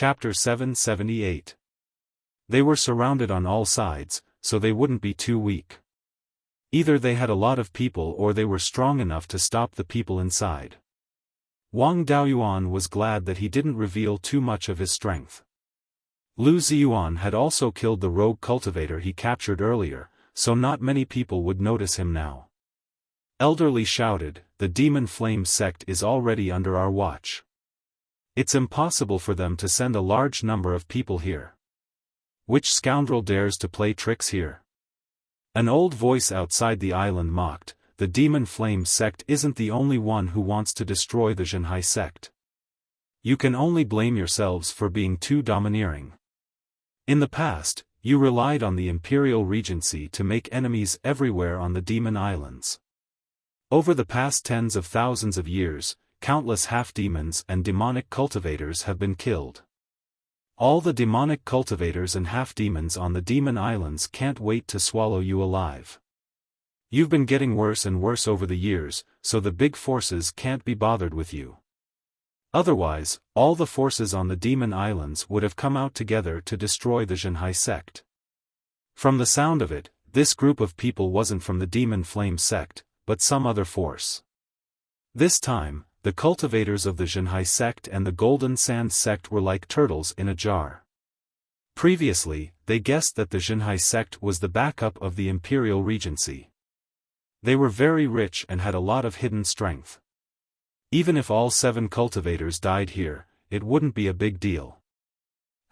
Chapter 778. They were surrounded on all sides, so they wouldn't be too weak. Either they had a lot of people or they were strong enough to stop the people inside. Wang Daoyuan was glad that he didn't reveal too much of his strength. Lu Ziyuan had also killed the rogue cultivator he captured earlier, so not many people would notice him now. Elderly shouted, "The Demon Flame sect is already under our watch. It's impossible for them to send a large number of people here. Which scoundrel dares to play tricks here?" An old voice outside the island mocked, "The Demon Flame sect isn't the only one who wants to destroy the Zhenhai sect. You can only blame yourselves for being too domineering. In the past, you relied on the Imperial Regency to make enemies everywhere on the Demon Islands. Over the past tens of thousands of years, countless half-demons and demonic cultivators have been killed. All the demonic cultivators and half-demons on the Demon Islands can't wait to swallow you alive. You've been getting worse and worse over the years, so the big forces can't be bothered with you. Otherwise, all the forces on the Demon Islands would have come out together to destroy the Zhenhai sect." From the sound of it, this group of people wasn't from the Demon Flame sect, but some other force. This time, the cultivators of the Zhenhai sect and the Golden Sand sect were like turtles in a jar. Previously, they guessed that the Zhenhai sect was the backup of the Imperial Regency. They were very rich and had a lot of hidden strength. Even if all 7 cultivators died here, it wouldn't be a big deal.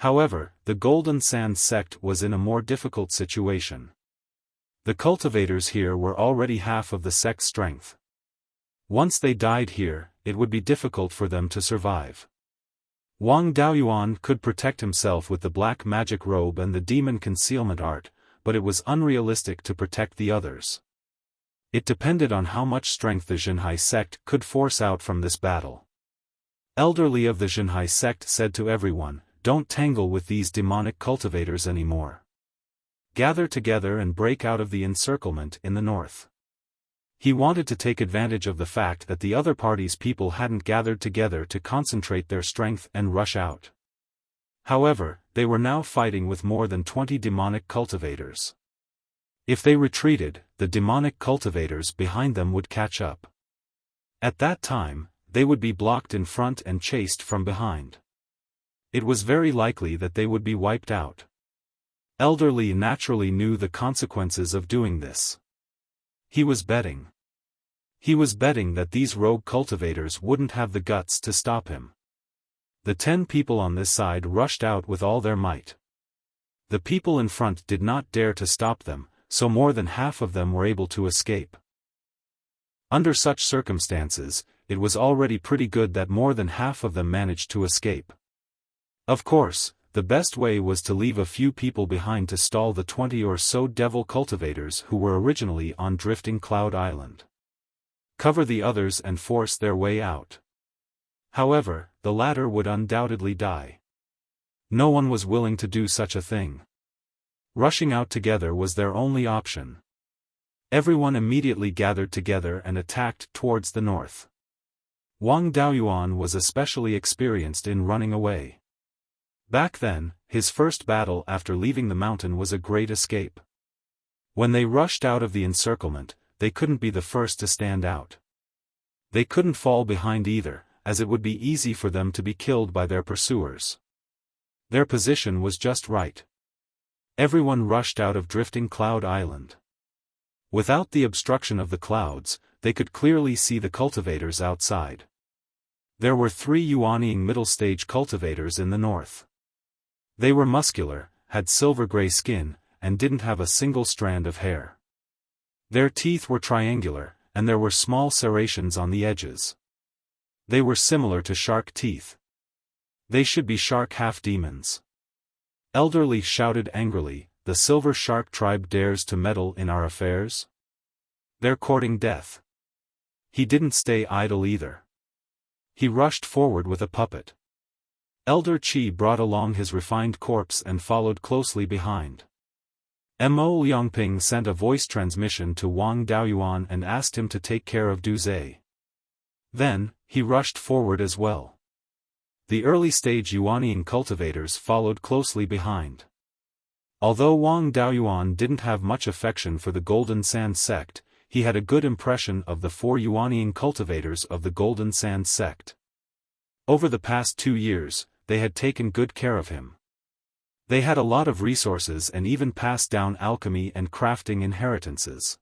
However, the Golden Sand sect was in a more difficult situation. The cultivators here were already half of the sect's strength. Once they died here, it would be difficult for them to survive. Wang Daoyuan could protect himself with the black magic robe and the demon concealment art, but it was unrealistic to protect the others. It depended on how much strength the Zhenhai sect could force out from this battle. Elderly of the Zhenhai sect said to everyone, "Don't tangle with these demonic cultivators anymore. Gather together and break out of the encirclement in the north." He wanted to take advantage of the fact that the other party's people hadn't gathered together to concentrate their strength and rush out. However, they were now fighting with more than 20 demonic cultivators. If they retreated, the demonic cultivators behind them would catch up. At that time, they would be blocked in front and chased from behind. It was very likely that they would be wiped out. Elderly naturally knew the consequences of doing this. He was betting. He was betting that these rogue cultivators wouldn't have the guts to stop him. The 10 people on this side rushed out with all their might. The people in front did not dare to stop them, so more than half of them were able to escape. Under such circumstances, it was already pretty good that more than half of them managed to escape. Of course, the best way was to leave a few people behind to stall the 20 or so devil cultivators who were originally on Drifting Cloud Island. Cover the others and force their way out. However, the latter would undoubtedly die. No one was willing to do such a thing. Rushing out together was their only option. Everyone immediately gathered together and attacked towards the north. Wang Daoyuan was especially experienced in running away. Back then, his first battle after leaving the mountain was a great escape. When they rushed out of the encirclement, they couldn't be the first to stand out. They couldn't fall behind either, as it would be easy for them to be killed by their pursuers. Their position was just right. Everyone rushed out of Drifting Cloud Island. Without the obstruction of the clouds, they could clearly see the cultivators outside. There were 3 Yuanying middle-stage cultivators in the north. They were muscular, had silver-gray skin, and didn't have a single strand of hair. Their teeth were triangular, and there were small serrations on the edges. They were similar to shark teeth. They should be shark half-demons. Elderly shouted angrily, "The Silver Shark tribe dares to meddle in our affairs? They're courting death." He didn't stay idle either. He rushed forward with a puppet. Elder Qi brought along his refined corpse and followed closely behind. Mo Liangping sent a voice transmission to Wang Daoyuan and asked him to take care of Du Zhe. Then, he rushed forward as well. The early-stage Yuanian cultivators followed closely behind. Although Wang Daoyuan didn't have much affection for the Golden Sand sect, he had a good impression of the 4 Yuanian cultivators of the Golden Sand sect. Over the past 2 years, they had taken good care of him. They had a lot of resources and even passed down alchemy and crafting inheritances.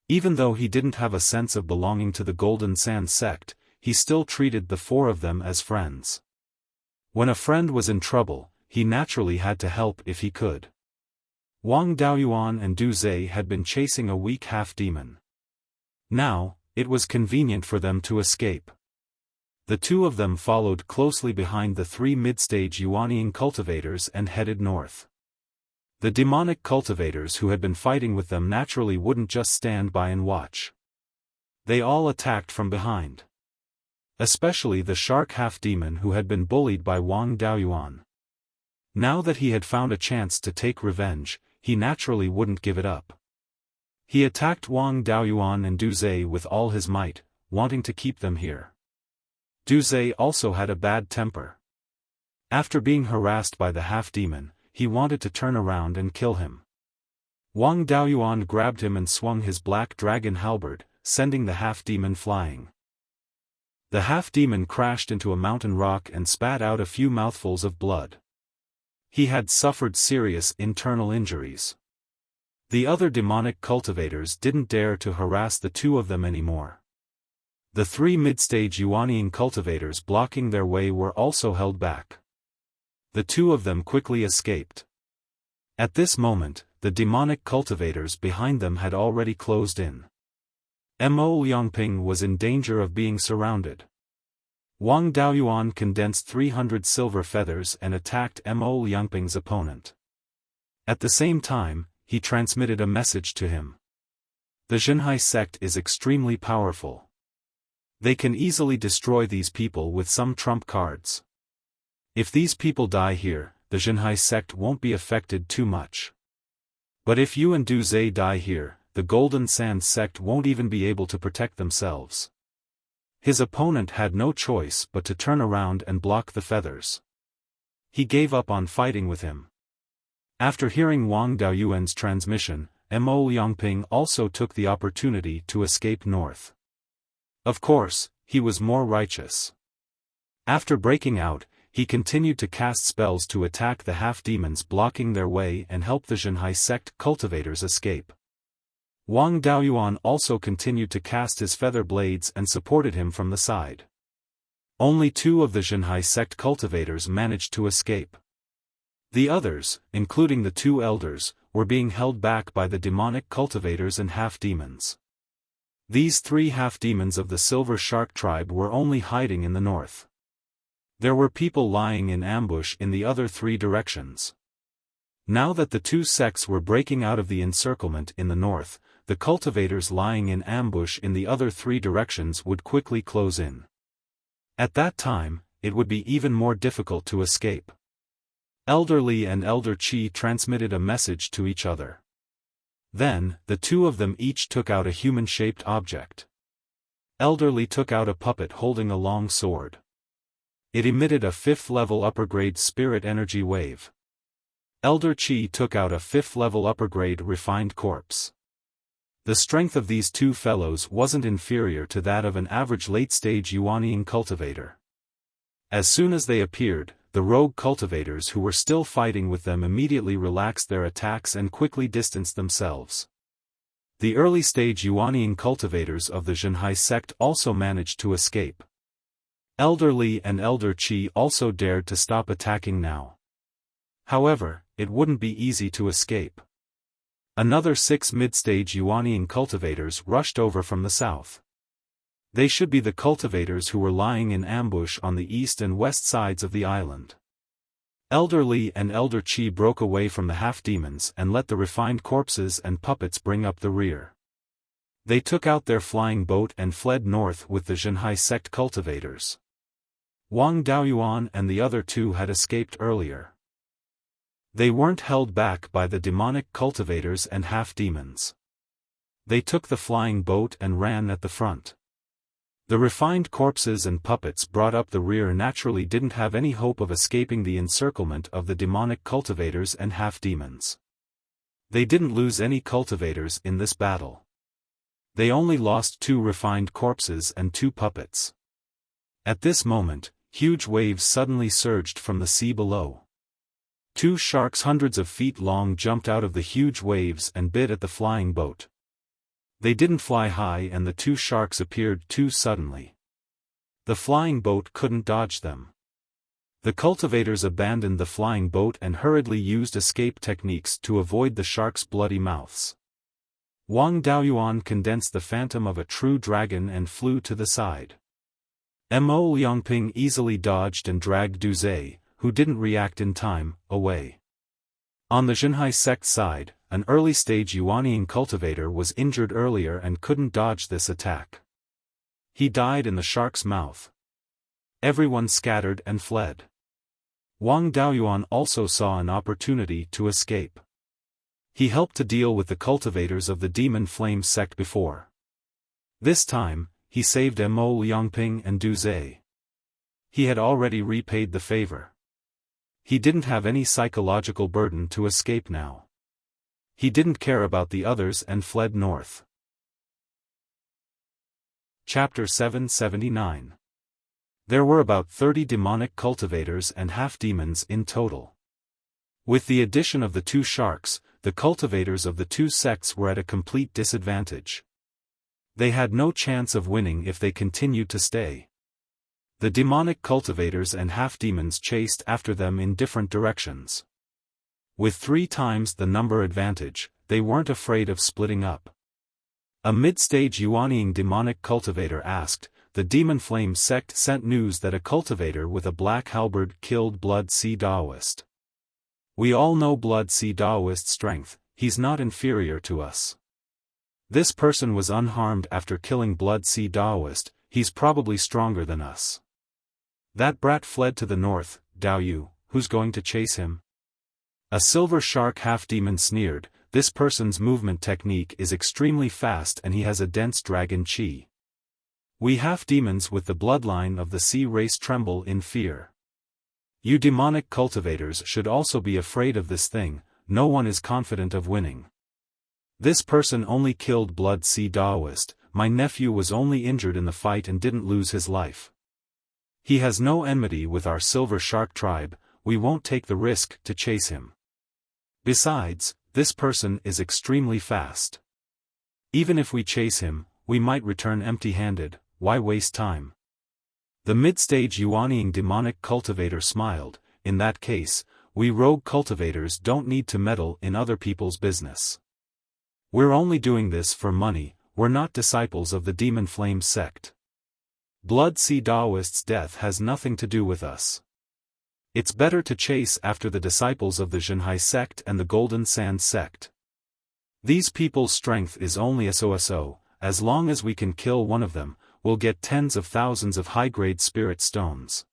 Even though he didn't have a sense of belonging to the Golden Sand sect, he still treated the 4 of them as friends. When a friend was in trouble, he naturally had to help if he could. Wang Daoyuan and Du Zhe had been chasing a weak half-demon. Now, it was convenient for them to escape. The 2 of them followed closely behind the 3 mid-stage Yuanian cultivators and headed north. The demonic cultivators who had been fighting with them naturally wouldn't just stand by and watch. They all attacked from behind. Especially the shark half-demon who had been bullied by Wang Daoyuan. Now that he had found a chance to take revenge, he naturally wouldn't give it up. He attacked Wang Daoyuan and Du Zhe with all his might, wanting to keep them here. Du Zhe also had a bad temper. After being harassed by the half-demon, he wanted to turn around and kill him. Wang Daoyuan grabbed him and swung his black dragon halberd, sending the half-demon flying. The half-demon crashed into a mountain rock and spat out a few mouthfuls of blood. He had suffered serious internal injuries. The other demonic cultivators didn't dare to harass the 2 of them anymore. The 3 mid-stage Yuanian cultivators blocking their way were also held back. The 2 of them quickly escaped. At this moment, the demonic cultivators behind them had already closed in. Mo Liangping was in danger of being surrounded. Wang Daoyuan condensed 300 silver feathers and attacked Mo Liangping's opponent. At the same time, he transmitted a message to him. The Zhenhai sect is extremely powerful. They can easily destroy these people with some trump cards. If these people die here, the Zhenhai sect won't be affected too much. But if you and Du Zhe die here, the Golden Sand sect won't even be able to protect themselves. His opponent had no choice but to turn around and block the feathers. He gave up on fighting with him. After hearing Wang Daoyuan's transmission, Mo Liangping also took the opportunity to escape north. Of course, he was more righteous. After breaking out, he continued to cast spells to attack the half-demons blocking their way and help the Zhenhai sect cultivators escape. Wang Daoyuan also continued to cast his feather blades and supported him from the side. Only 2 of the Zhenhai sect cultivators managed to escape. The others, including the 2 elders, were being held back by the demonic cultivators and half-demons. These 3 half-demons of the Silver Shark tribe were only hiding in the north. There were people lying in ambush in the other 3 directions. Now that the 2 sects were breaking out of the encirclement in the north, the cultivators lying in ambush in the other 3 directions would quickly close in. At that time, it would be even more difficult to escape. Elder Li and Elder Qi transmitted a message to each other. Then, the 2 of them each took out a human-shaped object. Elder Li took out a puppet holding a long sword. It emitted a 5th-level upper-grade spirit energy wave. Elder Qi took out a 5th-level upper-grade refined corpse. The strength of these 2 fellows wasn't inferior to that of an average late-stage Yuanian cultivator. As soon as they appeared, the rogue cultivators who were still fighting with them immediately relaxed their attacks and quickly distanced themselves. The early-stage Yuanian cultivators of the Zhenhai sect also managed to escape. Elder Li and Elder Qi also dared to stop attacking now. However, it wouldn't be easy to escape. Another 6 mid-stage Yuanian cultivators rushed over from the south. They should be the cultivators who were lying in ambush on the east and west sides of the island. Elder Li and Elder Qi broke away from the half-demons and let the refined corpses and puppets bring up the rear. They took out their flying boat and fled north with the Zhenhai sect cultivators. Wang Daoyuan and the other 2 had escaped earlier. They weren't held back by the demonic cultivators and half-demons. They took the flying boat and ran at the front. The refined corpses and puppets brought up the rear naturally didn't have any hope of escaping the encirclement of the demonic cultivators and half-demons. They didn't lose any cultivators in this battle. They only lost 2 refined corpses and 2 puppets. At this moment, huge waves suddenly surged from the sea below. 2 sharks hundreds of feet long jumped out of the huge waves and bit at the flying boat. They didn't fly high and the 2 sharks appeared too suddenly. The flying boat couldn't dodge them. The cultivators abandoned the flying boat and hurriedly used escape techniques to avoid the sharks' bloody mouths. Wang Daoyuan condensed the phantom of a true dragon and flew to the side. Mo Liangping easily dodged and dragged Du Zhe, who didn't react in time, away. On the Zhenhai sect side, an early-stage Yuanying cultivator was injured earlier and couldn't dodge this attack. He died in the shark's mouth. Everyone scattered and fled. Wang Daoyuan also saw an opportunity to escape. He helped to deal with the cultivators of the Demon Flame sect before. This time, he saved Mo Liangping and Du Zhe. He had already repaid the favor. He didn't have any psychological burden to escape now. He didn't care about the others and fled north. Chapter 779. There were about 30 demonic cultivators and half-demons in total. With the addition of the 2 sharks, the cultivators of the 2 sects were at a complete disadvantage. They had no chance of winning if they continued to stay. The demonic cultivators and half-demons chased after them in different directions. With 3 times the number advantage, they weren't afraid of splitting up. A mid-stage Yuanying demonic cultivator asked, "The Demon Flame sect sent news that a cultivator with a black halberd killed Blood Sea Daoist. We all know Blood Sea Daoist's strength, he's not inferior to us. This person was unharmed after killing Blood Sea Daoist, he's probably stronger than us. That brat fled to the north, Dao Yu, who's going to chase him?" A silver shark half-demon sneered, "This person's movement technique is extremely fast and he has a dense dragon chi. We half-demons with the bloodline of the sea race tremble in fear. You demonic cultivators should also be afraid of this thing, no one is confident of winning. This person only killed Blood Sea Daoist, my nephew was only injured in the fight and didn't lose his life. He has no enmity with our silver shark tribe, we won't take the risk to chase him. Besides, this person is extremely fast. Even if we chase him, we might return empty-handed, why waste time?" The mid-stage Yuanying demonic cultivator smiled, "In that case, we rogue cultivators don't need to meddle in other people's business. We're only doing this for money, we're not disciples of the Demon Flame sect. Blood Sea Daoist's death has nothing to do with us. It's better to chase after the disciples of the Zhenhai sect and the Golden Sand sect. These people's strength is only so, as long as we can kill one of them, we'll get tens of thousands of high-grade spirit stones.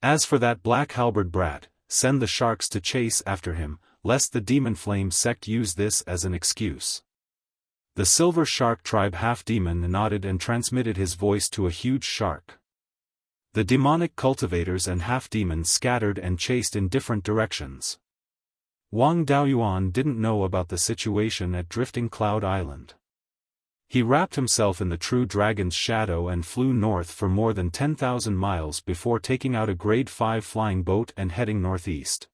As for that black halberd brat, send the sharks to chase after him, lest the Demon Flame sect use this as an excuse." The silver shark tribe half-demon nodded and transmitted his voice to a huge shark. The demonic cultivators and half-demons scattered and chased in different directions. Wang Daoyuan didn't know about the situation at Drifting Cloud Island. He wrapped himself in the true dragon's shadow and flew north for more than 10,000 miles before taking out a grade 5 flying boat and heading northeast.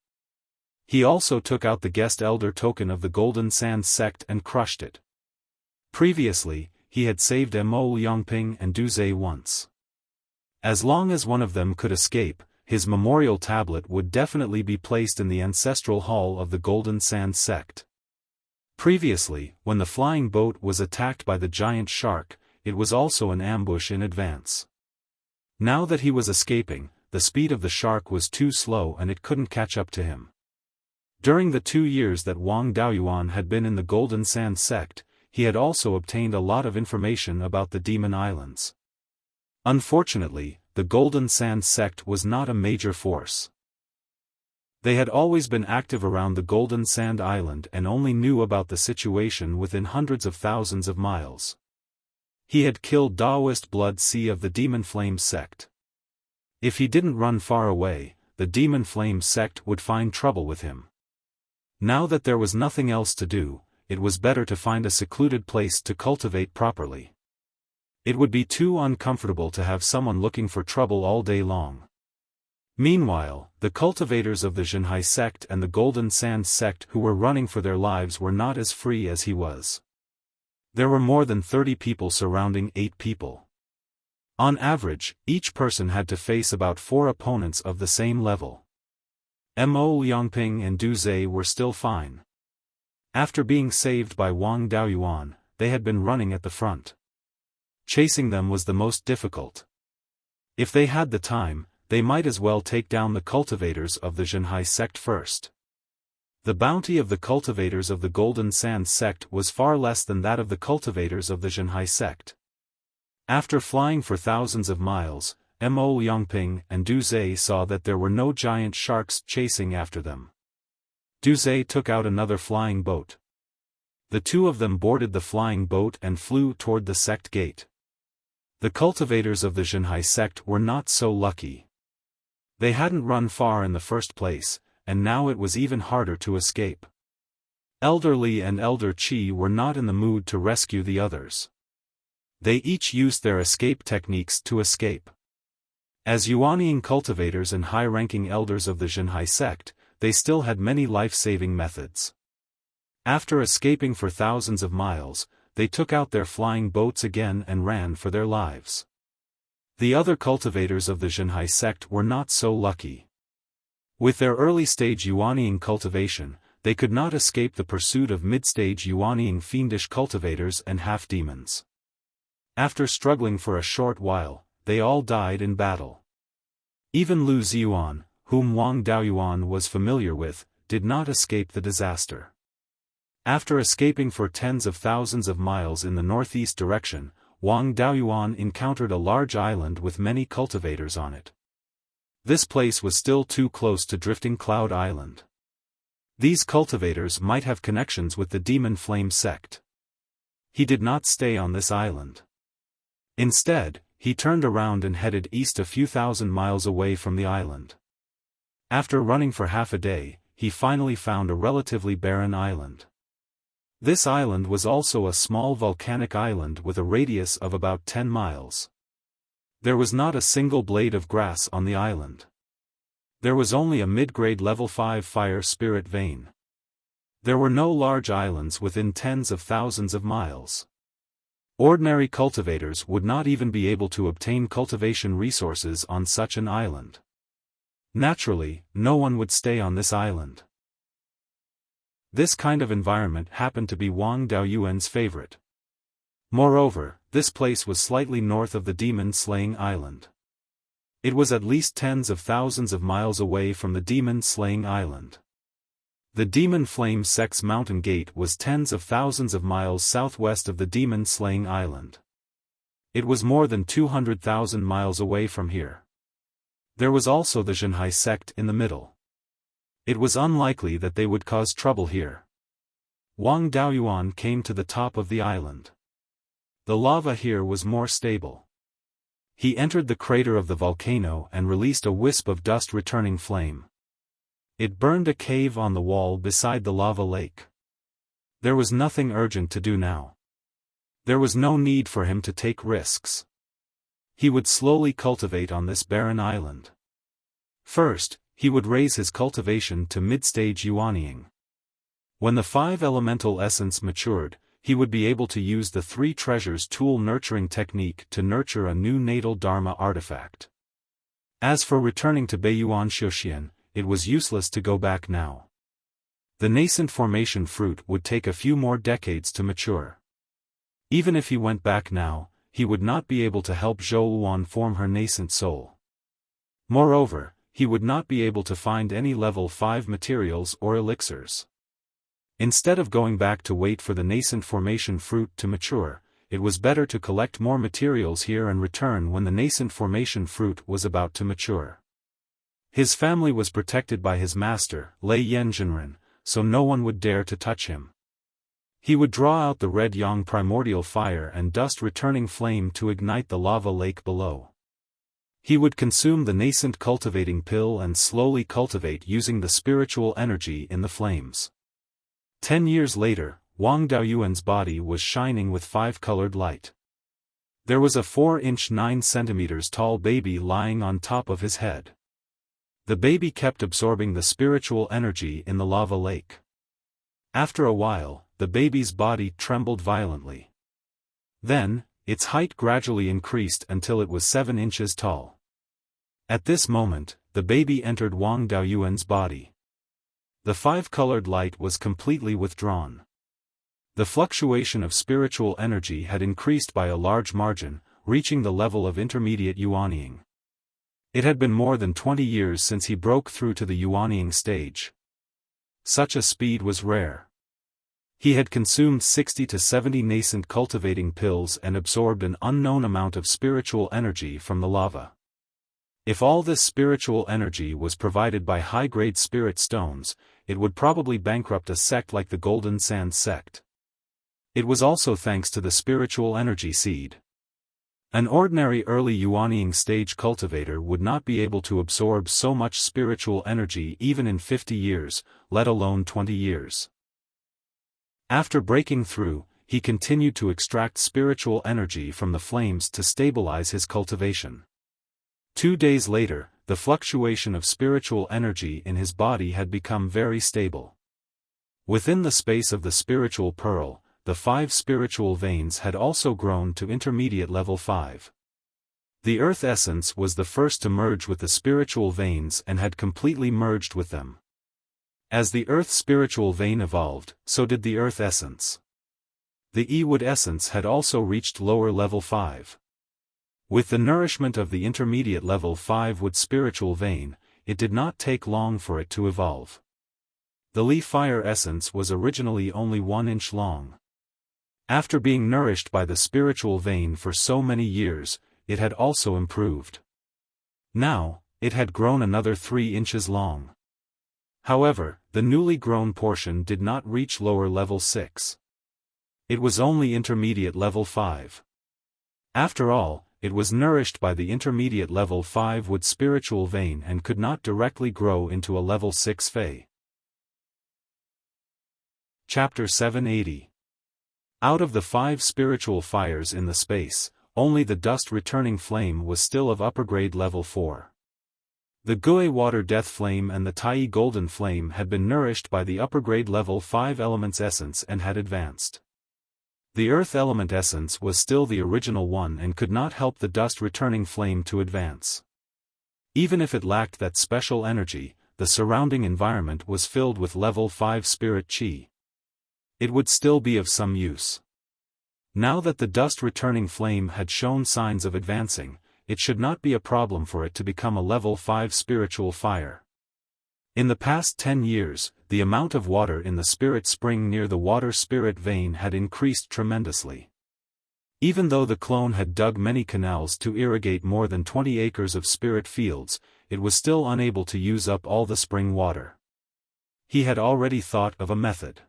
He also took out the guest elder token of the Golden Sand sect and crushed it. Previously, he had saved Mo Liangping and Du Zhe once. As long as one of them could escape, his memorial tablet would definitely be placed in the ancestral hall of the Golden Sand sect. Previously, when the flying boat was attacked by the giant shark, it was also an ambush in advance. Now that he was escaping, the speed of the shark was too slow and it couldn't catch up to him. During the 2 years that Wang Daoyuan had been in the Golden Sand sect, he had also obtained a lot of information about the Demon Islands. Unfortunately, the Golden Sand sect was not a major force. They had always been active around the Golden Sand Island and only knew about the situation within hundreds of thousands of miles. He had killed Daoist Blood Sea of the Demon Flame sect. If he didn't run far away, the Demon Flame sect would find trouble with him. Now that there was nothing else to do, it was better to find a secluded place to cultivate properly. It would be too uncomfortable to have someone looking for trouble all day long. Meanwhile, the cultivators of the Zhenhai sect and the Golden Sand sect who were running for their lives were not as free as he was. There were more than 30 people surrounding 8 people. On average, each person had to face about 4 opponents of the same level. Mo Yongping and Du Zhe were still fine. After being saved by Wang Daoyuan, they had been running at the front. Chasing them was the most difficult. If they had the time, they might as well take down the cultivators of the Zhenhai sect first. The bounty of the cultivators of the Golden Sand sect was far less than that of the cultivators of the Zhenhai sect. After flying for thousands of miles, Mo Yongping and Du Zhe saw that there were no giant sharks chasing after them. Du Zhe took out another flying boat. The two of them boarded the flying boat and flew toward the sect gate. The cultivators of the Zhenhai sect were not so lucky. They hadn't run far in the first place, and now it was even harder to escape. Elder Li and Elder Qi were not in the mood to rescue the others. They each used their escape techniques to escape. As Yuanying cultivators and high-ranking elders of the Zhenhai sect, they still had many life-saving methods. After escaping for thousands of miles, they took out their flying boats again and ran for their lives. The other cultivators of the Zhenhai sect were not so lucky. With their early-stage Yuanying cultivation, they could not escape the pursuit of mid-stage Yuanying fiendish cultivators and half-demons. After struggling for a short while, they all died in battle. Even Lu Ziyuan, whom Wang Daoyuan was familiar with, did not escape the disaster. After escaping for tens of thousands of miles in the northeast direction, Wang Daoyuan encountered a large island with many cultivators on it. This place was still too close to Drifting Cloud Island. These cultivators might have connections with the Demon Flame sect. He did not stay on this island. Instead, he turned around and headed east a few thousand miles away from the island. After running for half a day, he finally found a relatively barren island. This island was also a small volcanic island with a radius of about 10 miles. There was not a single blade of grass on the island. There was only a mid-grade level 5 fire spirit vein. There were no large islands within tens of thousands of miles. Ordinary cultivators would not even be able to obtain cultivation resources on such an island. Naturally, no one would stay on this island. This kind of environment happened to be Wang Daoyuan's favorite. Moreover, this place was slightly north of the demon-slaying island. It was at least tens of thousands of miles away from the demon-slaying island. The Demon Flame sect's mountain gate was tens of thousands of miles southwest of the demon-slaying island. It was more than 200,000 miles away from here. There was also the Zhenhai sect in the middle. It was unlikely that they would cause trouble here. Wang Daoyuan came to the top of the island. The lava here was more stable. He entered the crater of the volcano and released a wisp of dust-returning flame. It burned a cave on the wall beside the lava lake. There was nothing urgent to do now. There was no need for him to take risks. He would slowly cultivate on this barren island. First, he would raise his cultivation to mid-stage Yuanying. When the 5 elemental essence matured, he would be able to use the 3 treasures tool nurturing technique to nurture a new natal dharma artifact. As for returning to Beiyuan Xiuxian, it was useless to go back now. The nascent formation fruit would take a few more decades to mature. Even if he went back now, he would not be able to help Zhou Luan form her nascent soul. Moreover, he would not be able to find any level 5 materials or elixirs. Instead of going back to wait for the nascent formation fruit to mature, it was better to collect more materials here and return when the nascent formation fruit was about to mature. His family was protected by his master, Lei Yanzhenren, so no one would dare to touch him. He would draw out the red yang primordial fire and dust returning flame to ignite the lava lake below. He would consume the nascent cultivating pill and slowly cultivate using the spiritual energy in the flames. 10 years later, Wang Daoyuan's body was shining with 5-colored light. There was a 4-inch 9 centimeters tall baby lying on top of his head. The baby kept absorbing the spiritual energy in the lava lake. After a while, the baby's body trembled violently. Then, its height gradually increased until it was 7 inches tall. At this moment, the baby entered Wang Daoyuan's body. The 5-colored light was completely withdrawn. The fluctuation of spiritual energy had increased by a large margin, reaching the level of intermediate yuanying. It had been more than 20 years since he broke through to the yuanying stage. Such a speed was rare. He had consumed 60 to 70 nascent cultivating pills and absorbed an unknown amount of spiritual energy from the lava. If all this spiritual energy was provided by high-grade spirit stones, it would probably bankrupt a sect like the Golden Sand sect. It was also thanks to the spiritual energy seed. An ordinary early yuanying stage cultivator would not be able to absorb so much spiritual energy even in 50 years, let alone 20 years. After breaking through, he continued to extract spiritual energy from the flames to stabilize his cultivation. 2 days later, the fluctuation of spiritual energy in his body had become very stable. Within the space of the spiritual pearl, the 5 spiritual veins had also grown to intermediate level 5. The earth essence was the first to merge with the spiritual veins and had completely merged with them. As the earth spiritual vein evolved, so did the earth essence. The E-wood essence had also reached lower level 5. With the nourishment of the intermediate level 5 wood spiritual vein, it did not take long for it to evolve. The Li fire essence was originally only 1 inch long. After being nourished by the spiritual vein for so many years, it had also improved. Now, it had grown another 3 inches long. However, the newly grown portion did not reach lower level 6. It was only intermediate level 5. After all, it was nourished by the intermediate level 5 wood spiritual vein and could not directly grow into a level 6 fei. Chapter 780. Out of the 5 spiritual fires in the space, only the dust returning flame was still of upper grade level 4. The Gui water death flame and the Tai golden flame had been nourished by the upper grade level 5 elements essence and had advanced. The earth element essence was still the original one and could not help the dust returning flame to advance. Even if it lacked that special energy, the surrounding environment was filled with level 5 spirit chi. It would still be of some use. Now that the dust-returning flame had shown signs of advancing, it should not be a problem for it to become a level 5 spiritual fire. In the past 10 years, the amount of water in the spirit spring near the water spirit vein had increased tremendously. Even though the clone had dug many canals to irrigate more than 20 acres of spirit fields, it was still unable to use up all the spring water. He had already thought of a method.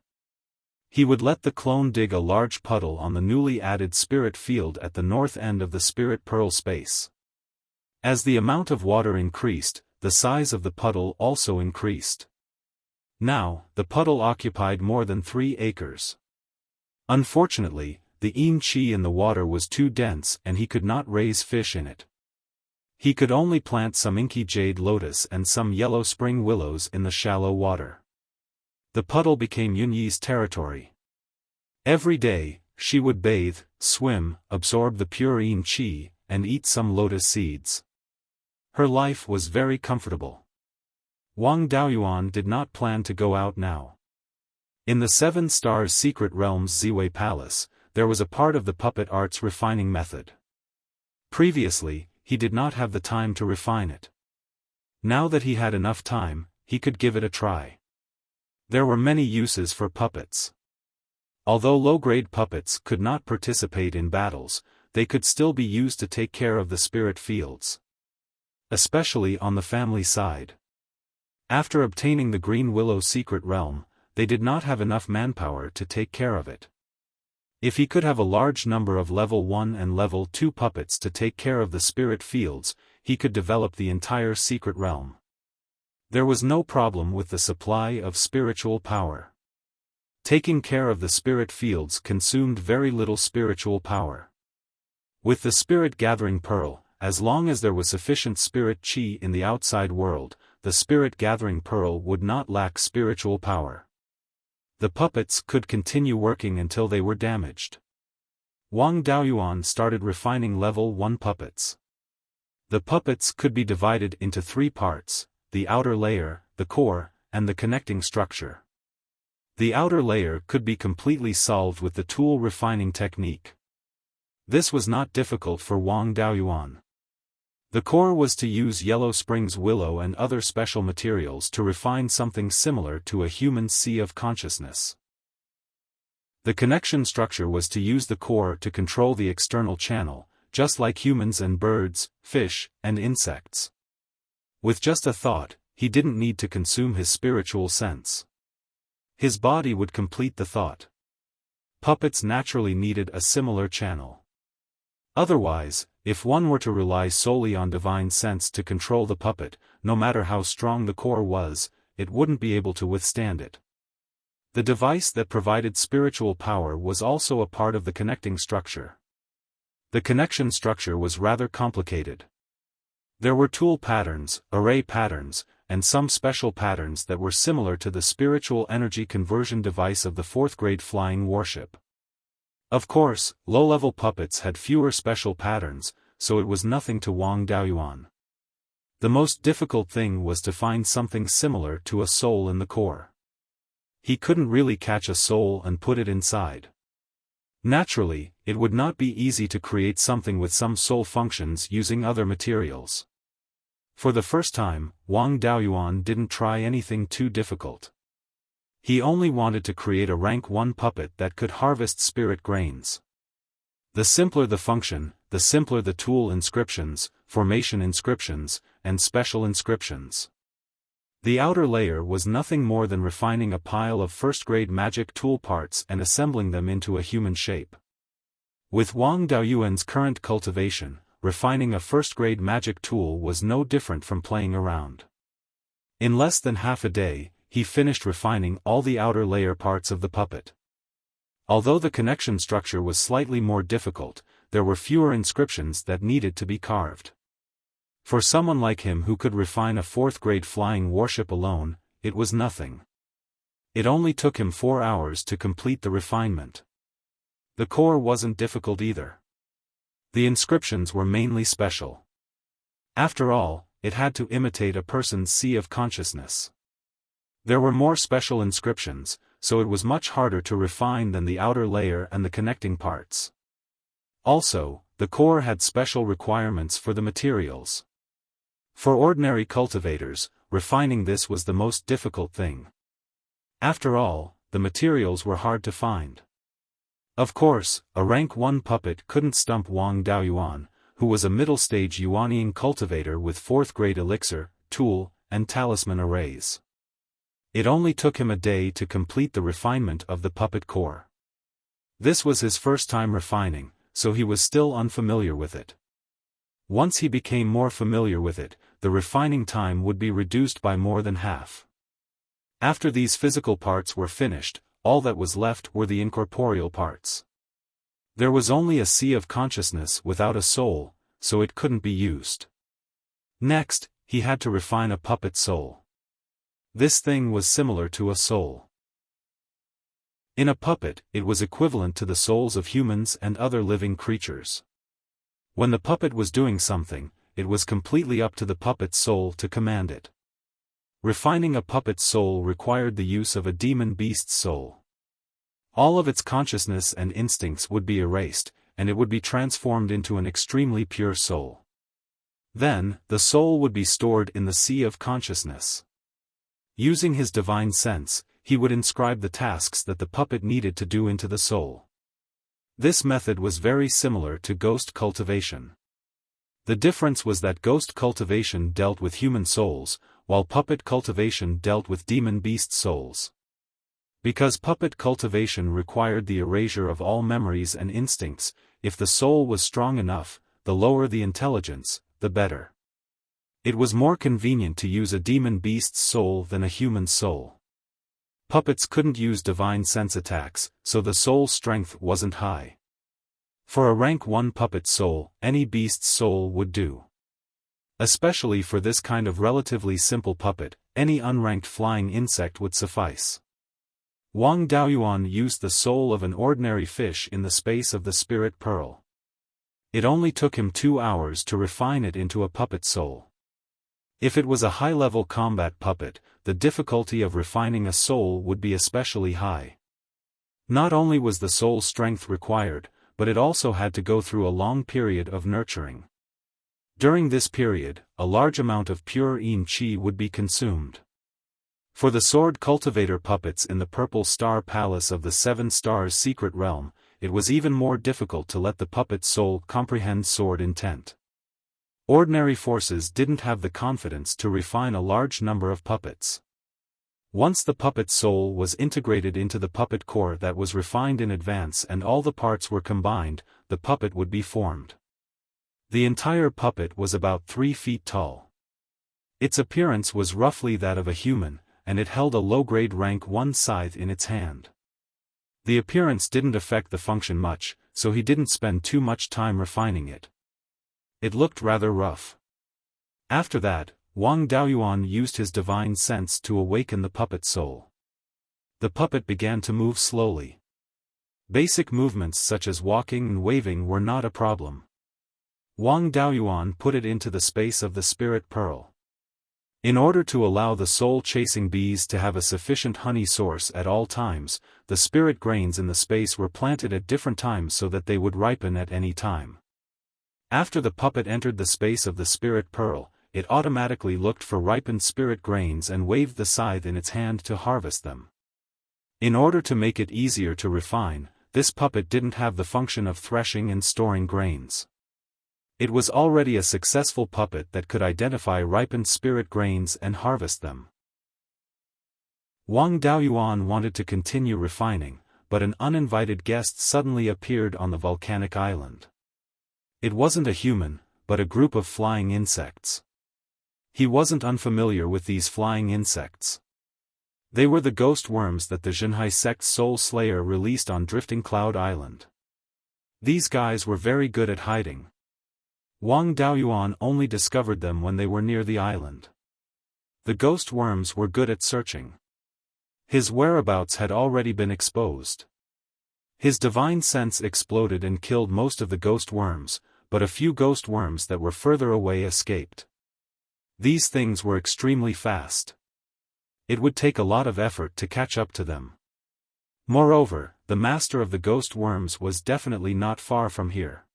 He would let the clone dig a large puddle on the newly added spirit field at the north end of the spirit pearl space. As the amount of water increased, the size of the puddle also increased. Now, the puddle occupied more than 3 acres. Unfortunately, the yin qi in the water was too dense and he could not raise fish in it. He could only plant some inky jade lotus and some yellow spring willows in the shallow water. The puddle became Yunyi's territory. Every day, she would bathe, swim, absorb the pure yin qi, and eat some lotus seeds. Her life was very comfortable. Wang Daoyuan did not plan to go out now. In the 7 Stars Secret Realms Ziwei Palace, there was a part of the puppet arts refining method. Previously, he did not have the time to refine it. Now that he had enough time, he could give it a try. There were many uses for puppets. Although low-grade puppets could not participate in battles, they could still be used to take care of the spirit fields. Especially on the family side. After obtaining the Green Willow secret realm, they did not have enough manpower to take care of it. If he could have a large number of level 1 and level 2 puppets to take care of the spirit fields, he could develop the entire secret realm. There was no problem with the supply of spiritual power. Taking care of the spirit fields consumed very little spiritual power. With the spirit gathering pearl, as long as there was sufficient spirit chi in the outside world, the spirit gathering pearl would not lack spiritual power. The puppets could continue working until they were damaged. Wang Daoyuan started refining level 1 puppets. The puppets could be divided into 3 parts: the outer layer, the core, and the connecting structure. The outer layer could be completely solved with the tool refining technique. This was not difficult for Wang Daoyuan. The core was to use Yellow Spring's willow and other special materials to refine something similar to a human sea of consciousness. The connection structure was to use the core to control the external channel, just like humans and birds, fish, and insects. With just a thought, he didn't need to consume his spiritual sense. His body would complete the thought. Puppets naturally needed a similar channel. Otherwise, if one were to rely solely on divine sense to control the puppet, no matter how strong the core was, it wouldn't be able to withstand it. The device that provided spiritual power was also a part of the connecting structure. The connection structure was rather complicated. There were tool patterns, array patterns, and some special patterns that were similar to the spiritual energy conversion device of the 4th grade flying warship. Of course, low-level puppets had fewer special patterns, so it was nothing to Wang Daoyuan. The most difficult thing was to find something similar to a soul in the core. He couldn't really catch a soul and put it inside. Naturally, it would not be easy to create something with some soul functions using other materials. For the first time, Wang Daoyuan didn't try anything too difficult. He only wanted to create a rank 1 puppet that could harvest spirit grains. The simpler the function, the simpler the tool inscriptions, formation inscriptions, and special inscriptions. The outer layer was nothing more than refining a pile of 1st grade magic tool parts and assembling them into a human shape. With Wang Daoyuan's current cultivation, refining a 1st grade magic tool was no different from playing around. In less than half a day, he finished refining all the outer layer parts of the puppet. Although the connection structure was slightly more difficult, there were fewer inscriptions that needed to be carved. For someone like him who could refine a 4th grade flying warship alone, it was nothing. It only took him 4 hours to complete the refinement. The core wasn't difficult either. The inscriptions were mainly special. After all, it had to imitate a person's sea of consciousness. There were more special inscriptions, so it was much harder to refine than the outer layer and the connecting parts. Also, the core had special requirements for the materials. For ordinary cultivators, refining this was the most difficult thing. After all, the materials were hard to find. Of course, a rank 1 puppet couldn't stump Wang Daoyuan, who was a middle-stage Yuanian cultivator with 4th grade elixir, tool, and talisman arrays. It only took him a day to complete the refinement of the puppet core. This was his first time refining, so he was still unfamiliar with it. Once he became more familiar with it, the refining time would be reduced by more than half. After these physical parts were finished, all that was left were the incorporeal parts. There was only a sea of consciousness without a soul, so it couldn't be used. Next, he had to refine a puppet soul. This thing was similar to a soul. In a puppet, it was equivalent to the souls of humans and other living creatures. When the puppet was doing something, it was completely up to the puppet's soul to command it. Refining a puppet's soul required the use of a demon beast's soul. All of its consciousness and instincts would be erased, and it would be transformed into an extremely pure soul. Then, the soul would be stored in the sea of consciousness. Using his divine sense, he would inscribe the tasks that the puppet needed to do into the soul. This method was very similar to ghost cultivation. The difference was that ghost cultivation dealt with human souls, while puppet cultivation dealt with demon beast souls. Because puppet cultivation required the erasure of all memories and instincts, if the soul was strong enough, the lower the intelligence, the better. It was more convenient to use a demon beast's soul than a human soul. Puppets couldn't use divine sense attacks, so the soul strength wasn't high. For a rank 1 puppet soul, any beast's soul would do. Especially for this kind of relatively simple puppet, any unranked flying insect would suffice. Wang Daoyuan used the soul of an ordinary fish in the space of the spirit pearl. It only took him 2 hours to refine it into a puppet soul. If it was a high-level combat puppet, the difficulty of refining a soul would be especially high. Not only was the soul strength required, but it also had to go through a long period of nurturing. During this period, a large amount of pure yin qi would be consumed. For the sword cultivator puppets in the Purple Star Palace of the Seven Stars Secret Realm, it was even more difficult to let the puppet soul comprehend sword intent. Ordinary forces didn't have the confidence to refine a large number of puppets. Once the puppet soul was integrated into the puppet core that was refined in advance and all the parts were combined, the puppet would be formed. The entire puppet was about 3 feet tall. Its appearance was roughly that of a human, and it held a low-grade rank 1 scythe in its hand. The appearance didn't affect the function much, so he didn't spend too much time refining it. It looked rather rough. After that, Wang Daoyuan used his divine sense to awaken the puppet soul. The puppet began to move slowly. Basic movements such as walking and waving were not a problem. Wang Daoyuan put it into the space of the spirit pearl. In order to allow the soul-chasing bees to have a sufficient honey source at all times, the spirit grains in the space were planted at different times so that they would ripen at any time. After the puppet entered the space of the spirit pearl, it automatically looked for ripened spirit grains and waved the scythe in its hand to harvest them. In order to make it easier to refine, this puppet didn't have the function of threshing and storing grains. It was already a successful puppet that could identify ripened spirit grains and harvest them. Wang Daoyuan wanted to continue refining, but an uninvited guest suddenly appeared on the volcanic island. It wasn't a human, but a group of flying insects. He wasn't unfamiliar with these flying insects. They were the ghost worms that the Zhenhai sect Soul Slayer released on Drifting Cloud Island. These guys were very good at hiding. Wang Daoyuan only discovered them when they were near the island. The ghost worms were good at searching. His whereabouts had already been exposed. His divine sense exploded and killed most of the ghost worms, but a few ghost worms that were further away escaped. These things were extremely fast. It would take a lot of effort to catch up to them. Moreover, the master of the ghost worms was definitely not far from here.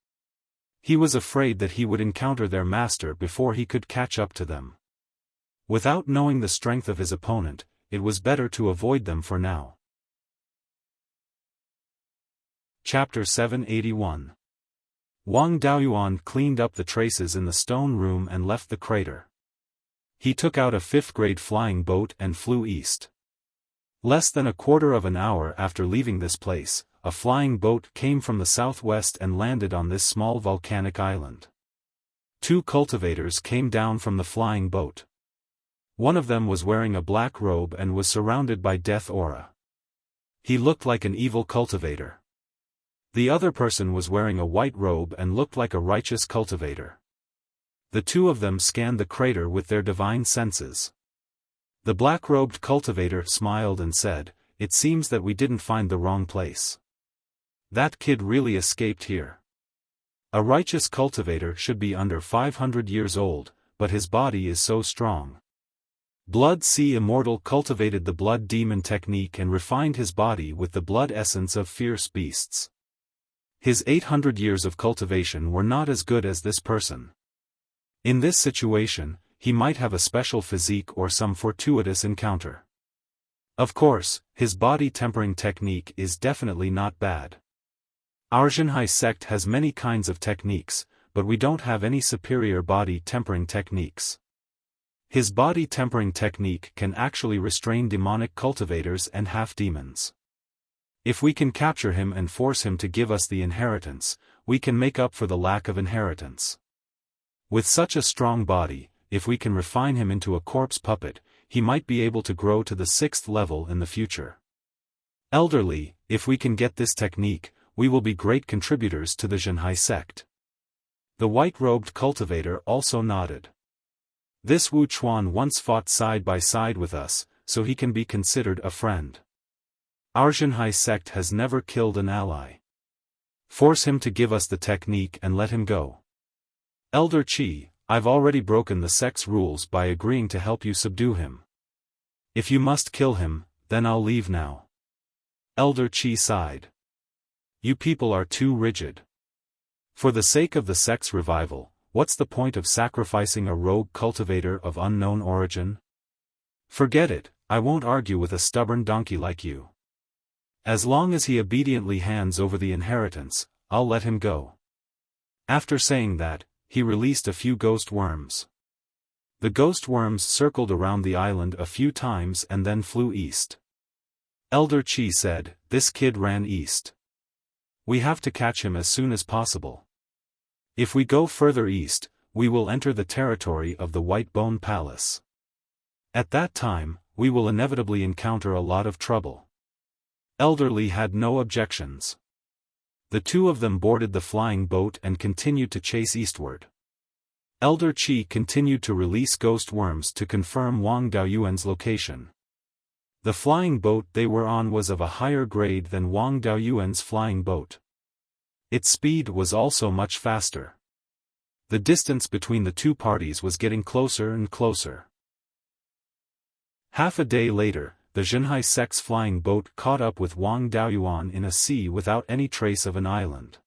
He was afraid that he would encounter their master before he could catch up to them. Without knowing the strength of his opponent, it was better to avoid them for now. Chapter 781. Wang Daoyuan cleaned up the traces in the stone room and left the crater. He took out a 5th-grade flying boat and flew east. Less than a quarter of an hour after leaving this place, a flying boat came from the southwest and landed on this small volcanic island. 2 cultivators came down from the flying boat. One of them was wearing a black robe and was surrounded by death aura. He looked like an evil cultivator. The other person was wearing a white robe and looked like a righteous cultivator. The 2 of them scanned the crater with their divine senses. The black-robed cultivator smiled and said, "It seems that we didn't find the wrong place. That kid really escaped here. A righteous cultivator should be under 500 years old, but his body is so strong." Blood Sea Immortal cultivated the blood demon technique and refined his body with the blood essence of fierce beasts. His 800 years of cultivation were not as good as this person. In this situation, he might have a special physique or some fortuitous encounter. Of course, his body tempering technique is definitely not bad. Our Zhenhai sect has many kinds of techniques, but we don't have any superior body tempering techniques. His body tempering technique can actually restrain demonic cultivators and half-demons. If we can capture him and force him to give us the inheritance, we can make up for the lack of inheritance. With such a strong body, if we can refine him into a corpse puppet, he might be able to grow to the 6th level in the future. Elderly, if we can get this technique, we will be great contributors to the Zhenhai sect. The white-robed cultivator also nodded. This Wu Chuan once fought side by side with us, so he can be considered a friend. Our Zhenhai sect has never killed an ally. Force him to give us the technique and let him go. Elder Qi, I've already broken the sect's rules by agreeing to help you subdue him. If you must kill him, then I'll leave now. Elder Qi sighed. You people are too rigid. For the sake of the sect's revival, what's the point of sacrificing a rogue cultivator of unknown origin? Forget it, I won't argue with a stubborn donkey like you. As long as he obediently hands over the inheritance, I'll let him go. After saying that, he released a few ghost worms. The ghost worms circled around the island a few times and then flew east. Elder Qi said, "This kid ran east. We have to catch him as soon as possible. If we go further east, we will enter the territory of the White Bone Palace. At that time, we will inevitably encounter a lot of trouble." Elderly had no objections. The two of them boarded the flying boat and continued to chase eastward. Elder Qi continued to release ghost worms to confirm Wang Daoyuan's location. The flying boat they were on was of a higher grade than Wang Daoyuan's flying boat. Its speed was also much faster. The distance between the two parties was getting closer and closer. Half a day later, the Zhenhai sect's flying boat caught up with Wang Daoyuan in a sea without any trace of an island.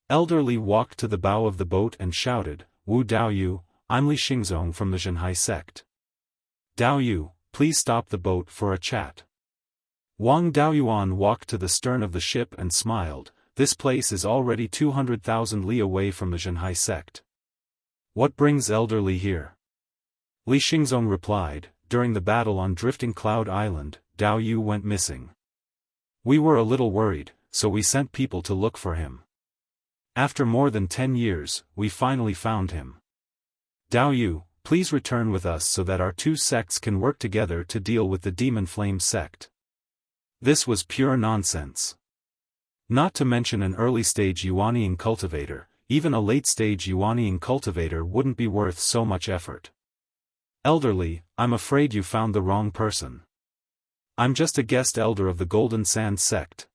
Elderly walked to the bow of the boat and shouted, "Wu Daoyu, I'm Li Xingzong from the Zhenhai sect. Daoyu, please stop the boat for a chat." Wang Daoyuan walked to the stern of the ship and smiled, "This place is already 200,000 li away from the Zhenhai sect. What brings Elderly here?" Li Xingzong replied, "During the battle on Drifting Cloud Island, Daoyu went missing. We were a little worried, so we sent people to look for him. After more than 10 years, we finally found him. Daoyu, please return with us so that our two sects can work together to deal with the Demon Flame sect." This was pure nonsense. Not to mention an early-stage Yuanian cultivator, even a late-stage Yuanian cultivator wouldn't be worth so much effort. "Elderly, I'm afraid you found the wrong person. I'm just a guest elder of the Golden Sand sect.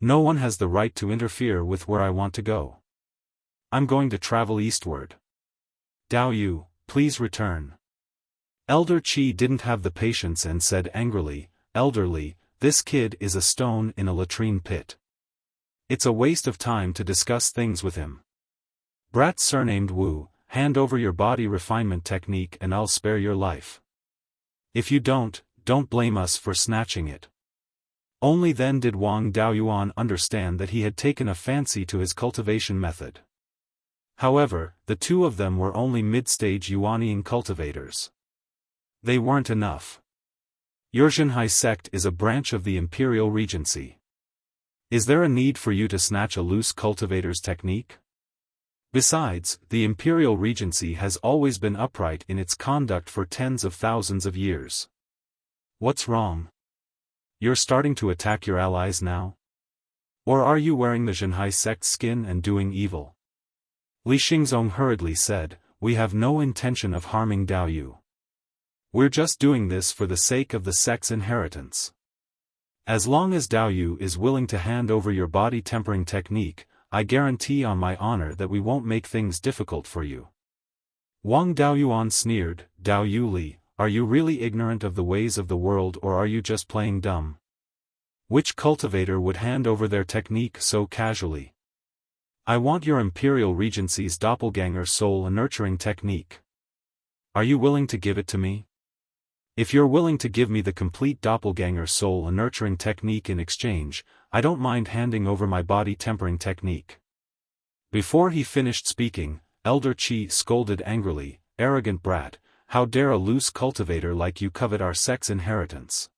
No one has the right to interfere with where I want to go. I'm going to travel eastward. Daoyu, please return." Elder Qi didn't have the patience and said angrily, "Elderly, this kid is a stone in a latrine pit. It's a waste of time to discuss things with him. Brat surnamed Wu, hand over your body refinement technique and I'll spare your life. If you don't blame us for snatching it." Only then did Wang Daoyuan understand that he had taken a fancy to his cultivation method. However, the two of them were only mid-stage Yuanian cultivators. They weren't enough. Your Zhenhai sect is a branch of the Imperial Regency. Is there a need for you to snatch a loose cultivator's technique? Besides, the Imperial Regency has always been upright in its conduct for tens of thousands of years. What's wrong? You're starting to attack your allies now? Or are you wearing the Zhenhai sect skin and doing evil? Li Xingzong hurriedly said, "We have no intention of harming Daoyu. We're just doing this for the sake of the sect's inheritance. As long as Daoyu is willing to hand over your body tempering technique, I guarantee on my honor that we won't make things difficult for you." Wang Daoyuan sneered, "Daoyu Li, are you really ignorant of the ways of the world or are you just playing dumb? Which cultivator would hand over their technique so casually? I want your Imperial Regency's doppelganger soul nurturing technique. Are you willing to give it to me? If you're willing to give me the complete doppelganger soul nurturing technique in exchange, I don't mind handing over my body tempering technique." Before he finished speaking, Elder Qi scolded angrily, "Arrogant brat, how dare a loose cultivator like you covet our sex inheritance?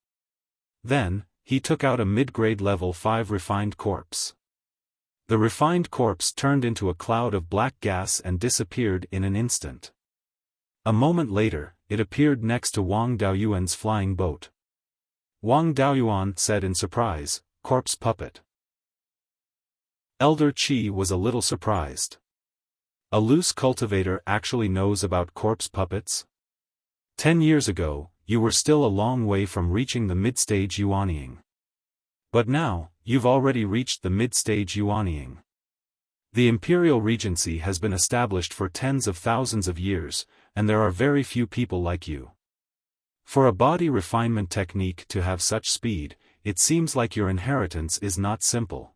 Then, he took out a mid-grade level 5 refined corpse. The refined corpse turned into a cloud of black gas and disappeared in an instant. A moment later, it appeared next to Wang Daoyuan's flying boat. Wang Daoyuan said in surprise, "Corpse puppet." Elder Qi was a little surprised. A loose cultivator actually knows about corpse puppets? 10 years ago, you were still a long way from reaching the mid-stage yuanying. But now, you've already reached the mid-stage yuanying. The imperial regency has been established for tens of thousands of years, and there are very few people like you. For a body refinement technique to have such speed, it seems like your inheritance is not simple.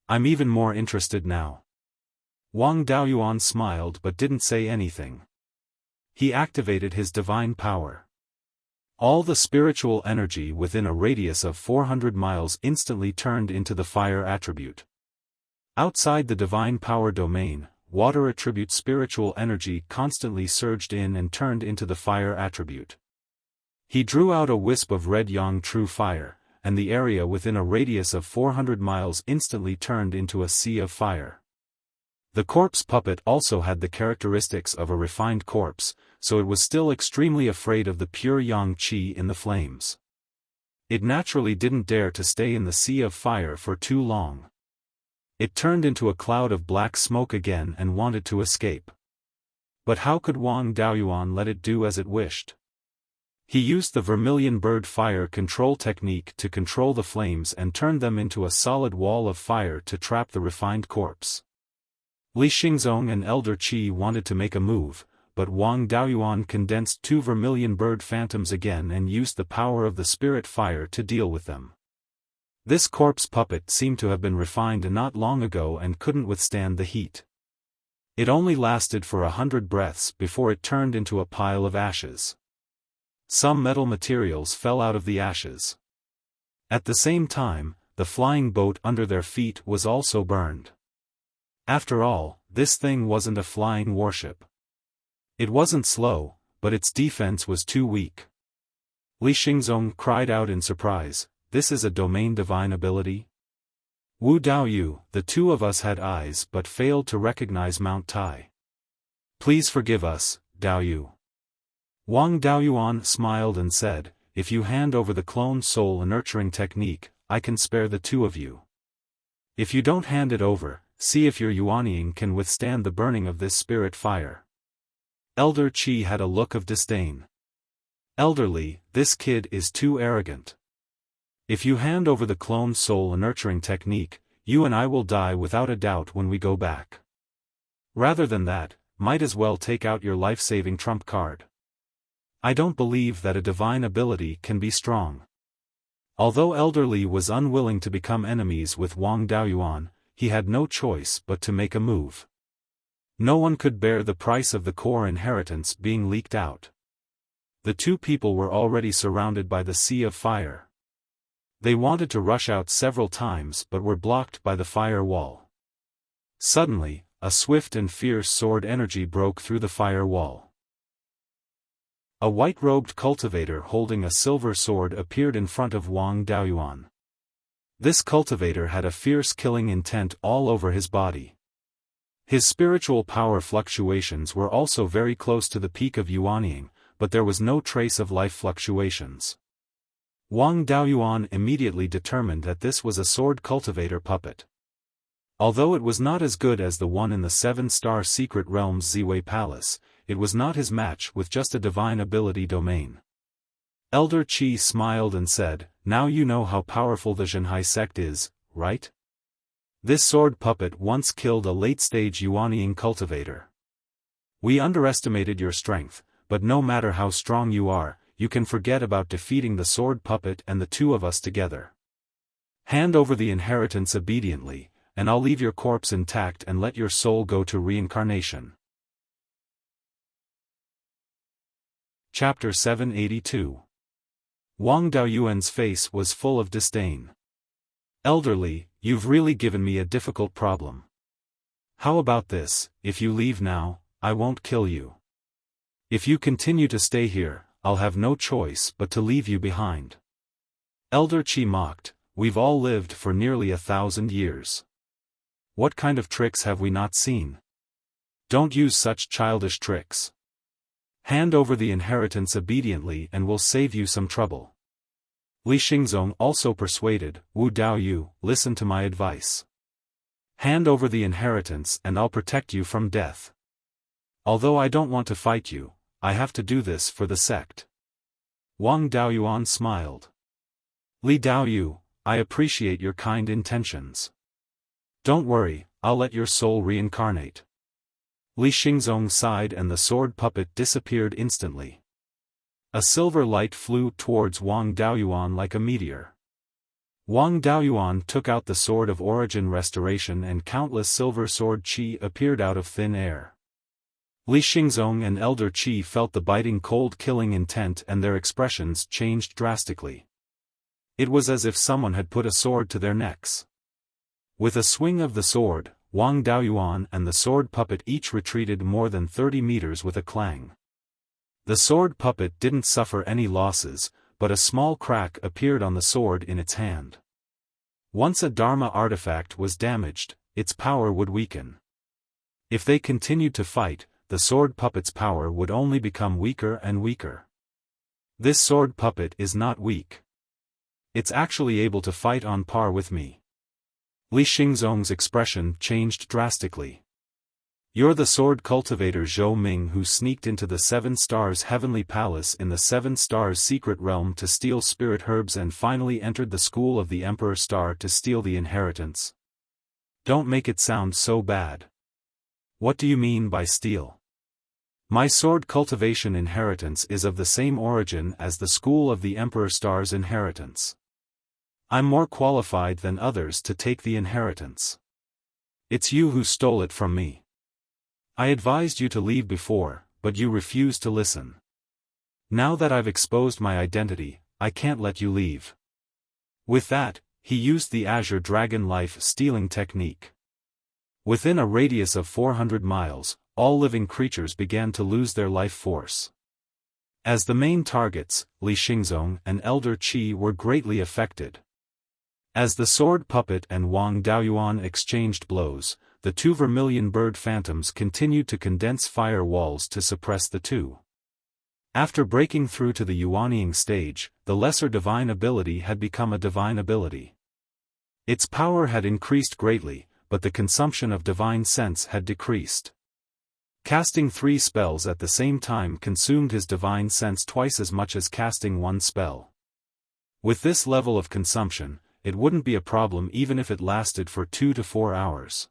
I'm even more interested now. Wang Daoyuan smiled but didn't say anything. He activated his divine power. All the spiritual energy within a radius of 400 miles instantly turned into the fire attribute. Outside the divine power domain, water attribute spiritual energy constantly surged in and turned into the fire attribute. He drew out a wisp of red yang true fire, and the area within a radius of 400 miles instantly turned into a sea of fire. The corpse puppet also had the characteristics of a refined corpse, so it was still extremely afraid of the pure yang qi in the flames. It naturally didn't dare to stay in the sea of fire for too long. It turned into a cloud of black smoke again and wanted to escape. But how could Wang Daoyuan let it do as it wished? He used the vermilion bird fire control technique to control the flames and turned them into a solid wall of fire to trap the refined corpse. Li Xingzong and Elder Qi wanted to make a move, but Wang Daoyuan condensed 2 vermilion bird phantoms again and used the power of the spirit fire to deal with them. This corpse puppet seemed to have been refined not long ago and couldn't withstand the heat. It only lasted for 100 breaths before it turned into a pile of ashes. Some metal materials fell out of the ashes. At the same time, the flying boat under their feet was also burned. After all, this thing wasn't a flying warship. It wasn't slow, but its defense was too weak. Li Xingzong cried out in surprise, "This is a domain divine ability?" Wu Daoyu, the two of us had eyes but failed to recognize Mount Tai. "Please forgive us, Daoyu." Wang Daoyuan smiled and said, "If you hand over the clone soul nurturing technique, I can spare the two of you. If you don't hand it over, see if your yuanying can withstand the burning of this spirit fire." Elder Qi had a look of disdain. "Elderly, this kid is too arrogant. If you hand over the clone soul nurturing technique, you and I will die without a doubt when we go back. Rather than that, might as well take out your life-saving trump card. I don't believe that a divine ability can be strong." Although Elderly was unwilling to become enemies with Wang Daoyuan, he had no choice but to make a move. No one could bear the price of the core inheritance being leaked out. The two people were already surrounded by the sea of fire. They wanted to rush out several times but were blocked by the fire wall. Suddenly, a swift and fierce sword energy broke through the fire wall. A white-robed cultivator holding a silver sword appeared in front of Wang Daoyuan. This cultivator had a fierce killing intent all over his body. His spiritual power fluctuations were also very close to the peak of yuanying, but there was no trace of life fluctuations. Wang Daoyuan immediately determined that this was a sword cultivator puppet. Although it was not as good as the one in the 7-star secret realm's Ziwei Palace, it was not his match with just a divine ability domain. Elder Qi smiled and said, "Now you know how powerful the Zhenhai sect is, right? This sword puppet once killed a late-stage yuanying cultivator. We underestimated your strength, but no matter how strong you are, you can forget about defeating the sword puppet and the two of us together. Hand over the inheritance obediently, and I'll leave your corpse intact and let your soul go to reincarnation." Chapter 782. Wang Daoyuan's face was full of disdain. "Elderly, you've really given me a difficult problem. How about this, if you leave now, I won't kill you. If you continue to stay here, I'll have no choice but to leave you behind. Elder Qi mocked, we've all lived for nearly 1,000 years. What kind of tricks have we not seen? Don't use such childish tricks. Hand over the inheritance obediently and we'll save you some trouble. Li Xingzong also persuaded, Wu Daoyu, listen to my advice. Hand over the inheritance and I'll protect you from death. Although I don't want to fight you, I have to do this for the sect. Wang Daoyuan smiled. Li Daoyu, I appreciate your kind intentions. Don't worry, I'll let your soul reincarnate. Li Xingzong sighed and the sword puppet disappeared instantly. A silver light flew towards Wang Daoyuan like a meteor. Wang Daoyuan took out the sword of origin restoration and countless silver sword qi appeared out of thin air. Li Xingzong and Elder Qi felt the biting cold killing intent and their expressions changed drastically. It was as if someone had put a sword to their necks. With a swing of the sword, Wang Daoyuan and the sword puppet each retreated more than 30 meters with a clang. The sword puppet didn't suffer any losses, but a small crack appeared on the sword in its hand. Once a Dharma artifact was damaged, its power would weaken. If they continued to fight, the sword puppet's power would only become weaker and weaker. This sword puppet is not weak. It's actually able to fight on par with me. Li Xingzong's expression changed drastically. You're the sword cultivator Zhou Ming who sneaked into the Seven Stars Heavenly Palace in the Seven Stars Secret Realm to steal spirit herbs and finally entered the school of the Emperor Star to steal the inheritance. Don't make it sound so bad. What do you mean by steal? My sword cultivation inheritance is of the same origin as the school of the Emperor Star's inheritance. I'm more qualified than others to take the inheritance. It's you who stole it from me. I advised you to leave before, but you refused to listen. Now that I've exposed my identity, I can't let you leave. With that, he used the Azure Dragon life-stealing technique. Within a radius of 400 miles, all living creatures began to lose their life force. As the main targets, Li Xingzong and Elder Qi were greatly affected. As the sword puppet and Wang Daoyuan exchanged blows, the two vermilion bird phantoms continued to condense fire walls to suppress the two. After breaking through to the Yuanying stage, the lesser divine ability had become a divine ability. Its power had increased greatly, but the consumption of divine sense had decreased. Casting 3 spells at the same time consumed his divine sense twice as much as casting 1 spell. With this level of consumption, it wouldn't be a problem even if it lasted for 2 to 4 hours.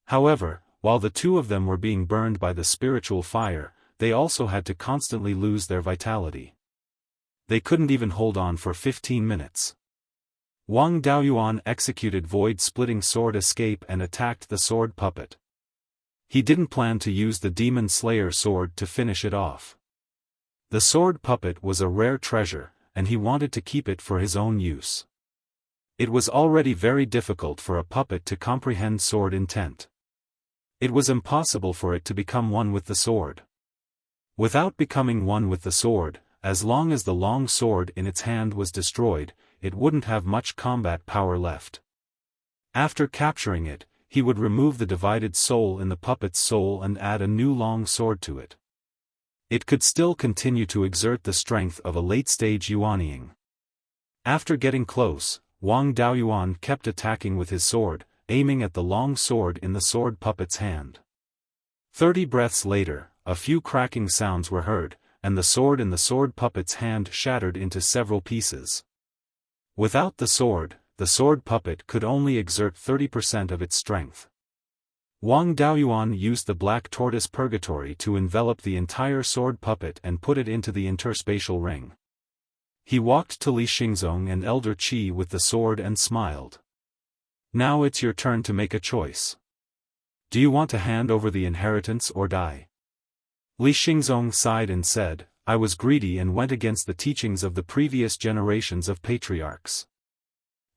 However, while the two of them were being burned by the spiritual fire, they also had to constantly lose their vitality. They couldn't even hold on for 15 minutes. Wang Daoyuan executed void-splitting sword escape and attacked the sword puppet. He didn't plan to use the Demon Slayer sword to finish it off. The sword puppet was a rare treasure, and he wanted to keep it for his own use. It was already very difficult for a puppet to comprehend sword intent. It was impossible for it to become one with the sword. Without becoming one with the sword, as long as the long sword in its hand was destroyed, it wouldn't have much combat power left. After capturing it, he would remove the divided soul in the puppet's soul and add a new long sword to it. It could still continue to exert the strength of a late-stage Yuanying. After getting close, Wang Daoyuan kept attacking with his sword, aiming at the long sword in the sword puppet's hand. 30 breaths later, a few cracking sounds were heard, and the sword in the sword puppet's hand shattered into several pieces. Without the sword puppet could only exert 30% of its strength. Wang Daoyuan used the black tortoise purgatory to envelop the entire sword puppet and put it into the interspatial ring. He walked to Li Xingzong and Elder Qi with the sword and smiled. Now it's your turn to make a choice. Do you want to hand over the inheritance or die? Li Xingzong sighed and said, I was greedy and went against the teachings of the previous generations of patriarchs.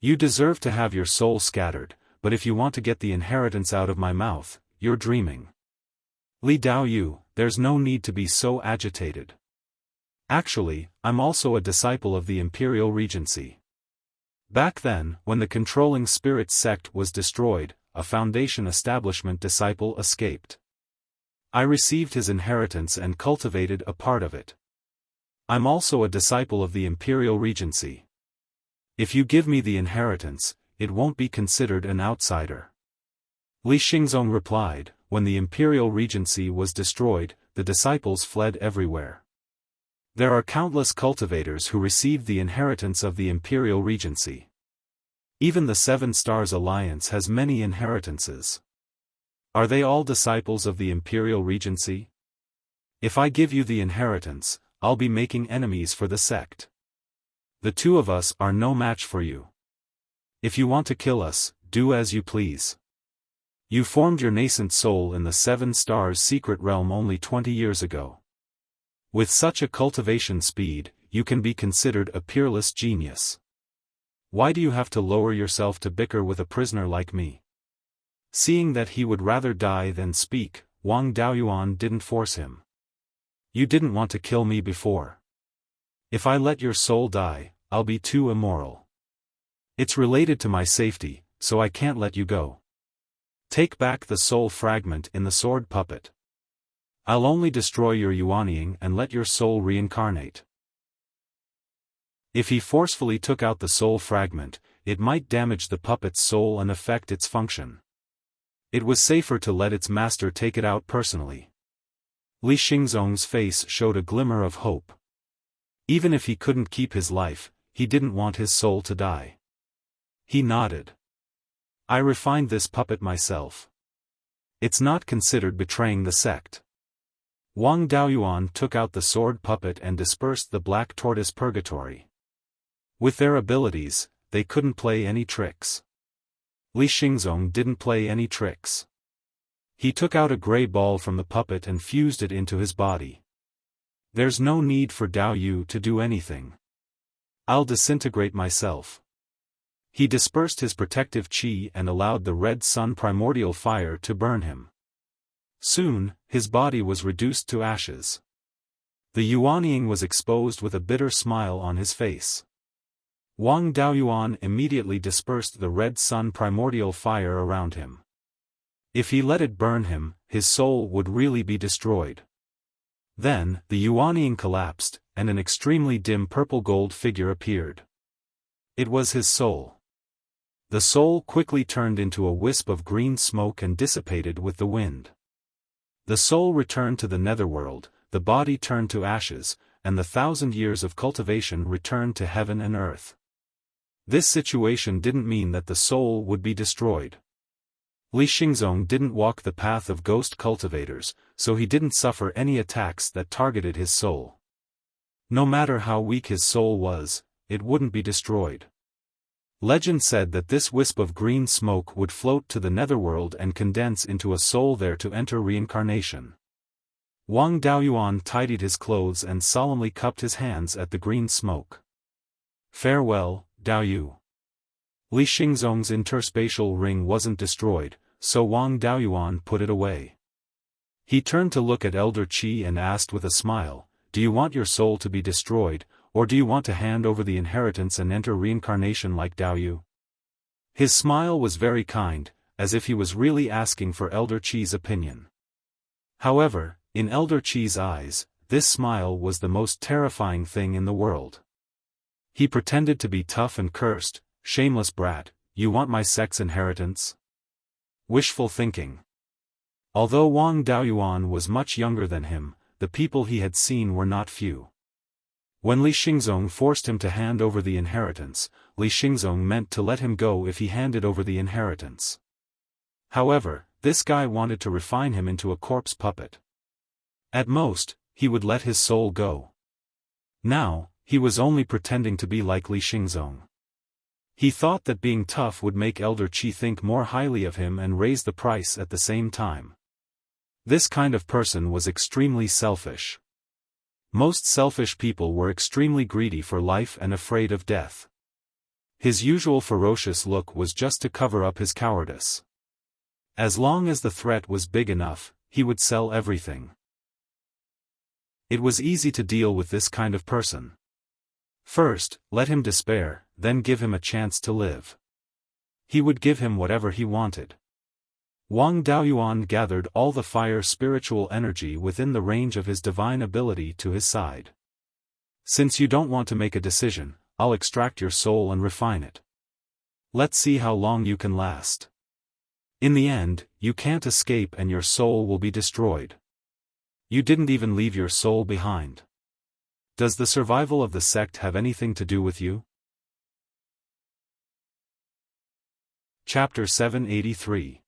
You deserve to have your soul scattered, but if you want to get the inheritance out of my mouth, you're dreaming. Li Daoyu, there's no need to be so agitated. Actually, I'm also a disciple of the Imperial Regency. Back then, when the controlling spirit sect was destroyed, a Foundation establishment disciple escaped. I received his inheritance and cultivated a part of it. I'm also a disciple of the Imperial Regency. If you give me the inheritance, it won't be considered an outsider. Li Xingzong replied, when the Imperial Regency was destroyed, the disciples fled everywhere. There are countless cultivators who received the inheritance of the Imperial Regency. Even the Seven Stars Alliance has many inheritances. Are they all disciples of the Imperial Regency? If I give you the inheritance, I'll be making enemies for the sect. The two of us are no match for you. If you want to kill us, do as you please. You formed your nascent soul in the Seven Stars secret realm only 20 years ago. With such a cultivation speed, you can be considered a peerless genius. Why do you have to lower yourself to bicker with a prisoner like me? Seeing that he would rather die than speak, Wang Daoyuan didn't force him. You didn't want to kill me before. If I let your soul die, I'll be too immoral. It's related to my safety, so I can't let you go. Take back the soul fragment in the sword puppet. I'll only destroy your Yuanying and let your soul reincarnate. If he forcefully took out the soul fragment, it might damage the puppet's soul and affect its function. It was safer to let its master take it out personally. Li Xingzong's face showed a glimmer of hope. Even if he couldn't keep his life, he didn't want his soul to die. He nodded. I refined this puppet myself. It's not considered betraying the sect. Wang Daoyuan took out the sword puppet and dispersed the black tortoise purgatory. With their abilities, they couldn't play any tricks. Li Xingzong didn't play any tricks. He took out a gray ball from the puppet and fused it into his body. There's no need for Dao Yu to do anything. I'll disintegrate myself. He dispersed his protective qi and allowed the red sun primordial fire to burn him. Soon, his body was reduced to ashes. The Yuanying was exposed with a bitter smile on his face. Wang Daoyuan immediately dispersed the red sun primordial fire around him. If he let it burn him, his soul would really be destroyed. Then, the Yuanying collapsed, and an extremely dim purple-gold figure appeared. It was his soul. The soul quickly turned into a wisp of green smoke and dissipated with the wind. The soul returned to the netherworld, the body turned to ashes, and the 1,000 years of cultivation returned to heaven and earth. This situation didn't mean that the soul would be destroyed. Li Xingzong didn't walk the path of ghost cultivators, so he didn't suffer any attacks that targeted his soul. No matter how weak his soul was, it wouldn't be destroyed. Legend said that this wisp of green smoke would float to the netherworld and condense into a soul there to enter reincarnation. Wang Daoyuan tidied his clothes and solemnly cupped his hands at the green smoke. Farewell, Dao Yu. Li Xingzong's interspatial ring wasn't destroyed, so Wang Daoyuan put it away. He turned to look at Elder Qi and asked with a smile, do you want your soul to be destroyed, or do you want to hand over the inheritance and enter reincarnation like Dao Yu? His smile was very kind, as if he was really asking for Elder Qi's opinion. However, in Elder Qi's eyes, this smile was the most terrifying thing in the world. He pretended to be tough and cursed, shameless brat, you want my sect's inheritance? Wishful thinking. Although Wang Daoyuan was much younger than him, the people he had seen were not few. When Li Xingzong forced him to hand over the inheritance, Li Xingzong meant to let him go if he handed over the inheritance. However, this guy wanted to refine him into a corpse puppet. At most, he would let his soul go. Now, he was only pretending to be like Li Xingzong. He thought that being tough would make Elder Qi think more highly of him and raise the price at the same time. This kind of person was extremely selfish. Most selfish people were extremely greedy for life and afraid of death. His usual ferocious look was just to cover up his cowardice. As long as the threat was big enough, he would sell everything. It was easy to deal with this kind of person. First, let him despair, then give him a chance to live. He would give him whatever he wanted. Wang Daoyuan gathered all the fire spiritual energy within the range of his divine ability to his side. Since you don't want to make a decision, I'll extract your soul and refine it. Let's see how long you can last. In the end, you can't escape and your soul will be destroyed. You didn't even leave your soul behind. Does the survival of the sect have anything to do with you? Chapter 783.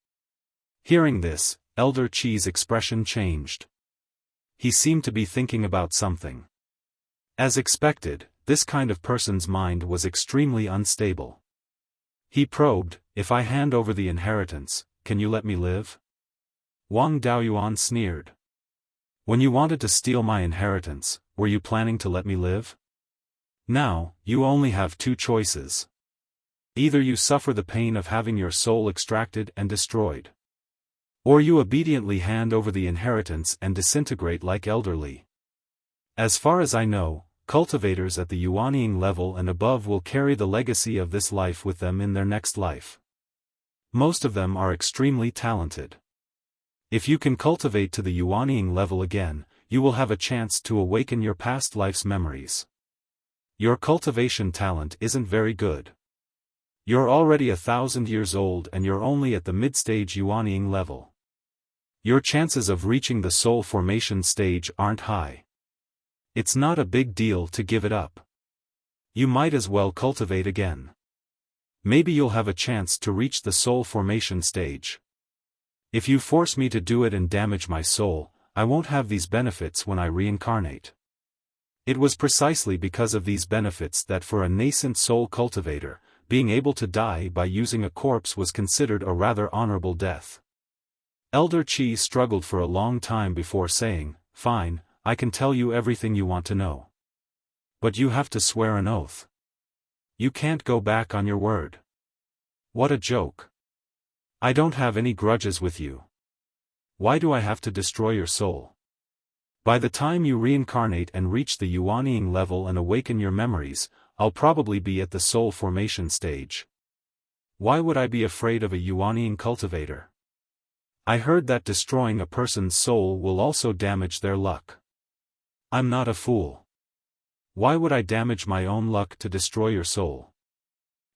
Hearing this, Elder Qi's expression changed. He seemed to be thinking about something. As expected, this kind of person's mind was extremely unstable. He probed, "If I hand over the inheritance, can you let me live?" Wang Daoyuan sneered. "When you wanted to steal my inheritance, were you planning to let me live? Now, you only have two choices. Either you suffer the pain of having your soul extracted and destroyed, or you obediently hand over the inheritance and disintegrate like Elder Li. As far as I know, cultivators at the Yuanying level and above will carry the legacy of this life with them in their next life. Most of them are extremely talented. If you can cultivate to the Yuanying level again, you will have a chance to awaken your past life's memories. Your cultivation talent isn't very good. You're already 1,000 years old and you're only at the mid-stage Yuanying level. Your chances of reaching the soul formation stage aren't high. It's not a big deal to give it up. You might as well cultivate again. Maybe you'll have a chance to reach the soul formation stage. If you force me to do it and damage my soul, I won't have these benefits when I reincarnate." It was precisely because of these benefits that for a nascent soul cultivator, being able to die by using a corpse was considered a rather honorable death. Elder Qi struggled for a long time before saying, "Fine, I can tell you everything you want to know. But you have to swear an oath. You can't go back on your word." "What a joke. I don't have any grudges with you. Why do I have to destroy your soul? By the time you reincarnate and reach the Yuanying level and awaken your memories, I'll probably be at the soul formation stage. Why would I be afraid of a Yuanying cultivator? I heard that destroying a person's soul will also damage their luck. I'm not a fool. Why would I damage my own luck to destroy your soul?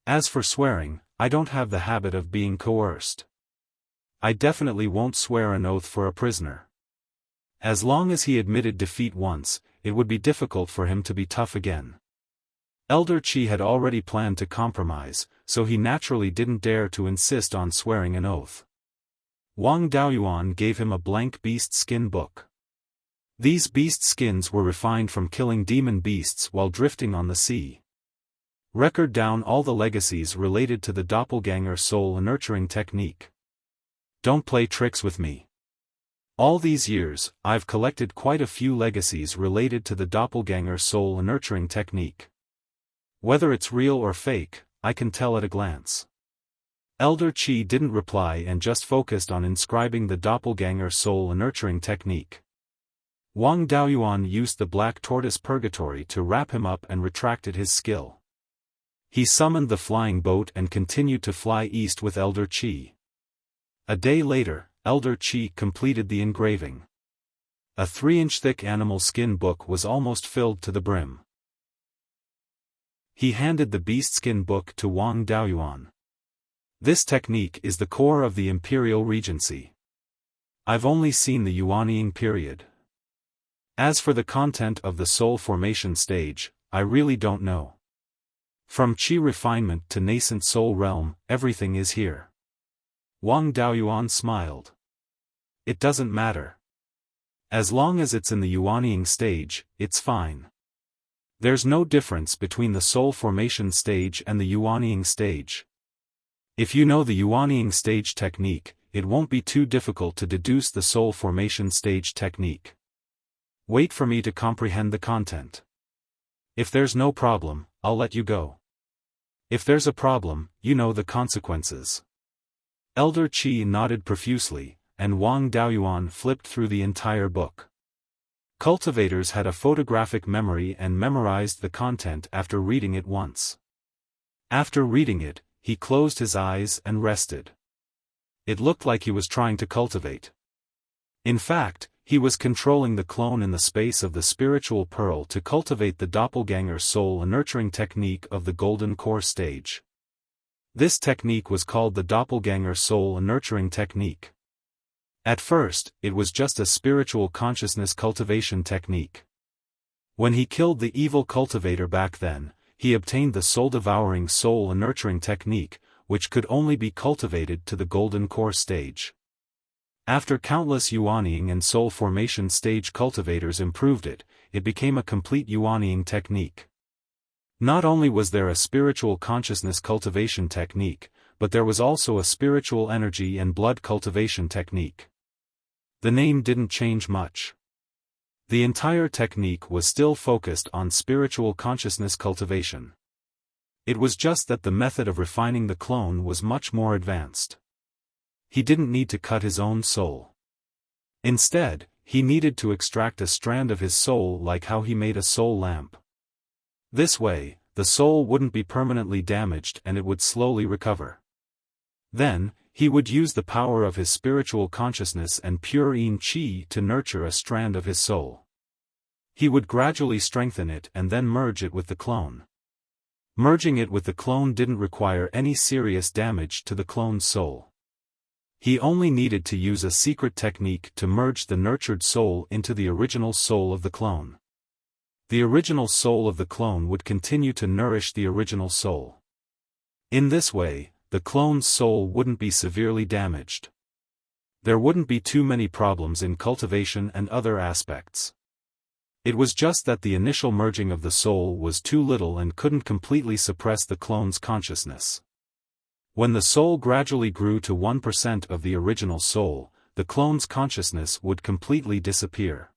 As for swearing, I don't have the habit of being coerced. I definitely won't swear an oath for a prisoner. As long as he admitted defeat once, it would be difficult for him to be tough again." Elder Qi had already planned to compromise, so he naturally didn't dare to insist on swearing an oath. Wang Daoyuan gave him a blank beast skin book. These beast skins were refined from killing demon beasts while drifting on the sea. Record down all the legacies related to the doppelganger soul nurturing technique. Don't play tricks with me. All these years, I've collected quite a few legacies related to the doppelganger soul nurturing technique. Whether it's real or fake, I can tell at a glance. Elder Qi didn't reply and just focused on inscribing the doppelganger soul nurturing technique. Wang Daoyuan used the black tortoise purgatory to wrap him up and retracted his skill. He summoned the flying boat and continued to fly east with Elder Qi. A day later, Elder Qi completed the engraving. A 3-inch thick animal skin book was almost filled to the brim. He handed the beast skin book to Wang Daoyuan. "This technique is the core of the Imperial Regency. I've only seen the Yuanying period. As for the content of the soul formation stage, I really don't know. From Qi refinement to nascent soul realm, everything is here." Wang Daoyuan smiled. "It doesn't matter. As long as it's in the Yuanying stage, it's fine. There's no difference between the soul formation stage and the Yuanying stage. If you know the Yuanying stage technique, it won't be too difficult to deduce the soul formation stage technique. Wait for me to comprehend the content. If there's no problem, I'll let you go. If there's a problem, you know the consequences." Elder Qi nodded profusely, and Wang Daoyuan flipped through the entire book. Cultivators had a photographic memory and memorized the content after reading it once. After reading it, he closed his eyes and rested. It looked like he was trying to cultivate. In fact, he was controlling the clone in the space of the spiritual pearl to cultivate the doppelganger soul, a nurturing technique of the golden core stage. This technique was called the doppelganger soul nurturing technique. At first, it was just a spiritual consciousness cultivation technique. When he killed the evil cultivator back then, he obtained the soul-devouring soul nurturing technique, which could only be cultivated to the golden core stage. After countless yuaniying and soul formation stage cultivators improved it, it became a complete yuaniying technique. Not only was there a spiritual consciousness cultivation technique, but there was also a spiritual energy and blood cultivation technique. The name didn't change much. The entire technique was still focused on spiritual consciousness cultivation. It was just that the method of refining the clone was much more advanced. He didn't need to cut his own soul. Instead, he needed to extract a strand of his soul, like how he made a soul lamp. This way, the soul wouldn't be permanently damaged and it would slowly recover. Then, he would use the power of his spiritual consciousness and pure yin qi to nurture a strand of his soul. He would gradually strengthen it and then merge it with the clone. Merging it with the clone didn't require any serious damage to the clone's soul. He only needed to use a secret technique to merge the nurtured soul into the original soul of the clone. The original soul of the clone would continue to nourish the original soul. In this way, the clone's soul wouldn't be severely damaged. There wouldn't be too many problems in cultivation and other aspects. It was just that the initial merging of the soul was too little and couldn't completely suppress the clone's consciousness. When the soul gradually grew to 1% of the original soul, the clone's consciousness would completely disappear.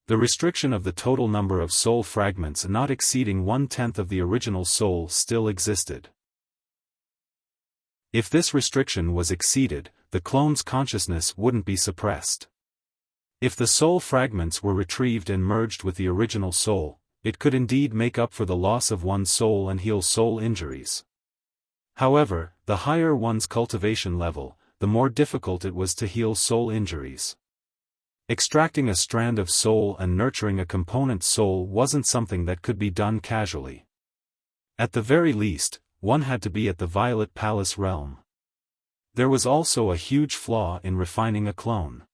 The restriction of the total number of soul fragments not exceeding 1/10 of the original soul still existed. If this restriction was exceeded, the clone's consciousness wouldn't be suppressed. If the soul fragments were retrieved and merged with the original soul, it could indeed make up for the loss of one's soul and heal soul injuries. However, the higher one's cultivation level, the more difficult it was to heal soul injuries. Extracting a strand of soul and nurturing a component soul wasn't something that could be done casually. At the very least, one had to be at the Violet Palace realm. There was also a huge flaw in refining a clone.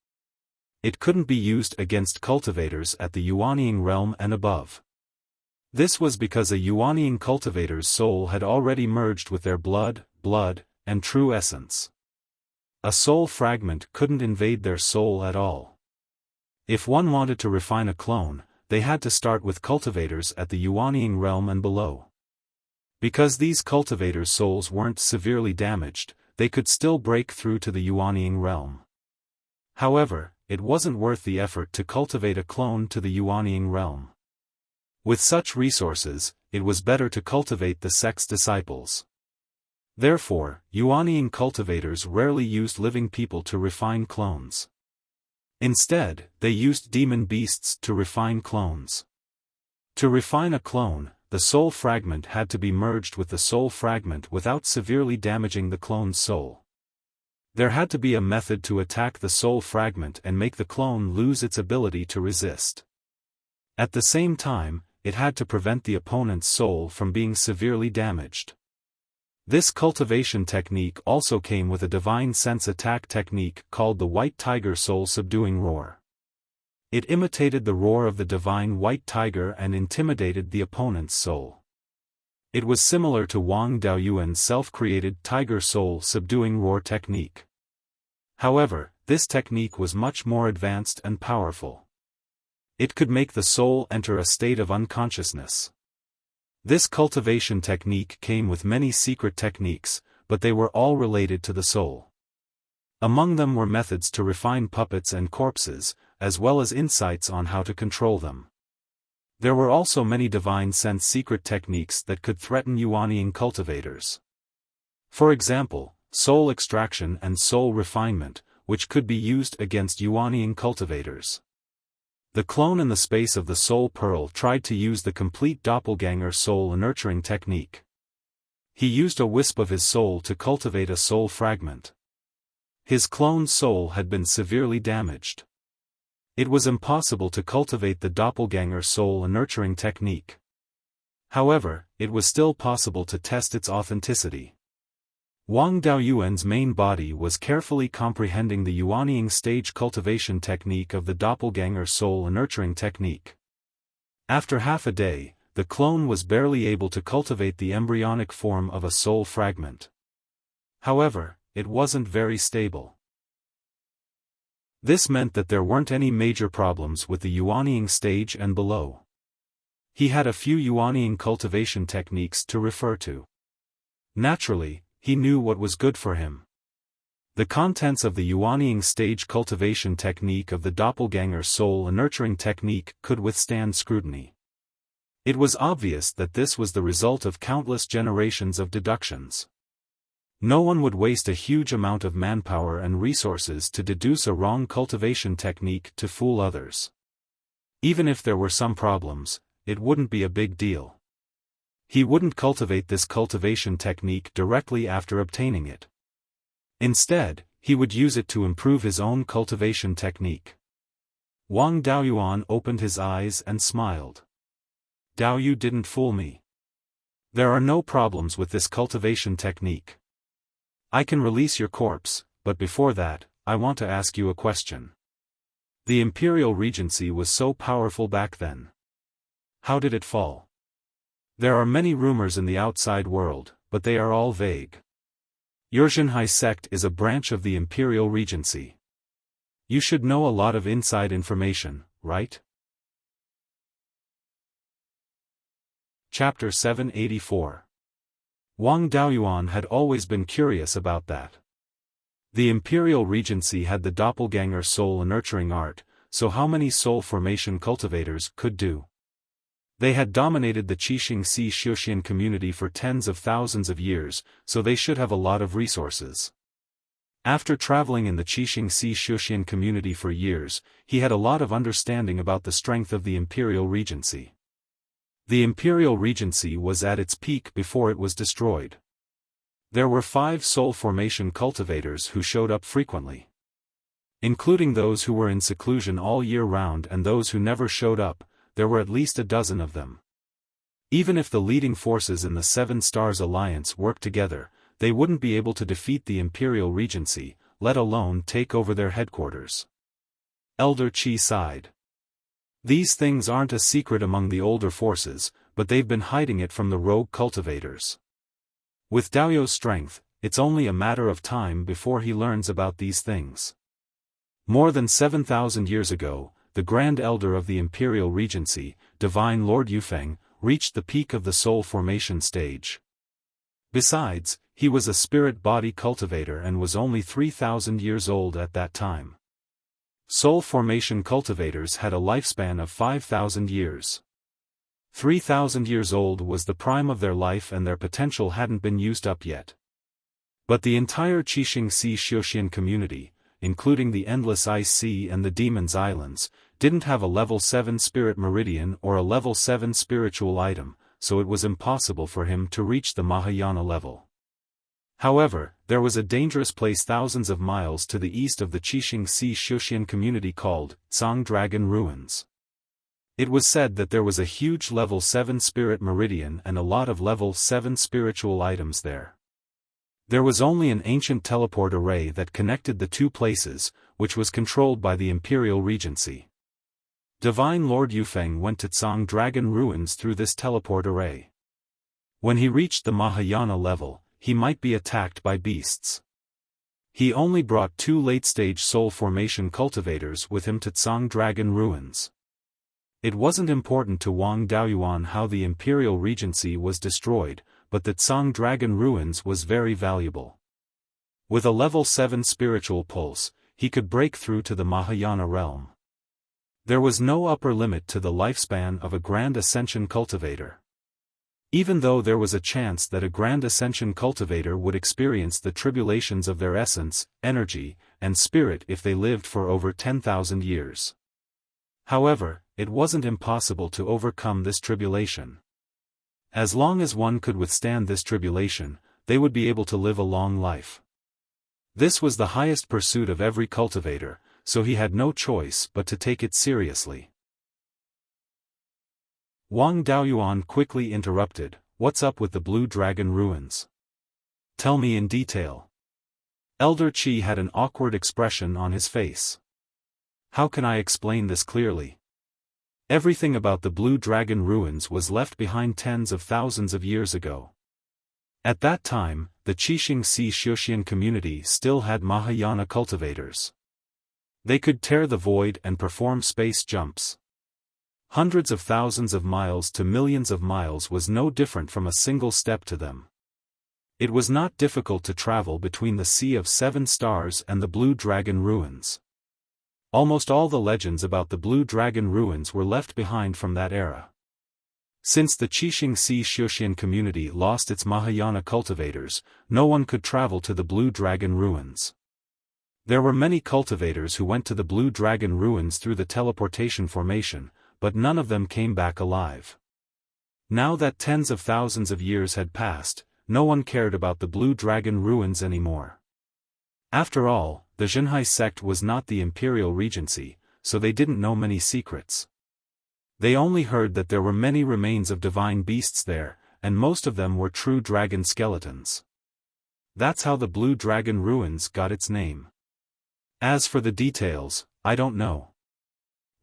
It couldn't be used against cultivators at the yuaniying realm and above. This was because a yuaniying cultivator's soul had already merged with their blood, and true essence. A soul fragment couldn't invade their soul at all. If one wanted to refine a clone, they had to start with cultivators at the yuaniying realm and below. Because these cultivators' souls weren't severely damaged, they could still break through to the yuaniying realm. However, it wasn't worth the effort to cultivate a clone to the yuaniying realm. With such resources, it was better to cultivate the sect's disciples. Therefore, yuaniying cultivators rarely used living people to refine clones. Instead, they used demon beasts to refine clones. To refine a clone, the soul fragment had to be merged with the soul fragment without severely damaging the clone's soul. There had to be a method to attack the soul fragment and make the clone lose its ability to resist. At the same time, it had to prevent the opponent's soul from being severely damaged. This cultivation technique also came with a divine sense attack technique called the White Tiger Soul Subduing Roar. It imitated the roar of the divine white tiger and intimidated the opponent's soul. It was similar to Wang Daoyuan's self-created Tiger Soul Subduing Roar technique. However, this technique was much more advanced and powerful. It could make the soul enter a state of unconsciousness. This cultivation technique came with many secret techniques, but they were all related to the soul. Among them were methods to refine puppets and corpses, as well as insights on how to control them. There were also many divine sense secret techniques that could threaten yuaniying cultivators. For example, soul extraction and soul refinement, which could be used against yuaniying cultivators. The clone in the space of the soul pearl tried to use the complete doppelganger soul nurturing technique. He used a wisp of his soul to cultivate a soul fragment. His clone's soul had been severely damaged. It was impossible to cultivate the doppelganger soul nurturing technique. However, it was still possible to test its authenticity. Wang Daoyuan's main body was carefully comprehending the Yuanying stage cultivation technique of the doppelganger soul nurturing technique. After half a day, the clone was barely able to cultivate the embryonic form of a soul fragment. However, it wasn't very stable. This meant that there weren't any major problems with the Yuanying stage and below. He had a few Yuanying cultivation techniques to refer to. Naturally, he knew what was good for him. The contents of the Yuanying stage cultivation technique of the doppelganger soul nurturing technique could withstand scrutiny. It was obvious that this was the result of countless generations of deductions. No one would waste a huge amount of manpower and resources to deduce a wrong cultivation technique to fool others. Even if there were some problems, it wouldn't be a big deal. He wouldn't cultivate this cultivation technique directly after obtaining it. Instead, he would use it to improve his own cultivation technique. Wang Daoyuan opened his eyes and smiled. Daoyu didn't fool me. There are no problems with this cultivation technique. I can release your corpse, but before that, I want to ask you a question. The Imperial Regency was so powerful back then. How did it fall? There are many rumors in the outside world, but they are all vague. Your Xinhai sect is a branch of the Imperial Regency. You should know a lot of inside information, right? Chapter 784. Wang Daoyuan had always been curious about that. The Imperial Regency had the doppelganger soul nurturing art, so how many soul formation cultivators could do? They had dominated the Qixing Si Xiuxian community for tens of thousands of years, so they should have a lot of resources. After traveling in the Qixing Si Xiuxian community for years, he had a lot of understanding about the strength of the Imperial Regency. The Imperial Regency was at its peak before it was destroyed. There were 5 soul formation cultivators who showed up frequently. Including those who were in seclusion all year round and those who never showed up, there were at least a dozen of them. Even if the leading forces in the Seven Stars Alliance worked together, they wouldn't be able to defeat the Imperial Regency, let alone take over their headquarters. Elder Qi sighed. These things aren't a secret among the older forces, but they've been hiding it from the rogue cultivators. With Daoyu's strength, it's only a matter of time before he learns about these things. More than 7,000 years ago, the Grand Elder of the Imperial Regency, Divine Lord Yufeng, reached the peak of the soul formation stage. Besides, he was a spirit body cultivator and was only 3,000 years old at that time. Soul formation cultivators had a lifespan of 5,000 years. 3,000 years old was the prime of their life and their potential hadn't been used up yet. But the entire Qixing Si Xiuxian community, including the Endless Ice Sea and the Demon's Islands, didn't have a level 7 spirit meridian or a level 7 spiritual item, so it was impossible for him to reach the Mahayana level. However, there was a dangerous place thousands of miles to the east of the Qixing Si Xiuxian community called Tsang Dragon Ruins. It was said that there was a huge level 7 spirit meridian and a lot of level 7 spiritual items there. There was only an ancient teleport array that connected the two places, which was controlled by the Imperial Regency. Divine Lord Yufeng went to Tsang Dragon Ruins through this teleport array. When he reached the Mahayana level, he might be attacked by beasts. He only brought 2 late-stage soul formation cultivators with him to Tsang Dragon Ruins. It wasn't important to Wang Daoyuan how the Imperial Regency was destroyed, but the Tsang Dragon Ruins was very valuable. With a level 7 spiritual pulse, he could break through to the Mahayana realm. There was no upper limit to the lifespan of a Grand Ascension cultivator. Even though there was a chance that a Grand Ascension cultivator would experience the tribulations of their essence, energy, and spirit if they lived for over 10,000 years. However, it wasn't impossible to overcome this tribulation. As long as one could withstand this tribulation, they would be able to live a long life. This was the highest pursuit of every cultivator, so he had no choice but to take it seriously. Wang Daoyuan quickly interrupted, "What's up with the Blue Dragon ruins? Tell me in detail." Elder Qi had an awkward expression on his face. "How can I explain this clearly? Everything about the Blue Dragon ruins was left behind tens of thousands of years ago. At that time, the Qixing Si Xiuxian community still had Mahayana cultivators. They could tear the void and perform space jumps. Hundreds of thousands of miles to millions of miles was no different from a single step to them. It was not difficult to travel between the Sea of Seven Stars and the Blue Dragon ruins. Almost all the legends about the Blue Dragon ruins were left behind from that era. Since the Qixing Si Xiuxian community lost its Mahayana cultivators, no one could travel to the Blue Dragon ruins. There were many cultivators who went to the Blue Dragon ruins through the teleportation formation, but none of them came back alive. Now that tens of thousands of years had passed, no one cared about the Blue Dragon ruins anymore. After all, the Zhenhai sect was not the imperial regency, so they didn't know many secrets. They only heard that there were many remains of divine beasts there, and most of them were true dragon skeletons. That's how the Blue Dragon ruins got its name. As for the details, I don't know.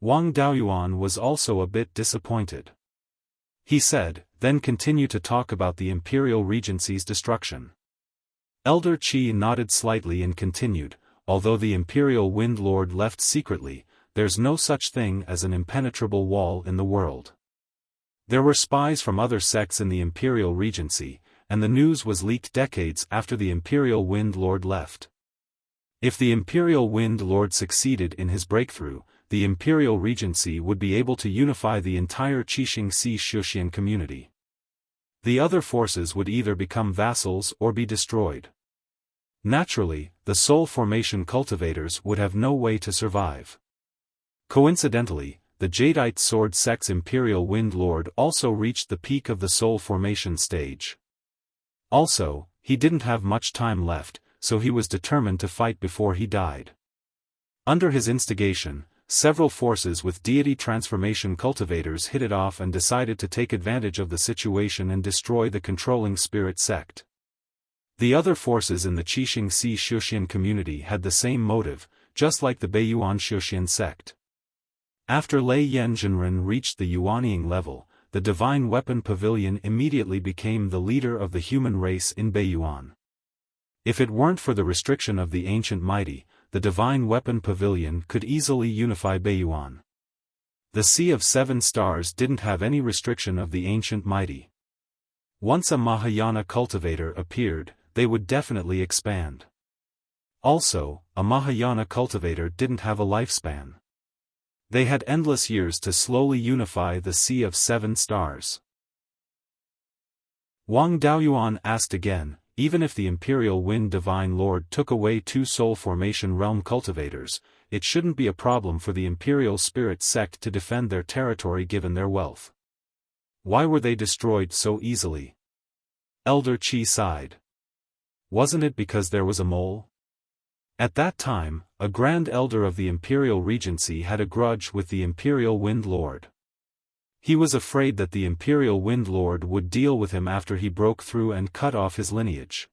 Wang Daoyuan was also a bit disappointed. He said, "Then continue to talk about the Imperial Regency's destruction." Elder Qi nodded slightly and continued, "Although the Imperial Wind Lord left secretly, there's no such thing as an impenetrable wall in the world. There were spies from other sects in the Imperial Regency, and the news was leaked decades after the Imperial Wind Lord left. If the Imperial Wind Lord succeeded in his breakthrough, the Imperial Regency would be able to unify the entire Qixing Si Xiuxian community. The other forces would either become vassals or be destroyed. Naturally, the Soul Formation cultivators would have no way to survive. Coincidentally, the Jadeite Sword Sect's Imperial Wind Lord also reached the peak of the Soul Formation stage. Also, he didn't have much time left, so he was determined to fight before he died. Under his instigation, several forces with deity transformation cultivators hit it off and decided to take advantage of the situation and destroy the controlling spirit sect. The other forces in the Qixing Si Xiuxian community had the same motive, just like the Beiyuan Xiuxian sect. After Lei Yen Zhenren reached the Yuanying level, the Divine Weapon Pavilion immediately became the leader of the human race in Beiyuan. If it weren't for the restriction of the Ancient Mighty, the Divine Weapon Pavilion could easily unify Beiyuan. The Sea of Seven Stars didn't have any restriction of the Ancient Mighty. Once a Mahayana cultivator appeared, they would definitely expand. Also, a Mahayana cultivator didn't have a lifespan. They had endless years to slowly unify the Sea of Seven Stars. Wang Daoyuan asked again, "Even if the Imperial Wind Divine Lord took away 2 Soul Formation Realm cultivators, it shouldn't be a problem for the Imperial Spirit sect to defend their territory given their wealth. Why were they destroyed so easily?" Elder Qi sighed. "Wasn't it because there was a mole?" At that time, a Grand Elder of the Imperial Regency had a grudge with the Imperial Wind Lord. He was afraid that the Imperial Wind Lord would deal with him after he broke through and cut off his lineage.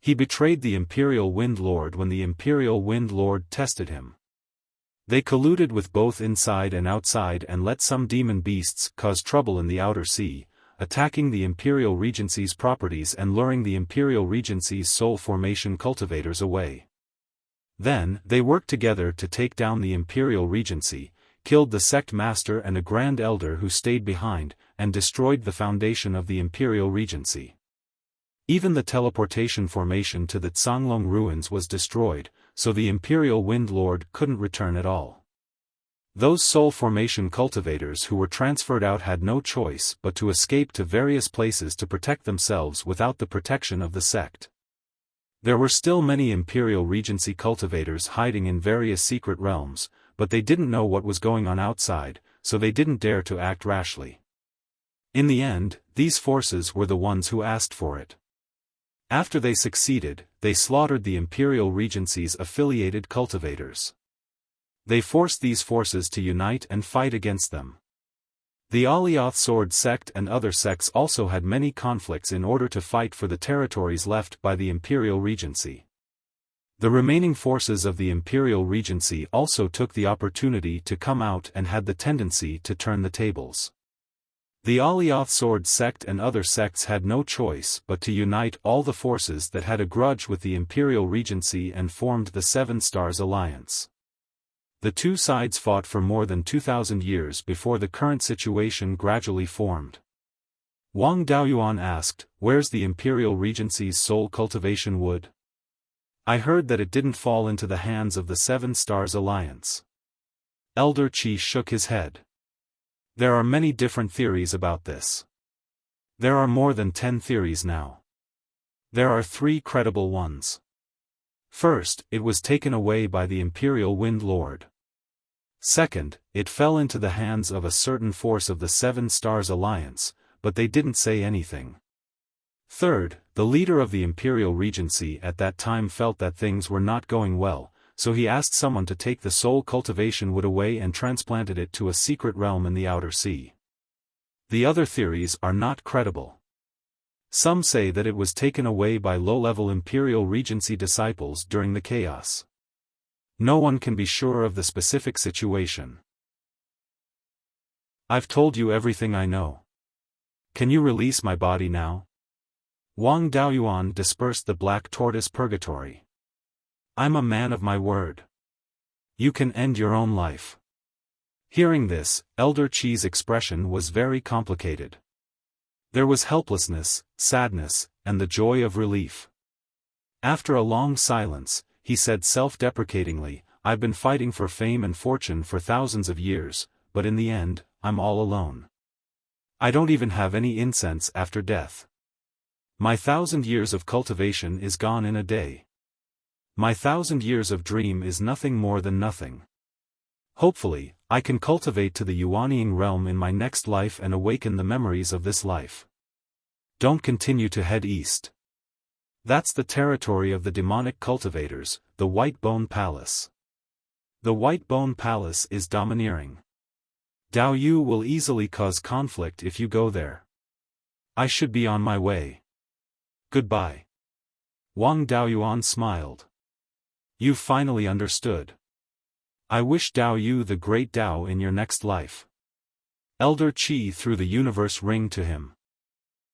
He betrayed the Imperial Wind Lord when the Imperial Wind Lord tested him. They colluded with both inside and outside and let some demon beasts cause trouble in the outer sea, attacking the Imperial Regency's properties and luring the Imperial Regency's Soul Formation cultivators away. Then, they worked together to take down the Imperial Regency, killed the sect master and a Grand Elder who stayed behind, and destroyed the foundation of the Imperial Regency. Even the teleportation formation to the Canglong ruins was destroyed, so the Imperial Wind Lord couldn't return at all. Those Soul Formation cultivators who were transferred out had no choice but to escape to various places to protect themselves without the protection of the sect. There were still many Imperial Regency cultivators hiding in various secret realms, but they didn't know what was going on outside, so they didn't dare to act rashly. In the end, these forces were the ones who asked for it. After they succeeded, they slaughtered the Imperial Regency's affiliated cultivators. They forced these forces to unite and fight against them. The Alioth Sword sect and other sects also had many conflicts in order to fight for the territories left by the Imperial Regency. The remaining forces of the Imperial Regency also took the opportunity to come out and had the tendency to turn the tables. The Alioth Sword sect and other sects had no choice but to unite all the forces that had a grudge with the Imperial Regency and formed the Seven Stars Alliance. The two sides fought for more than 2,000 years before the current situation gradually formed. Wang Daoyuan asked, "Where's the Imperial Regency's soul cultivation wood? I heard that it didn't fall into the hands of the Seven Stars Alliance." Elder Qi shook his head. There are many different theories about this. There are more than 10 theories now. There are 3 credible ones. First, it was taken away by the Imperial Wind Lord. Second, it fell into the hands of a certain force of the Seven Stars Alliance, but they didn't say anything. Third, the leader of the Imperial Regency at that time felt that things were not going well, so he asked someone to take the soul cultivation wood away and transplanted it to a secret realm in the outer sea. The other theories are not credible. Some say that it was taken away by low-level Imperial Regency disciples during the chaos. No one can be sure of the specific situation. I've told you everything I know. Can you release my body now? Wang Daoyuan dispersed the black tortoise purgatory. I'm a man of my word. You can end your own life. Hearing this, Elder Qi's expression was very complicated. There was helplessness, sadness, and the joy of relief. After a long silence, he said self-deprecatingly, "I've been fighting for fame and fortune for thousands of years, but in the end, I'm all alone. I don't even have any incense after death. My 1,000 years of cultivation is gone in a day. My 1,000 years of dream is nothing more than nothing. Hopefully, I can cultivate to the Yuanying realm in my next life and awaken the memories of this life. Don't continue to head east. That's the territory of the demonic cultivators, the White Bone Palace. The White Bone Palace is domineering. Dao Yu will easily cause conflict if you go there. I should be on my way. Goodbye." Wang Daoyuan smiled. "You finally understood. I wish Dao Yu the great Dao in your next life." Elder Qi threw the universe ring to him.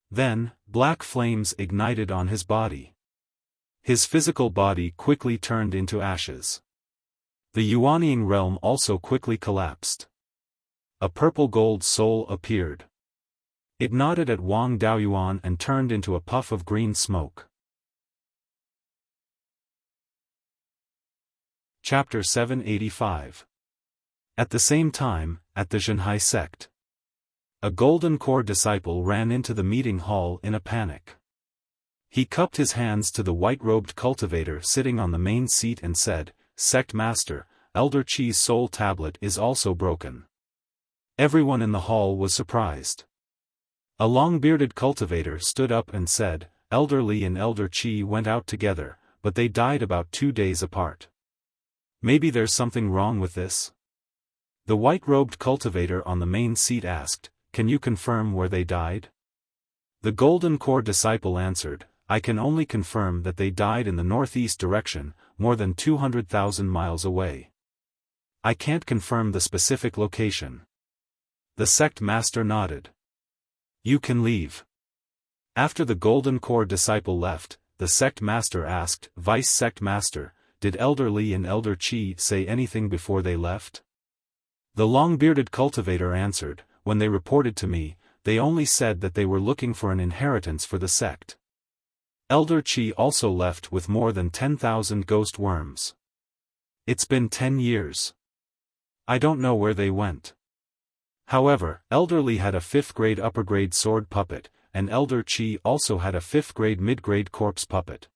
Then, black flames ignited on his body. His physical body quickly turned into ashes. The Yuanying realm also quickly collapsed. A purple-gold soul appeared. It nodded at Wang Daoyuan and turned into a puff of green smoke. Chapter 785. At the same time, at the Zhenhai sect, a Golden Core disciple ran into the meeting hall in a panic. He cupped his hands to the white-robed cultivator sitting on the main seat and said, "Sect Master, Elder Qi's soul tablet is also broken." Everyone in the hall was surprised. A long-bearded cultivator stood up and said, "Elder Li and Elder Qi went out together, but they died about 2 days apart. Maybe there's something wrong with this?" The white-robed cultivator on the main seat asked, "Can you confirm where they died?" The Golden Core disciple answered, "I can only confirm that they died in the northeast direction, more than 200,000 miles away. I can't confirm the specific location." The sect master nodded. "You can leave." After the Golden Core disciple left, the sect master asked, "Vice sect master, did Elder Li and Elder Qi say anything before they left?" The long-bearded cultivator answered, "When they reported to me, they only said that they were looking for an inheritance for the sect. Elder Qi also left with more than 10,000 ghost worms. It's been 10 years. I don't know where they went." However, Elder Li had a 5th-grade upper-grade sword puppet, and Elder Qi also had a 5th-grade mid-grade corpse puppet.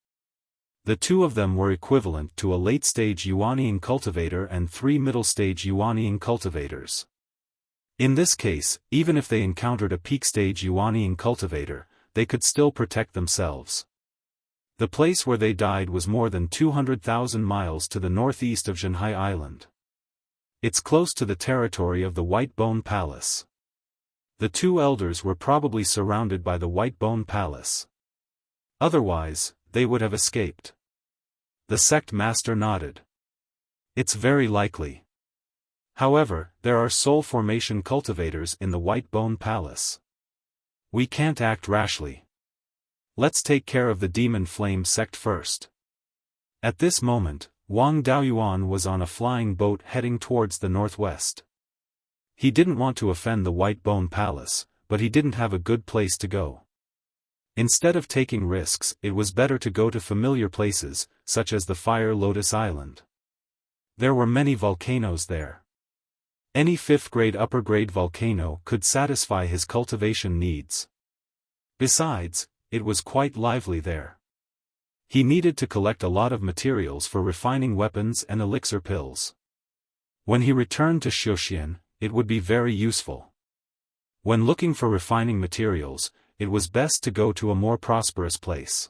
The two of them were equivalent to a late-stage Yuanying cultivator and 3 middle-stage Yuanying cultivators. In this case, even if they encountered a peak-stage Yuanying cultivator, they could still protect themselves. The place where they died was more than 200,000 miles to the northeast of Zhenhai Island. It's close to the territory of the White Bone Palace. The two elders were probably surrounded by the White Bone Palace. Otherwise, they would have escaped. The sect master nodded. It's very likely. However, there are soul formation cultivators in the White Bone Palace. We can't act rashly. Let's take care of the Demon Flame sect first. At this moment, Wang Daoyuan was on a flying boat heading towards the northwest. He didn't want to offend the White Bone Palace, but he didn't have a good place to go. Instead of taking risks, it was better to go to familiar places, such as the Fire Lotus Island. There were many volcanoes there. Any 5th-grade upper-grade volcano could satisfy his cultivation needs. Besides, it was quite lively there. He needed to collect a lot of materials for refining weapons and elixir pills. When he returned to Xiaofan, it would be very useful. When looking for refining materials, it was best to go to a more prosperous place.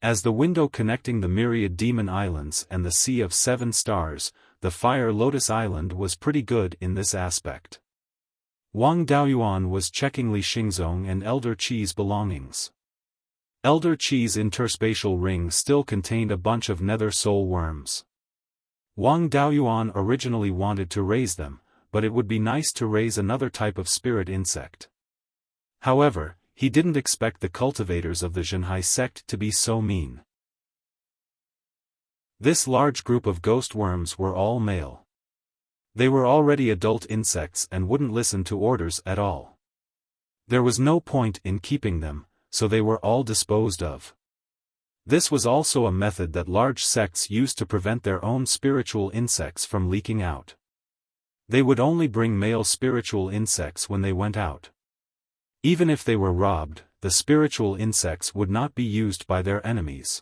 As the window connecting the myriad demon islands and the Sea of 7 Stars, the Fire Lotus Island was pretty good in this aspect. Wang Daoyuan was checking Li Xingzong and Elder Qi's belongings. Elder Qi's interspatial ring still contained a bunch of nether soul worms. Wang Daoyuan originally wanted to raise them, but it would be nice to raise another type of spirit insect. However, he didn't expect the cultivators of the Zhenhai sect to be so mean. This large group of ghost worms were all male. They were already adult insects and wouldn't listen to orders at all. There was no point in keeping them, so they were all disposed of. This was also a method that large sects used to prevent their own spiritual insects from leaking out. They would only bring male spiritual insects when they went out. Even if they were robbed, the spiritual insects would not be used by their enemies.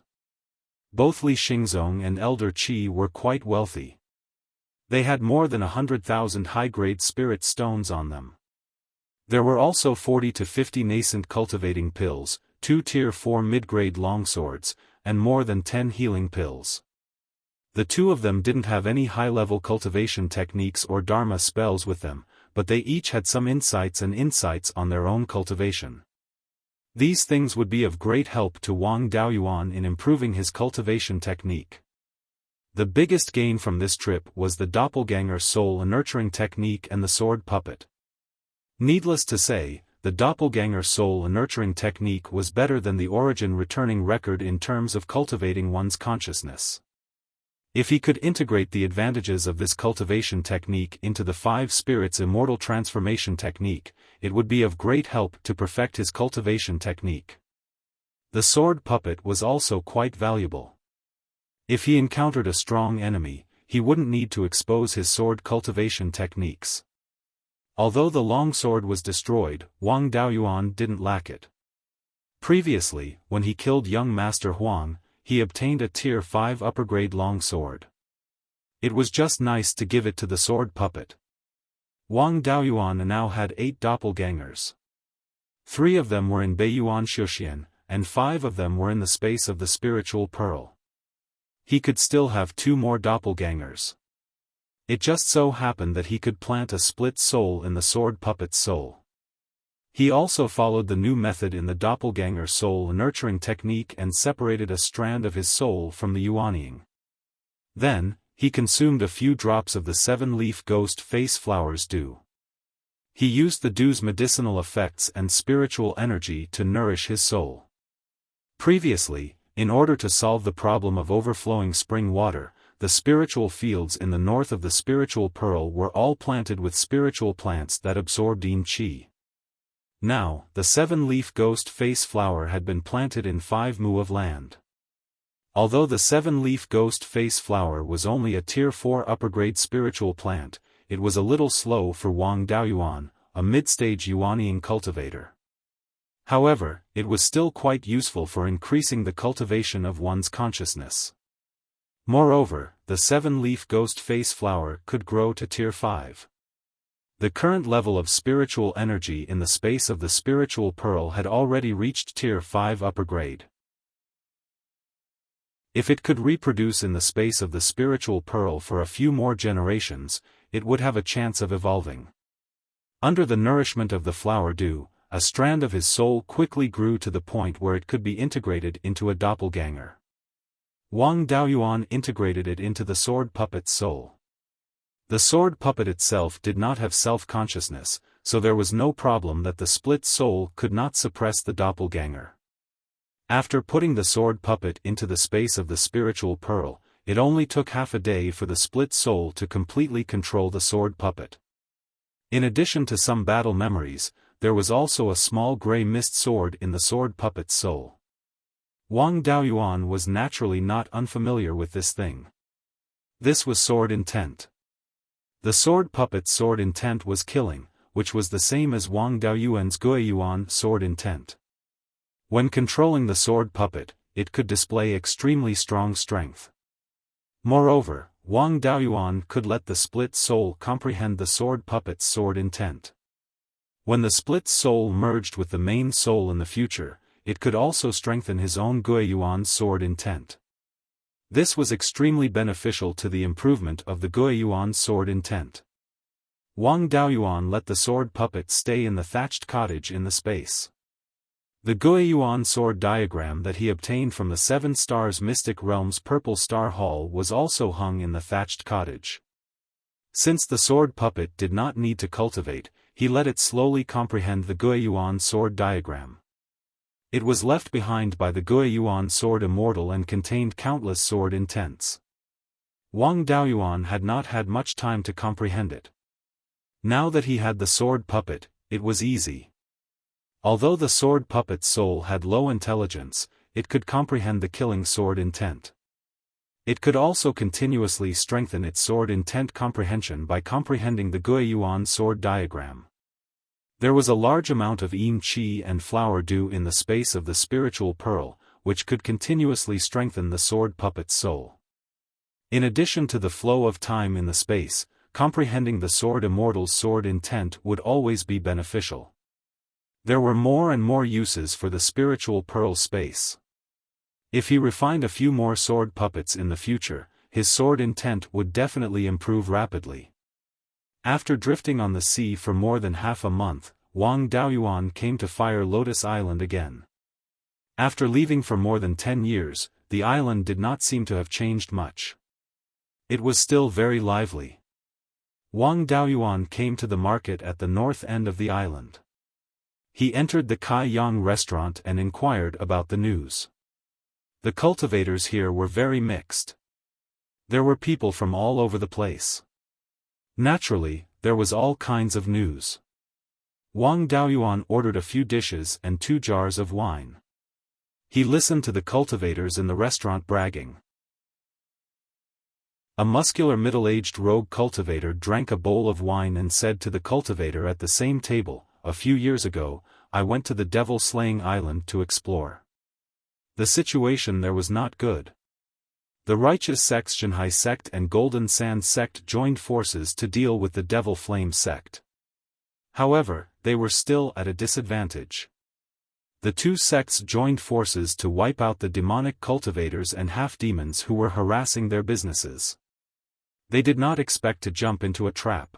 Both Li Xingzong and Elder Qi were quite wealthy. They had more than 100,000 high-grade spirit stones on them. There were also 40 to 50 nascent cultivating pills, 2 tier 4 mid-grade longswords, and more than 10 healing pills. The two of them didn't have any high-level cultivation techniques or dharma spells with them, but they each had some insights on their own cultivation. These things would be of great help to Wang Daoyuan in improving his cultivation technique. The biggest gain from this trip was the doppelganger soul nurturing technique and the sword puppet. Needless to say, the doppelganger soul nurturing technique was better than the origin returning record in terms of cultivating one's consciousness. If he could integrate the advantages of this cultivation technique into the 5 spirits immortal transformation technique, it would be of great help to perfect his cultivation technique. The sword puppet was also quite valuable. If he encountered a strong enemy, he wouldn't need to expose his sword cultivation techniques. Although the longsword was destroyed, Wang Daoyuan didn't lack it. Previously, when he killed young Master Huang, he obtained a tier 5 upper-grade longsword. It was just nice to give it to the sword puppet. Wang Daoyuan now had 8 doppelgangers. 3 of them were in Beiyuan Xiaoxian, and 5 of them were in the space of the spiritual pearl. He could still have 2 more doppelgangers. It just so happened that he could plant a split soul in the sword puppet's soul. He also followed the new method in the doppelganger soul nurturing technique and separated a strand of his soul from the Yuanying. Then, he consumed a few drops of the 7-leaf ghost face flower's dew. He used the dew's medicinal effects and spiritual energy to nourish his soul. Previously, in order to solve the problem of overflowing spring water, the spiritual fields in the north of the spiritual pearl were all planted with spiritual plants that absorbed yin qi. Now, the 7-leaf ghost face flower had been planted in 5 mu of land. Although the 7-leaf ghost face flower was only a tier 4 upper-grade spiritual plant, it was a little slow for Wang Daoyuan, a mid-stage Yuanying cultivator. However, it was still quite useful for increasing the cultivation of one's consciousness. Moreover, the 7-leaf ghost face flower could grow to tier 5. The current level of spiritual energy in the space of the spiritual pearl had already reached tier 5 upper grade. If it could reproduce in the space of the spiritual pearl for a few more generations, it would have a chance of evolving. Under the nourishment of the flower dew, a strand of his soul quickly grew to the point where it could be integrated into a doppelganger. Wang Daoyuan integrated it into the sword puppet's soul. The sword puppet itself did not have self-consciousness, so there was no problem that the split soul could not suppress the doppelganger. After putting the sword puppet into the space of the spiritual pearl, it only took half a day for the split soul to completely control the sword puppet. In addition to some battle memories, there was also a small gray mist sword in the sword puppet's soul. Wang Daoyuan was naturally not unfamiliar with this thing. This was sword intent. The sword puppet's sword intent was killing, which was the same as Wang Daoyuan's Guiyuan sword intent. When controlling the sword puppet, it could display extremely strong strength. Moreover, Wang Daoyuan could let the split soul comprehend the sword puppet's sword intent. When the split soul merged with the main soul in the future, it could also strengthen his own Guiyuan sword intent. This was extremely beneficial to the improvement of the Guiyuan sword intent. Wang Daoyuan let the sword puppet stay in the thatched cottage in the space. The Guiyuan sword diagram that he obtained from the 7 Stars Mystic Realm's Purple Star Hall was also hung in the thatched cottage. Since the sword puppet did not need to cultivate, he let it slowly comprehend the Guiyuan sword diagram. It was left behind by the Guiyuan sword Immortal and contained countless sword intents. Wang Daoyuan had not had much time to comprehend it. Now that he had the sword puppet, it was easy. Although the sword puppet's soul had low intelligence, it could comprehend the killing sword intent. It could also continuously strengthen its sword intent comprehension by comprehending the Guiyuan sword diagram. There was a large amount of Yin Qi and flower dew in the space of the spiritual pearl, which could continuously strengthen the sword puppet's soul. In addition to the flow of time in the space, comprehending the sword Immortal's sword intent would always be beneficial. There were more and more uses for the spiritual pearl space. If he refined a few more sword puppets in the future, his sword intent would definitely improve rapidly. After drifting on the sea for more than half a month, Wang Daoyuan came to Fire Lotus Island again. After leaving for more than 10 years, the island did not seem to have changed much. It was still very lively. Wang Daoyuan came to the market at the north end of the island. He entered the Kai Yang restaurant and inquired about the news. The cultivators here were very mixed. There were people from all over the place. Naturally, there was all kinds of news. Wang Daoyuan ordered a few dishes and 2 jars of wine. He listened to the cultivators in the restaurant bragging. A muscular middle-aged rogue cultivator drank a bowl of wine and said to the cultivator at the same table, "A few years ago, I went to the devil-slaying island to explore. The situation there was not good. The righteous sects Xinhai sect and Golden Sand sect joined forces to deal with the Devil Flame sect. However, they were still at a disadvantage. The 2 sects joined forces to wipe out the demonic cultivators and half-demons who were harassing their businesses. They did not expect to jump into a trap.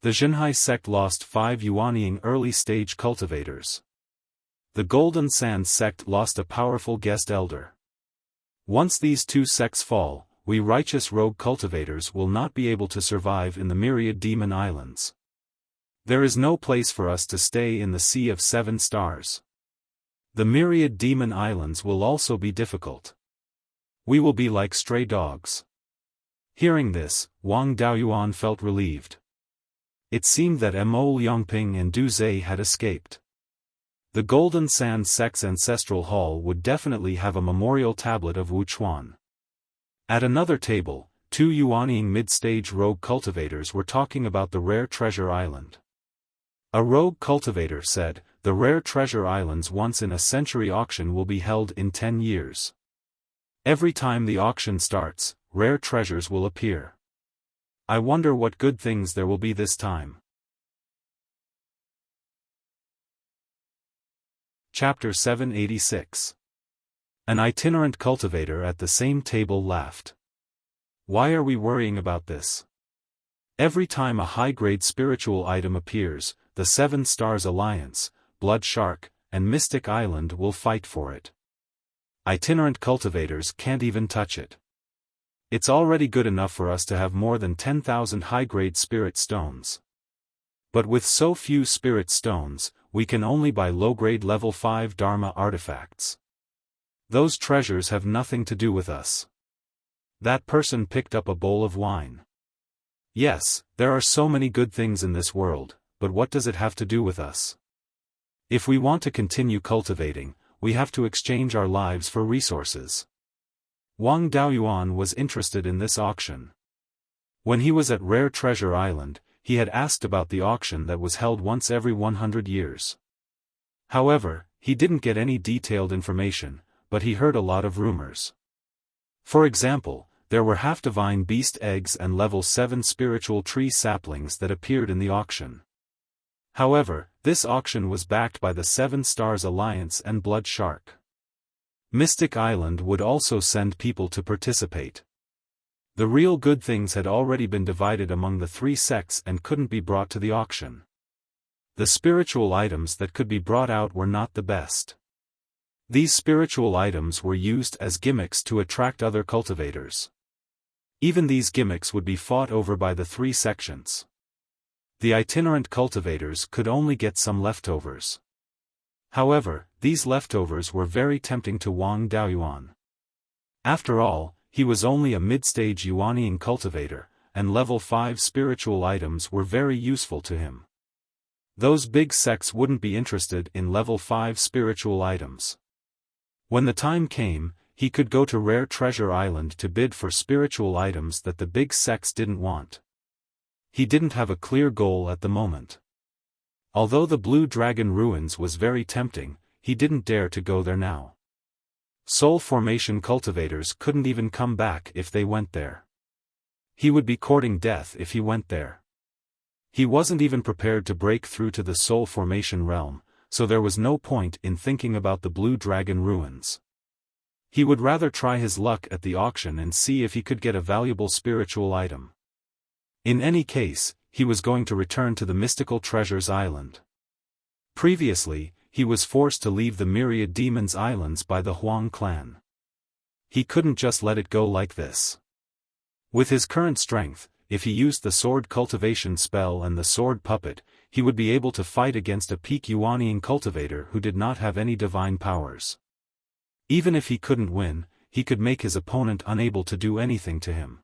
The Xinhai sect lost 5 Yuanying early-stage cultivators. The Golden Sand sect lost a powerful guest elder. Once these 2 sects fall, we righteous rogue cultivators will not be able to survive in the myriad demon islands. There is no place for us to stay in the Sea of 7 Stars. The myriad demon islands will also be difficult. We will be like stray dogs." Hearing this, Wang Daoyuan felt relieved. It seemed that Mo Yongping and Du Zhe had escaped. The Golden Sand sect's ancestral hall would definitely have a memorial tablet of Wuchuan. At another table, 2 Yuanying mid-stage rogue cultivators were talking about the rare treasure island. A rogue cultivator said, the Rare Treasure Island's once-in-a-century auction will be held in 10 years. Every time the auction starts, rare treasures will appear. I wonder what good things there will be this time. Chapter 786. An itinerant cultivator at the same table laughed. Why are we worrying about this? Every time a high-grade spiritual item appears, the Seven Stars Alliance, Blood Shark, and Mystic Island will fight for it. Itinerant cultivators can't even touch it. It's already good enough for us to have more than 10,000 high-grade spirit stones. But with so few spirit stones, we can only buy low-grade level 5 Dharma artifacts. Those treasures have nothing to do with us. That person picked up a bowl of wine. Yes, there are so many good things in this world, but what does it have to do with us? If we want to continue cultivating, we have to exchange our lives for resources. Wang Daoyuan was interested in this auction. When he was at Rare Treasure Island, he had asked about the auction that was held once every 100 years. However, he didn't get any detailed information, but he heard a lot of rumors. For example, there were half-divine beast eggs and level 7 spiritual tree saplings that appeared in the auction. However, this auction was backed by the Seven Stars Alliance and Blood Shark. Mystic Island would also send people to participate. The real good things had already been divided among the 3 sects and couldn't be brought to the auction. The spiritual items that could be brought out were not the best. These spiritual items were used as gimmicks to attract other cultivators. Even these gimmicks would be fought over by the 3 sections. The itinerant cultivators could only get some leftovers. However, these leftovers were very tempting to Wang Daoyuan. After all, he was only a mid-stage Yuanian cultivator, and level 5 spiritual items were very useful to him. Those big sects wouldn't be interested in level 5 spiritual items. When the time came, he could go to Rare Treasure Island to bid for spiritual items that the big sects didn't want. He didn't have a clear goal at the moment. Although the Blue Dragon Ruins was very tempting, he didn't dare to go there now. Soul Formation cultivators couldn't even come back if they went there. He would be courting death if he went there. He wasn't even prepared to break through to the Soul Formation realm, so there was no point in thinking about the Blue Dragon Ruins. He would rather try his luck at the auction and see if he could get a valuable spiritual item. In any case, he was going to return to the Mystical Treasures Island. Previously, he was forced to leave the Myriad Demons Islands by the Huang clan. He couldn't just let it go like this. With his current strength, if he used the Sword Cultivation spell and the Sword Puppet, he would be able to fight against a peak Yuanian cultivator who did not have any divine powers. Even if he couldn't win, he could make his opponent unable to do anything to him.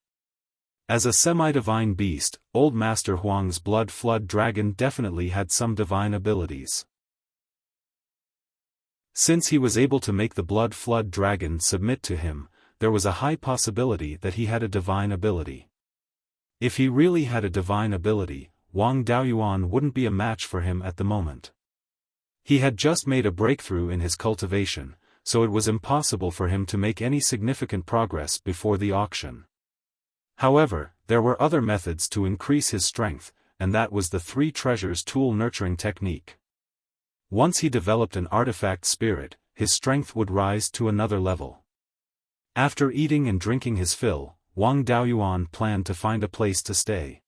As a semi-divine beast, Old Master Huang's Blood Flood Dragon definitely had some divine abilities. Since he was able to make the Blood Flood Dragon submit to him, there was a high possibility that he had a divine ability. If he really had a divine ability, Wang Daoyuan wouldn't be a match for him at the moment. He had just made a breakthrough in his cultivation, so it was impossible for him to make any significant progress before the auction. However, there were other methods to increase his strength, and that was the 3 treasures tool nurturing technique. Once he developed an artifact spirit, his strength would rise to another level. After eating and drinking his fill, Wang Daoyuan planned to find a place to stay.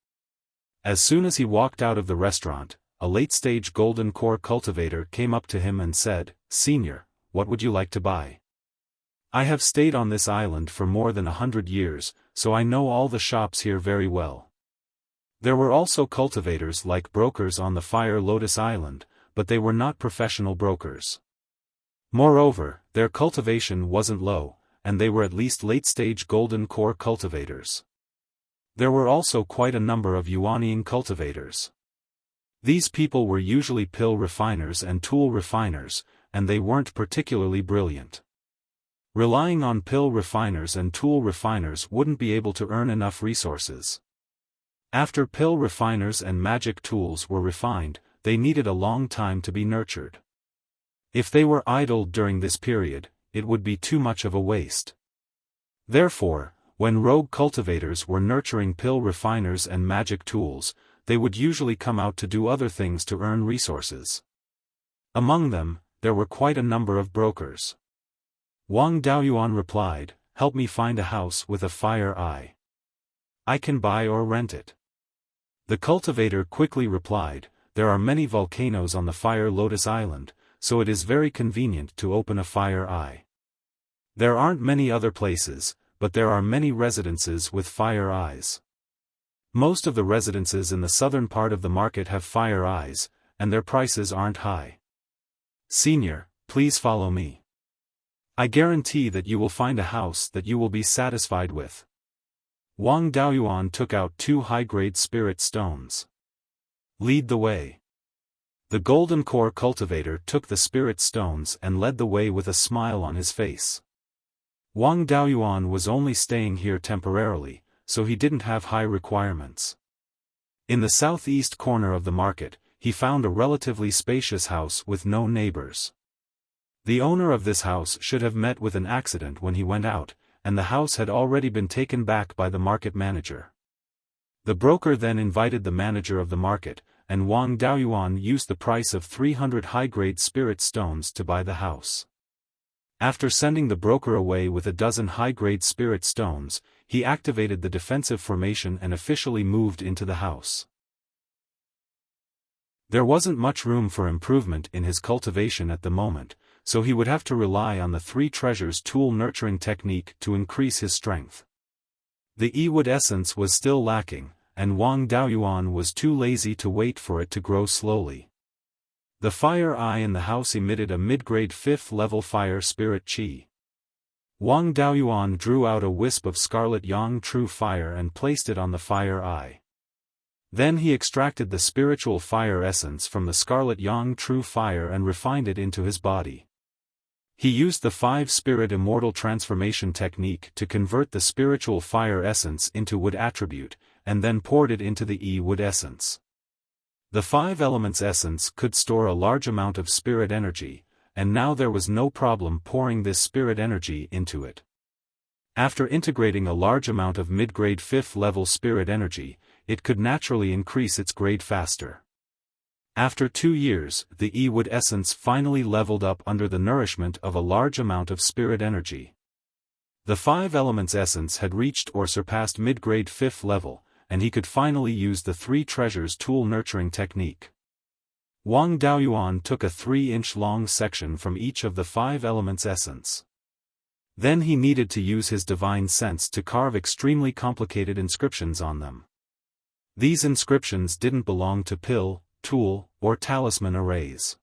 As soon as he walked out of the restaurant, a late-stage golden core cultivator came up to him and said, "Senior, what would you like to buy? I have stayed on this island for more than 100 years, so I know all the shops here very well." There were also cultivators like brokers on the Fire Lotus Island, but they were not professional brokers. Moreover, their cultivation wasn't low, and they were at least late-stage golden core cultivators. There were also quite a number of Yuanian cultivators. These people were usually pill refiners and tool refiners, and they weren't particularly brilliant. Relying on pill refiners and tool refiners wouldn't be able to earn enough resources. After pill refiners and magic tools were refined, they needed a long time to be nurtured. If they were idled during this period, it would be too much of a waste. Therefore, when rogue cultivators were nurturing pill refiners and magic tools, they would usually come out to do other things to earn resources. Among them, there were quite a number of brokers. Wang Daoyuan replied, "Help me find a house with a fire eye. I can buy or rent it." The cultivator quickly replied, "There are many volcanoes on the Fire Lotus Island, so it is very convenient to open a fire eye. There aren't many other places, but there are many residences with fire eyes. Most of the residences in the southern part of the market have fire eyes, and their prices aren't high. Senior, please follow me. I guarantee that you will find a house that you will be satisfied with." Wang Daoyuan took out 2 high-grade spirit stones. "Lead the way." The golden core cultivator took the spirit stones and led the way with a smile on his face. Wang Daoyuan was only staying here temporarily, so he didn't have high requirements. In the southeast corner of the market, he found a relatively spacious house with no neighbors. The owner of this house should have met with an accident when he went out, and the house had already been taken back by the market manager. The broker then invited the manager of the market, and Wang Daoyuan used the price of 300 high-grade spirit stones to buy the house. After sending the broker away with a dozen high-grade spirit stones, he activated the defensive formation and officially moved into the house. There wasn't much room for improvement in his cultivation at the moment, so he would have to rely on the 3 treasures tool nurturing technique to increase his strength. The E-wood essence was still lacking, and Wang Daoyuan was too lazy to wait for it to grow slowly. The fire eye in the house emitted a mid-grade 5th level fire spirit chi. Wang Daoyuan drew out a wisp of scarlet yang true fire and placed it on the fire eye. Then he extracted the spiritual fire essence from the scarlet yang true fire and refined it into his body. He used the 5-spirit immortal transformation technique to convert the spiritual fire essence into wood attribute, and then poured it into the E-wood essence. The 5 elements essence could store a large amount of spirit energy, and now there was no problem pouring this spirit energy into it. After integrating a large amount of mid-grade 5th level spirit energy, it could naturally increase its grade faster. After 2 years, the E-wood essence finally leveled up under the nourishment of a large amount of spirit energy. The 5 elements essence had reached or surpassed mid-grade 5th level, and he could finally use the 3 treasures tool nurturing technique. Wang Daoyuan took a 3-inch long section from each of the 5 elements essence. Then he needed to use his divine sense to carve extremely complicated inscriptions on them. These inscriptions didn't belong to pill, tool, or talisman arrays.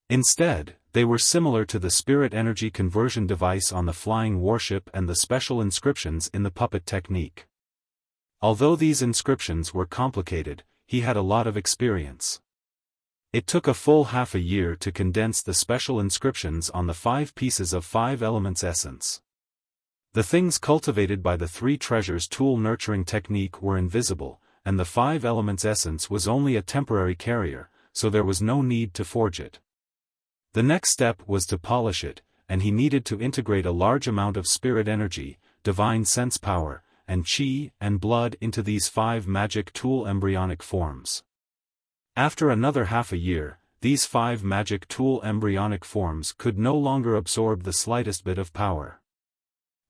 Instead, they were similar to the spirit energy conversion device on the flying warship and the special inscriptions in the puppet technique. Although these inscriptions were complicated, he had a lot of experience. It took a full half a year to condense the special inscriptions on the 5 pieces of 5 elements essence. The things cultivated by the 3 treasures tool nurturing technique were invisible, and the 5 elements essence was only a temporary carrier, so there was no need to forge it. The next step was to polish it, and he needed to integrate a large amount of spirit energy, divine sense power, and chi and blood into these 5 magic tool embryonic forms. After another half a year, these 5 magic tool embryonic forms could no longer absorb the slightest bit of power.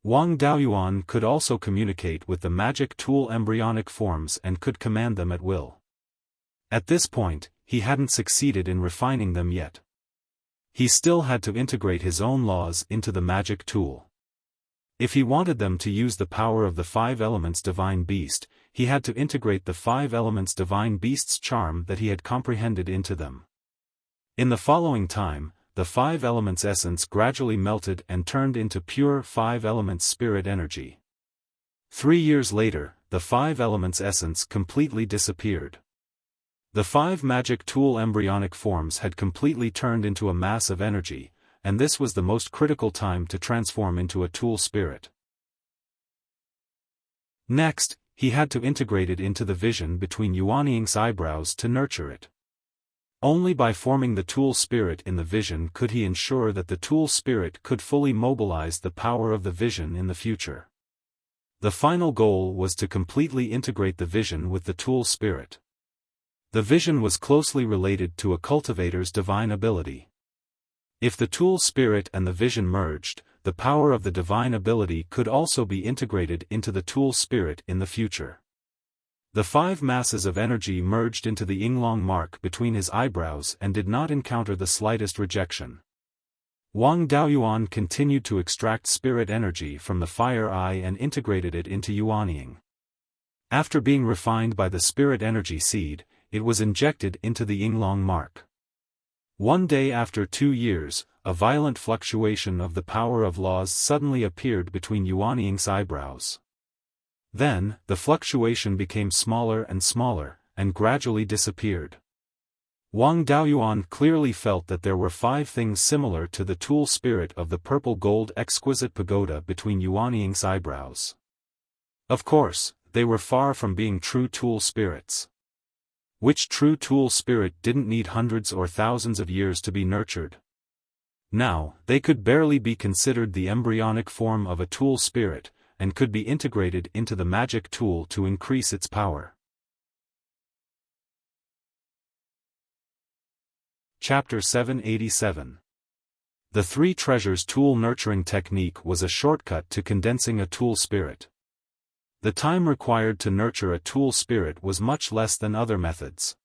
Wang Daoyuan could also communicate with the magic tool embryonic forms and could command them at will. At this point, he hadn't succeeded in refining them yet. He still had to integrate his own laws into the magic tool. If he wanted them to use the power of the 5 elements divine beast, he had to integrate the 5 elements divine beast's charm that he had comprehended into them. In the following time, the 5 elements essence gradually melted and turned into pure 5 elements spirit energy. 3 years later, the 5 elements essence completely disappeared. The 5 magic tool embryonic forms had completely turned into a mass of energy, and this was the most critical time to transform into a tool spirit. Next, he had to integrate it into the vision between Yuanying's eyebrows to nurture it. Only by forming the tool spirit in the vision could he ensure that the tool spirit could fully mobilize the power of the vision in the future. The final goal was to completely integrate the vision with the tool spirit. The vision was closely related to a cultivator's divine ability. If the tool spirit and the vision merged, the power of the divine ability could also be integrated into the tool spirit in the future. The 5 masses of energy merged into the Yinglong mark between his eyebrows and did not encounter the slightest rejection. Wang Daoyuan continued to extract spirit energy from the fire eye and integrated it into Yuanying. After being refined by the spirit energy seed, it was injected into the Yinglong mark. One day after 2 years, a violent fluctuation of the power of laws suddenly appeared between Yuanying's eyebrows. Then, the fluctuation became smaller and gradually disappeared. Wang Daoyuan clearly felt that there were 5 things similar to the tool spirit of the purple gold exquisite pagoda between Yuanying's eyebrows. Of course, they were far from being true tool spirits. Which true tool spirit didn't need hundreds or thousands of years to be nurtured? Now, they could barely be considered the embryonic form of a tool spirit, and could be integrated into the magic tool to increase its power. Chapter 787. The 3 treasures tool nurturing technique was a shortcut to condensing a tool spirit. The time required to nurture a tool spirit was much less than other methods.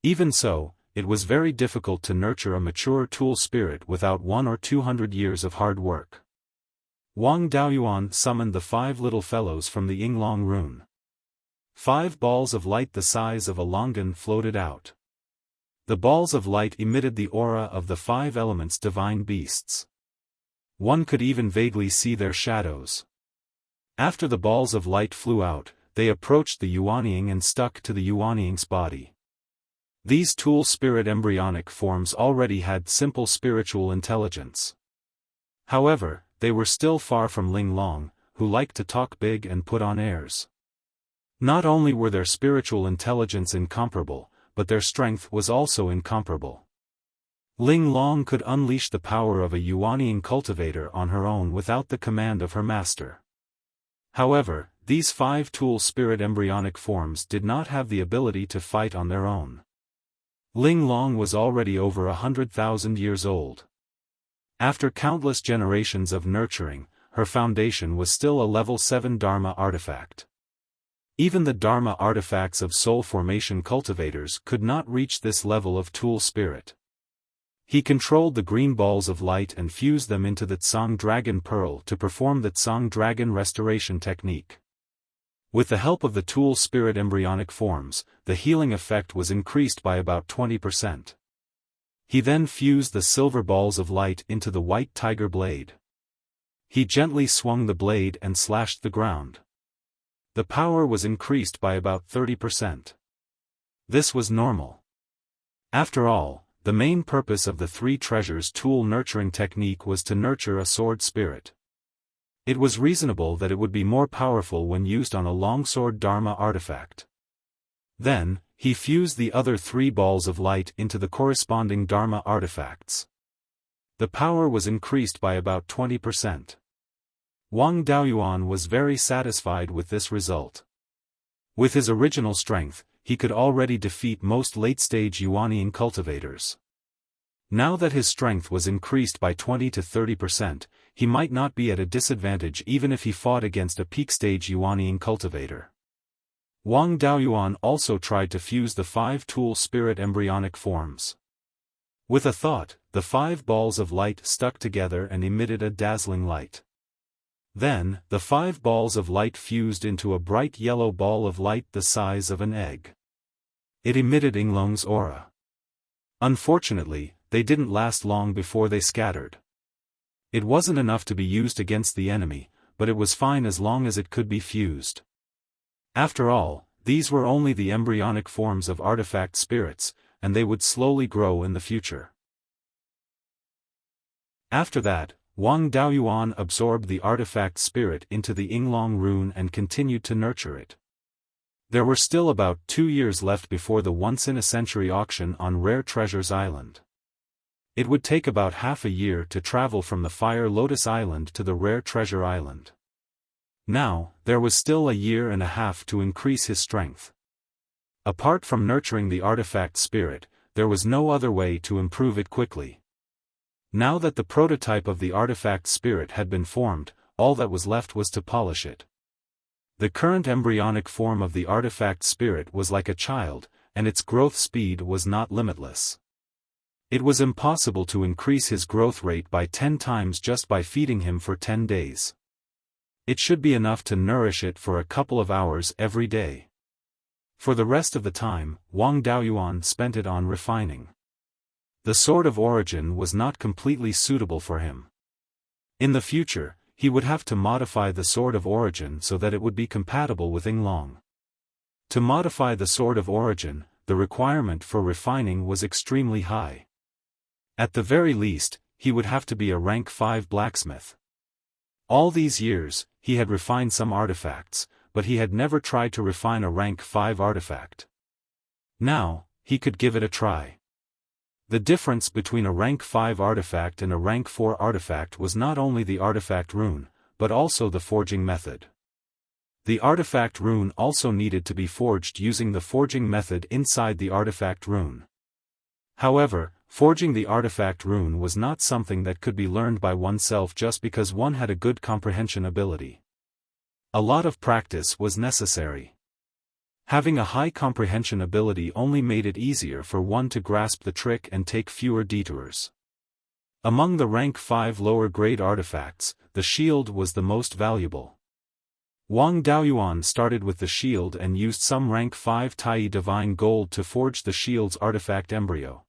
Even so, it was very difficult to nurture a mature tool spirit without 100 or 200 years of hard work. Wang Daoyuan summoned the 5 little fellows from the Yinglong rune. 5 balls of light the size of a longan floated out. The balls of light emitted the aura of the 5 elements divine beasts. One could even vaguely see their shadows. After the balls of light flew out, they approached the Yuanying and stuck to the Yuanying's body. These tool spirit embryonic forms already had simple spiritual intelligence. However, they were still far from Ling Long, who liked to talk big and put on airs. Not only were their spiritual intelligence incomparable, but their strength was also incomparable. Ling Long could unleash the power of a Yuanying cultivator on her own without the command of her master. However, these 5 tool spirit embryonic forms did not have the ability to fight on their own. Ling Long was already over 100,000 years old. After countless generations of nurturing, her foundation was still a level 7 Dharma artifact. Even the Dharma artifacts of soul formation cultivators could not reach this level of tool spirit. He controlled the green balls of light and fused them into the Tsang Dragon Pearl to perform the Tsang Dragon Restoration technique. With the help of the tool spirit embryonic forms, the healing effect was increased by about 20%. He then fused the silver balls of light into the white tiger blade. He gently swung the blade and slashed the ground. The power was increased by about 30%. This was normal. After all, the main purpose of the 3 treasures tool nurturing technique was to nurture a sword spirit. It was reasonable that it would be more powerful when used on a longsword Dharma artifact. Then, he fused the other 3 balls of light into the corresponding Dharma artifacts. The power was increased by about 20%. Wang Daoyuan was very satisfied with this result. With his original strength, he could already defeat most late-stage Yuanying cultivators. Now that his strength was increased by 20 to 30%, he might not be at a disadvantage even if he fought against a peak-stage Yuanying cultivator. Wang Daoyuan also tried to fuse the 5 tool spirit embryonic forms. With a thought, the 5 balls of light stuck together and emitted a dazzling light. Then, the 5 balls of light fused into a bright yellow ball of light the size of an egg. It emitted Yinglong's aura. Unfortunately, they didn't last long before they scattered. It wasn't enough to be used against the enemy, but it was fine as long as it could be fused. After all, these were only the embryonic forms of artifact spirits, and they would slowly grow in the future. After that, Wang Daoyuan absorbed the artifact spirit into the Yinglong rune and continued to nurture it. There were still about 2 years left before the once-in-a-century auction on Rare Treasures Island. It would take about half a year to travel from the Fire Lotus Island to the Rare Treasure Island. Now, there was still a year and a half to increase his strength. Apart from nurturing the artifact spirit, there was no other way to improve it quickly. Now that the prototype of the artifact spirit had been formed, all that was left was to polish it. The current embryonic form of the artifact spirit was like a child, and its growth speed was not limitless. It was impossible to increase his growth rate by 10 times just by feeding him for 10 days. It should be enough to nourish it for a couple of hours every day. For the rest of the time, Wang Daoyuan spent it on refining. The Sword of Origin was not completely suitable for him. In the future, he would have to modify the Sword of Origin so that it would be compatible with Yinglong. To modify the Sword of Origin, the requirement for refining was extremely high. At the very least, he would have to be a rank 5 blacksmith. All these years, he had refined some artifacts, but he had never tried to refine a rank 5 artifact. Now, he could give it a try. The difference between a rank 5 artifact and a rank 4 artifact was not only the artifact rune, but also the forging method. The artifact rune also needed to be forged using the forging method inside the artifact rune. However, forging the artifact rune was not something that could be learned by oneself just because one had a good comprehension ability. A lot of practice was necessary. Having a high comprehension ability only made it easier for one to grasp the trick and take fewer detours. Among the rank 5 lower grade artifacts, the shield was the most valuable. Wang Daoyuan started with the shield and used some rank 5 Tai divine gold to forge the shield's artifact embryo.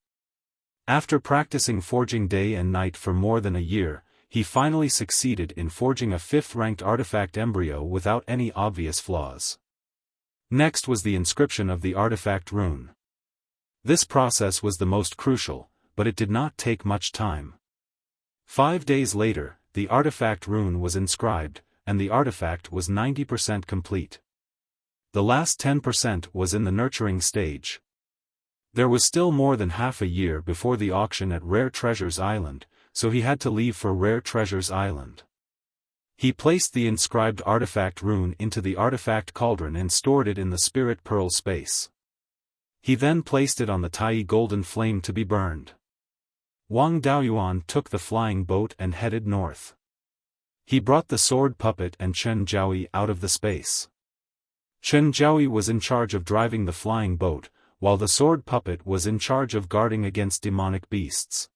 After practicing forging day and night for more than a year, he finally succeeded in forging a 5th ranked artifact embryo without any obvious flaws. Next was the inscription of the artifact rune. This process was the most crucial, but it did not take much time. 5 days later, the artifact rune was inscribed, and the artifact was 90% complete. The last 10% was in the nurturing stage. There was still more than half a year before the auction at Rare Treasures Island, so he had to leave for Rare Treasures Island. He placed the inscribed artifact rune into the artifact cauldron and stored it in the spirit pearl space. He then placed it on the Tai golden flame to be burned. Wang Daoyuan took the flying boat and headed north. He brought the sword puppet and Chen Jiaoyi out of the space. Chen Jiaoyi was in charge of driving the flying boat, while the sword puppet was in charge of guarding against demonic beasts.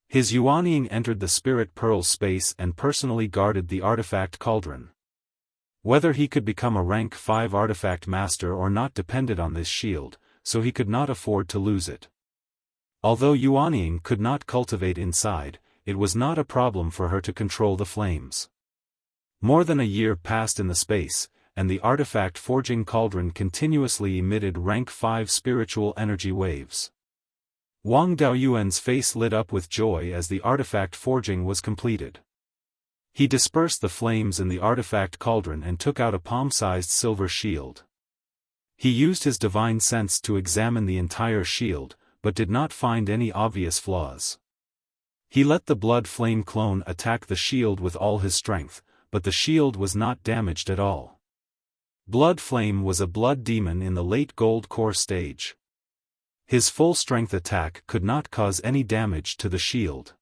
His Yuanying entered the spirit pearl space and personally guarded the artifact cauldron. Whether he could become a rank 5 artifact master or not depended on this shield, so he could not afford to lose it. Although Yuanying could not cultivate inside, it was not a problem for her to control the flames. More than a year passed in the space, and the artifact forging cauldron continuously emitted rank 5 spiritual energy waves. Wang Daoyuan's face lit up with joy as the artifact forging was completed. He dispersed the flames in the artifact cauldron and took out a palm-sized silver shield. He used his divine sense to examine the entire shield, but did not find any obvious flaws. He let the blood flame clone attack the shield with all his strength, but the shield was not damaged at all. Blood Flame was a blood demon in the late gold core stage. His full-strength attack could not cause any damage to the shield.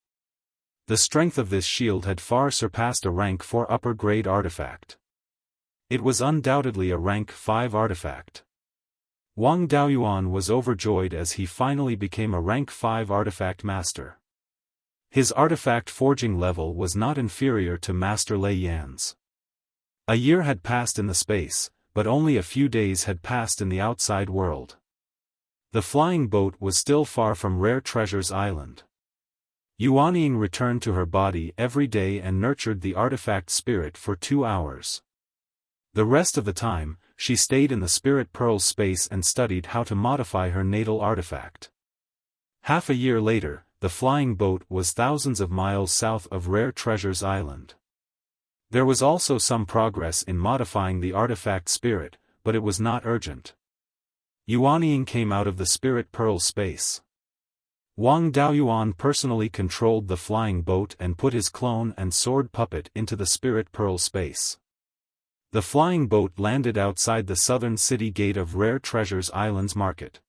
The strength of this shield had far surpassed a rank 4 upper-grade artifact. It was undoubtedly a rank 5 artifact. Wang Daoyuan was overjoyed as he finally became a rank 5 artifact master. His artifact forging level was not inferior to Master Lei Yan's. A year had passed in the space, but only a few days had passed in the outside world. The flying boat was still far from Rare Treasures Island. Yuanying returned to her body every day and nurtured the artifact spirit for 2 hours. The rest of the time, she stayed in the spirit pearl space and studied how to modify her natal artifact. Half a year later, the flying boat was thousands of miles south of Rare Treasures Island. There was also some progress in modifying the artifact spirit, but it was not urgent. Yuanying came out of the spirit pearl space. Wang Daoyuan personally controlled the flying boat and put his clone and sword puppet into the spirit pearl space. The flying boat landed outside the southern city gate of Rare Treasures Islands Market.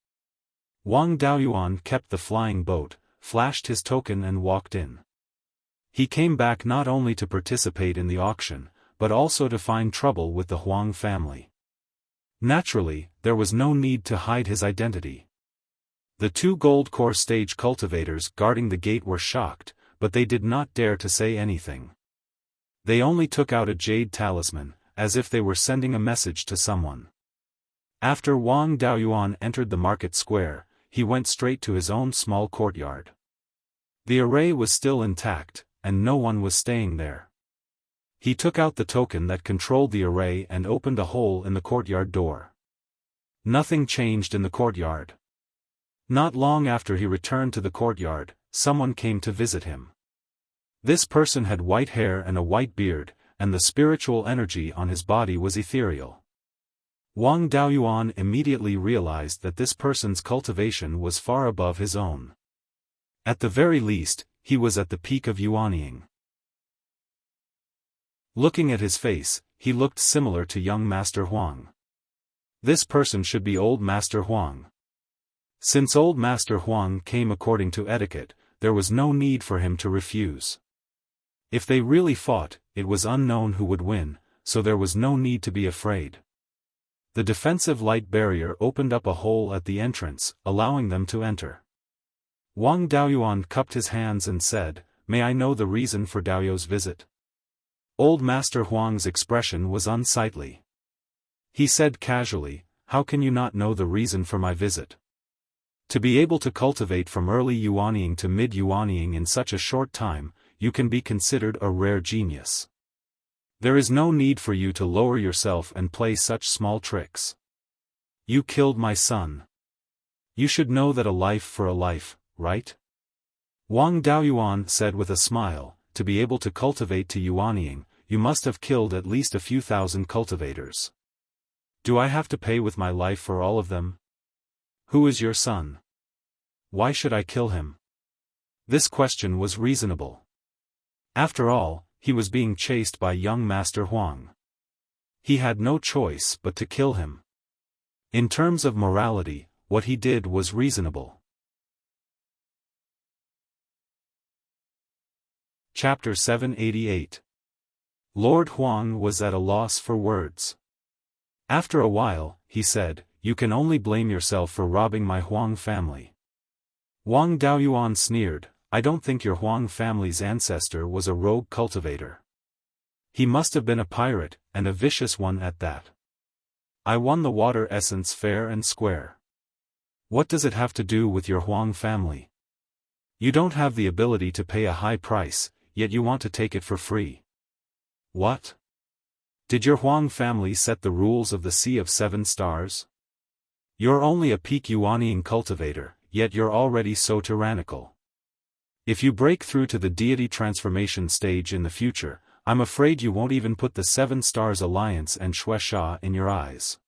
Wang Daoyuan kept the flying boat, flashed his token and walked in. He came back not only to participate in the auction, but also to find trouble with the Huang family. Naturally, there was no need to hide his identity. The two gold core stage cultivators guarding the gate were shocked, but they did not dare to say anything. They only took out a jade talisman, as if they were sending a message to someone. After Wang Daoyuan entered the market square, he went straight to his own small courtyard. The array was still intact, and no one was staying there. He took out the token that controlled the array and opened a hole in the courtyard door. Nothing changed in the courtyard. Not long after he returned to the courtyard, someone came to visit him. This person had white hair and a white beard, and the spiritual energy on his body was ethereal. Wang Daoyuan immediately realized that this person's cultivation was far above his own. At the very least, he was at the peak of yuanying. Looking at his face, he looked similar to young Master Huang. This person should be old Master Huang. Since old Master Huang came according to etiquette, there was no need for him to refuse. If they really fought, it was unknown who would win, so there was no need to be afraid. The defensive light barrier opened up a hole at the entrance, allowing them to enter. Wang Daoyuan cupped his hands and said, "May I know the reason for Daoyu's visit?" Old Master Huang's expression was unsightly. He said casually, "How can you not know the reason for my visit? To be able to cultivate from early yuanying to mid-yuanying in such a short time, you can be considered a rare genius. There is no need for you to lower yourself and play such small tricks. You killed my son. You should know that a life for a life, right?" Wang Daoyuan said with a smile, "To be able to cultivate to yuanying, you must have killed at least a few thousand cultivators. Do I have to pay with my life for all of them? Who is your son? Why should I kill him?" This question was reasonable. After all, he was being chased by young Master Huang. He had no choice but to kill him. In terms of morality, what he did was reasonable. Chapter 788. Lord Huang was at a loss for words. After a while, he said, "You can only blame yourself for robbing my Huang family." Wang Daoyuan sneered, "I don't think your Huang family's ancestor was a rogue cultivator. He must have been a pirate, and a vicious one at that. I won the water essence fair and square. What does it have to do with your Huang family? You don't have the ability to pay a high price, yet you want to take it for free. What? Did your Huang family set the rules of the Sea of Seven Stars? You're only a peak yuanying cultivator, yet you're already so tyrannical. If you break through to the deity transformation stage in the future, I'm afraid you won't even put the Seven Stars Alliance and Shueisha in your eyes.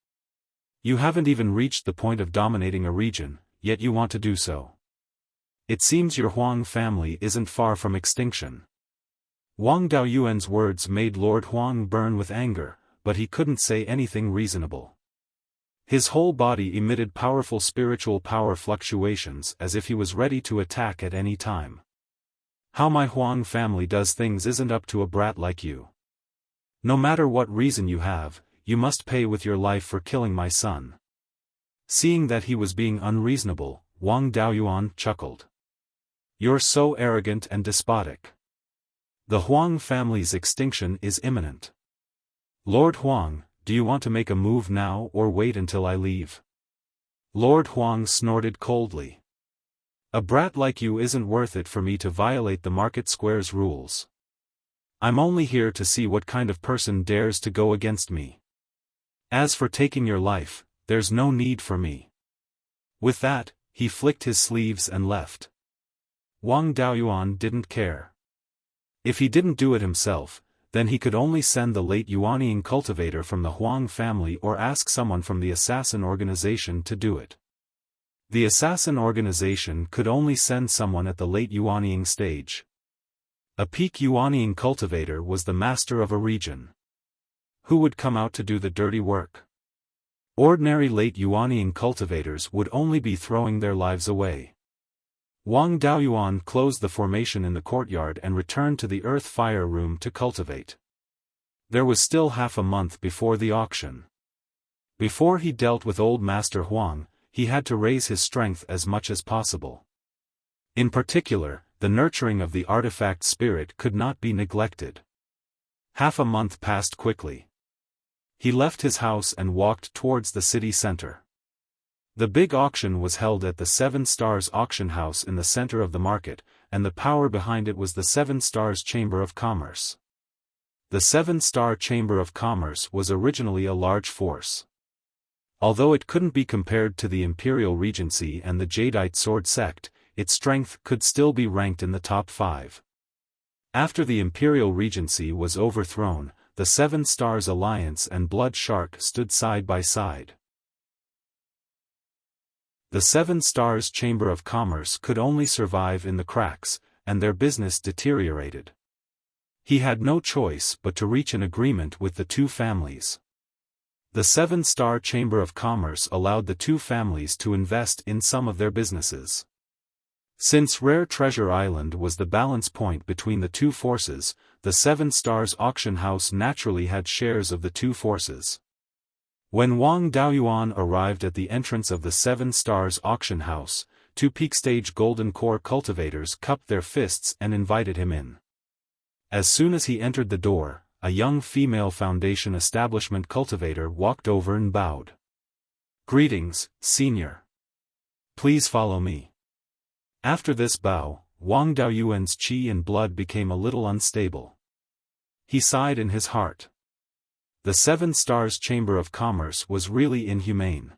You haven't even reached the point of dominating a region, yet you want to do so. It seems your Huang family isn't far from extinction." Wang Daoyuan's words made Lord Huang burn with anger, but he couldn't say anything reasonable. His whole body emitted powerful spiritual power fluctuations as if he was ready to attack at any time. "How my Huang family does things isn't up to a brat like you. No matter what reason you have, you must pay with your life for killing my son." Seeing that he was being unreasonable, Wang Daoyuan chuckled. "You're so arrogant and despotic. The Huang family's extinction is imminent. Lord Huang, do you want to make a move now or wait until I leave?" Lord Huang snorted coldly. "A brat like you isn't worth it for me to violate the market square's rules. I'm only here to see what kind of person dares to go against me. As for taking your life, there's no need for me." With that, he flicked his sleeves and left. Wang Daoyuan didn't care. If he didn't do it himself, then he could only send the late Yuanying cultivator from the Huang family or ask someone from the assassin organization to do it. The assassin organization could only send someone at the late Yuanying stage. A peak Yuanying cultivator was the master of a region. Who would come out to do the dirty work? Ordinary late Yuanying cultivators would only be throwing their lives away. Wang Daoyuan closed the formation in the courtyard and returned to the earth fire room to cultivate. There was still half a month before the auction. Before he dealt with old Master Huang, he had to raise his strength as much as possible. In particular, the nurturing of the artifact spirit could not be neglected. Half a month passed quickly. He left his house and walked towards the city center. The big auction was held at the Seven Stars auction house in the center of the market, and the power behind it was the Seven Stars Chamber of Commerce. The Seven Star Chamber of Commerce was originally a large force. Although it couldn't be compared to the Imperial Regency and the Jadeite Sword Sect, its strength could still be ranked in the top 5. After the Imperial Regency was overthrown, the Seven Stars Alliance and Blood Shark stood side by side. The Seven Stars Chamber of Commerce could only survive in the cracks, and their business deteriorated. He had no choice but to reach an agreement with the two families. The Seven Star Chamber of Commerce allowed the two families to invest in some of their businesses. Since Rare Treasure Island was the balance point between the two forces, the Seven Stars auction house naturally had shares of the two forces. When Wang Daoyuan arrived at the entrance of the Seven Stars auction house, two peak stage golden core cultivators cupped their fists and invited him in. As soon as he entered the door, a young female Foundation establishment cultivator walked over and bowed. "Greetings, Senior. Please follow me." After this bow, Wang Daoyuan's qi and blood became a little unstable. He sighed in his heart. The Seven Stars Chamber of Commerce was really inhumane.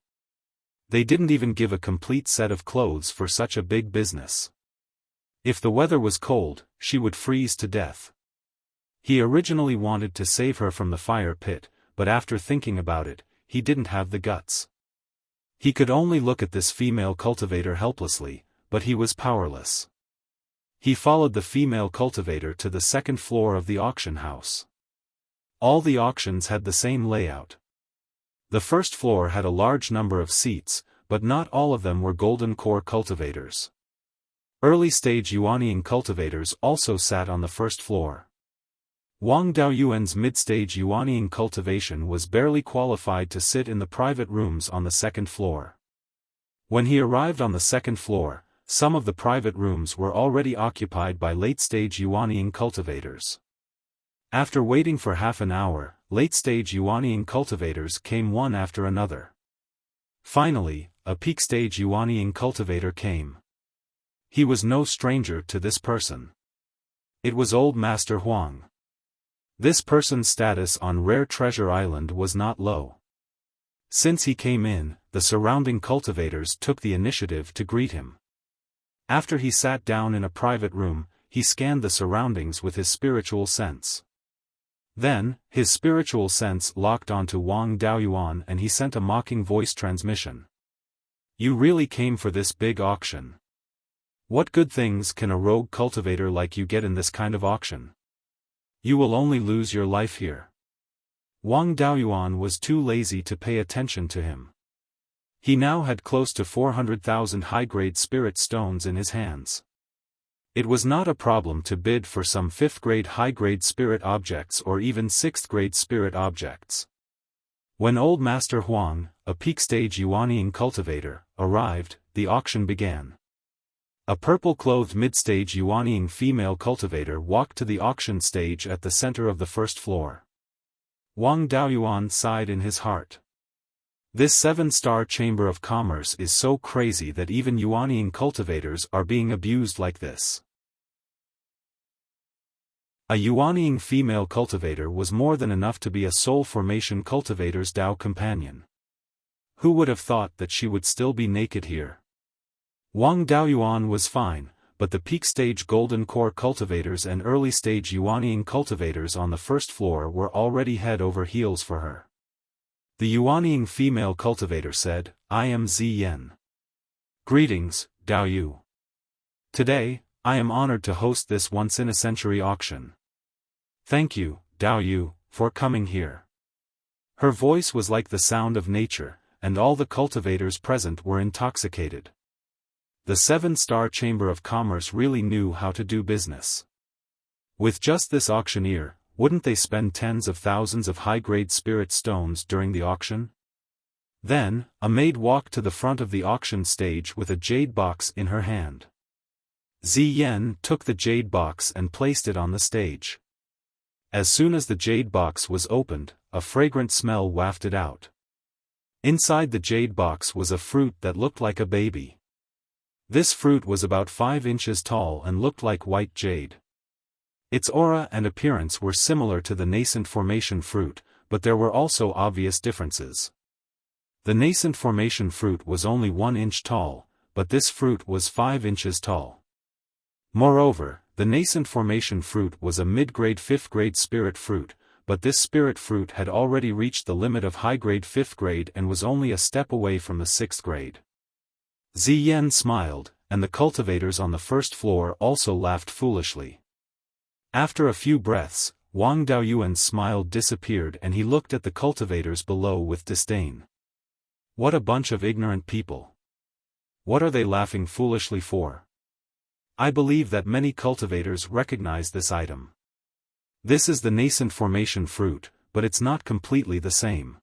They didn't even give a complete set of clothes for such a big business. If the weather was cold, she would freeze to death. He originally wanted to save her from the fire pit, but after thinking about it, he didn't have the guts. He could only look at this female cultivator helplessly, but he was powerless. He followed the female cultivator to the second floor of the auction house. All the auctions had the same layout. The first floor had a large number of seats, but not all of them were golden core cultivators. Early-stage Yuanying cultivators also sat on the first floor. Wang Daoyuan's mid-stage Yuanying cultivation was barely qualified to sit in the private rooms on the second floor. When he arrived on the second floor, some of the private rooms were already occupied by late-stage Yuanying cultivators. After waiting for half an hour, late-stage Yuanying cultivators came one after another. Finally, a peak-stage Yuanying cultivator came. He was no stranger to this person. It was old Master Huang. This person's status on Rare Treasure Island was not low. Since he came in, the surrounding cultivators took the initiative to greet him. After he sat down in a private room, he scanned the surroundings with his spiritual sense. Then, his spiritual sense locked onto Wang Daoyuan and he sent a mocking voice transmission. "You really came for this big auction. What good things can a rogue cultivator like you get in this kind of auction? You will only lose your life here." Wang Daoyuan was too lazy to pay attention to him. He now had close to 400,000 high-grade spirit stones in his hands. It was not a problem to bid for some 5th-grade high-grade spirit objects or even 6th-grade spirit objects. When old Master Huang, a peak-stage Yuanying cultivator, arrived, the auction began. A purple-clothed mid-stage Yuanying female cultivator walked to the auction stage at the center of the first floor. Wang Daoyuan sighed in his heart. This 7-star Chamber of Commerce is so crazy that even Yuanying cultivators are being abused like this. A Yuanying female cultivator was more than enough to be a soul formation cultivator's Dao companion. Who would have thought that she would still be naked here? Wang Daoyuan was fine, but the peak-stage golden core cultivators and early-stage Yuanying cultivators on the first floor were already head over heels for her. The Yuanying female cultivator said, "I am Ziyan. Greetings, Dao Yu. Today, I am honored to host this once-in-a-century auction. Thank you, Dao Yu, for coming here." Her voice was like the sound of nature, and all the cultivators present were intoxicated. The seven-star Chamber of Commerce really knew how to do business. With just this auctioneer, wouldn't they spend tens of thousands of high-grade spirit stones during the auction? Then, a maid walked to the front of the auction stage with a jade box in her hand. Ziyan took the jade box and placed it on the stage. As soon as the jade box was opened, a fragrant smell wafted out. Inside the jade box was a fruit that looked like a baby. This fruit was about 5 inches tall and looked like white jade. Its aura and appearance were similar to the nascent formation fruit, but there were also obvious differences. The nascent formation fruit was only 1 inch tall, but this fruit was 5 inches tall. Moreover, the nascent formation fruit was a mid-grade 5th grade spirit fruit, but this spirit fruit had already reached the limit of high-grade 5th grade and was only a step away from the 6th grade. Ziyan smiled, and the cultivators on the first floor also laughed foolishly. After a few breaths, Wang Daoyuan's smile disappeared and he looked at the cultivators below with disdain. What a bunch of ignorant people. What are they laughing foolishly for? I believe that many cultivators recognize this item. This is the nascent formation fruit, but it's not completely the same.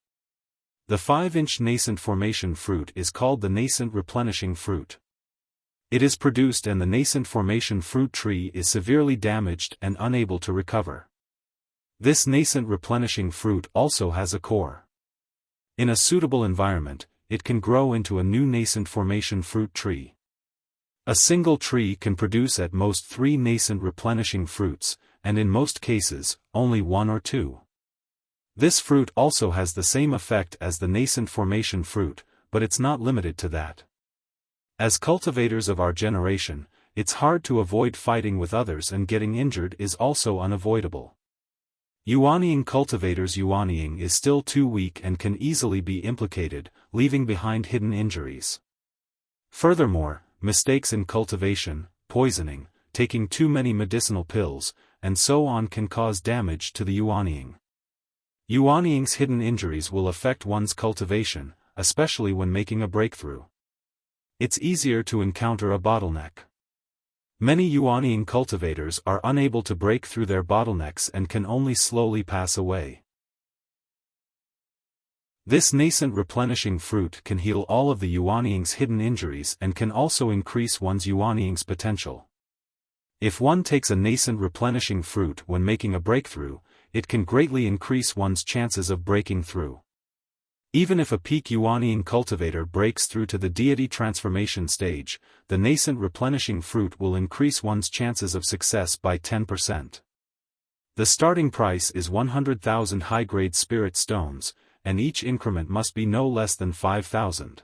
The 5-inch nascent formation fruit is called the nascent replenishing fruit. It is produced and the nascent formation fruit tree is severely damaged and unable to recover. This nascent replenishing fruit also has a core. In a suitable environment, it can grow into a new nascent formation fruit tree. A single tree can produce at most 3 nascent replenishing fruits, and in most cases, only 1 or 2. This fruit also has the same effect as the nascent formation fruit, but it's not limited to that. As cultivators of our generation, it's hard to avoid fighting with others, and getting injured is also unavoidable. Yuanying cultivators' Yuanying is still too weak and can easily be implicated, leaving behind hidden injuries. Furthermore, mistakes in cultivation, poisoning, taking too many medicinal pills, and so on can cause damage to the Yuanying. Yuanying's hidden injuries will affect one's cultivation, especially when making a breakthrough. It's easier to encounter a bottleneck. Many Yuanying cultivators are unable to break through their bottlenecks and can only slowly pass away. This nascent replenishing fruit can heal all of the Yuanying's hidden injuries and can also increase one's Yuanying's potential. If one takes a nascent replenishing fruit when making a breakthrough, it can greatly increase one's chances of breaking through. Even if a peak Yuanying cultivator breaks through to the deity transformation stage, the nascent replenishing fruit will increase one's chances of success by 10%. The starting price is 100,000 high-grade spirit stones, and each increment must be no less than 5,000.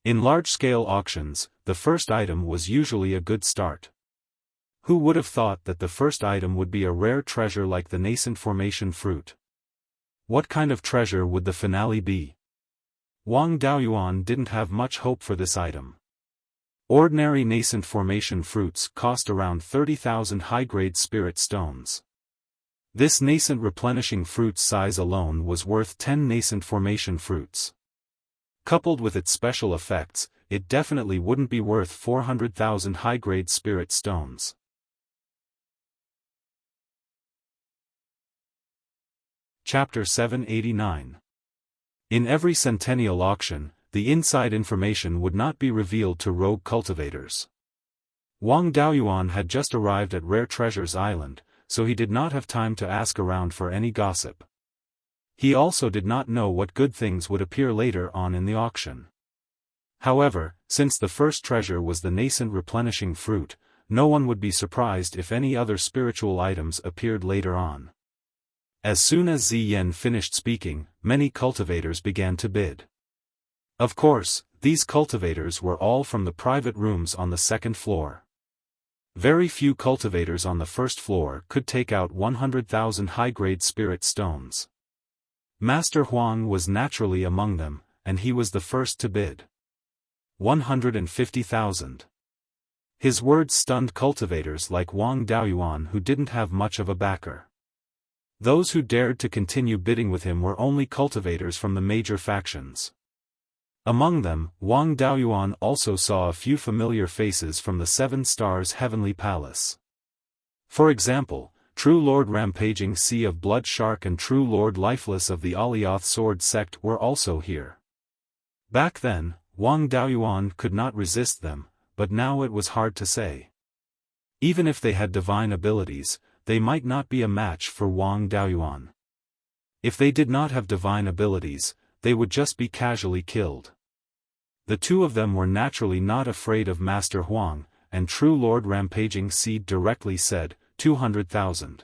In large-scale auctions, the first item was usually a good start. Who would have thought that the first item would be a rare treasure like the nascent formation fruit? What kind of treasure would the finale be? Wang Daoyuan didn't have much hope for this item. Ordinary nascent formation fruits cost around 30,000 high-grade spirit stones. This nascent replenishing fruit's size alone was worth 10 nascent formation fruits. Coupled with its special effects, it definitely wouldn't be worth 400,000 high-grade spirit stones. Chapter 789. In every centennial auction, the inside information would not be revealed to rogue cultivators. Wang Daoyuan had just arrived at Rare Treasures Island, so he did not have time to ask around for any gossip. He also did not know what good things would appear later on in the auction. However, since the first treasure was the nascent replenishing fruit, no one would be surprised if any other spiritual items appeared later on. As soon as Ziyan finished speaking, many cultivators began to bid. Of course, these cultivators were all from the private rooms on the second floor. Very few cultivators on the first floor could take out 100,000 high-grade spirit stones. Master Huang was naturally among them, and he was the first to bid. 150,000. His words stunned cultivators like Wang Daoyuan who didn't have much of a backer. Those who dared to continue bidding with him were only cultivators from the major factions. Among them, Wang Daoyuan also saw a few familiar faces from the Seven Stars Heavenly Palace. For example, True Lord Rampaging Sea of Blood Shark and True Lord Lifeless of the Alioth Sword Sect were also here. Back then, Wang Daoyuan could not resist them, but now it was hard to say. Even if they had divine abilities, they might not be a match for Wang Daoyuan. If they did not have divine abilities, they would just be casually killed. The two of them were naturally not afraid of Master Huang, and True Lord Rampaging Sea directly said, 200,000.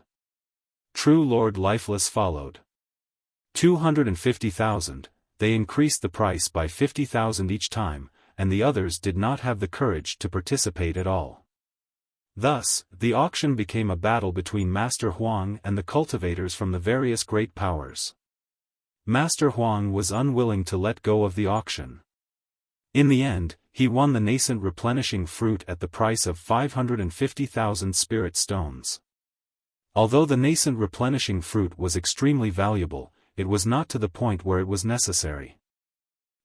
True Lord Lifeless followed. 250,000, they increased the price by 50,000 each time, and the others did not have the courage to participate at all. Thus, the auction became a battle between Master Huang and the cultivators from the various great powers. Master Huang was unwilling to let go of the auction. In the end, he won the nascent replenishing fruit at the price of 550,000 spirit stones. Although the nascent replenishing fruit was extremely valuable, it was not to the point where it was necessary.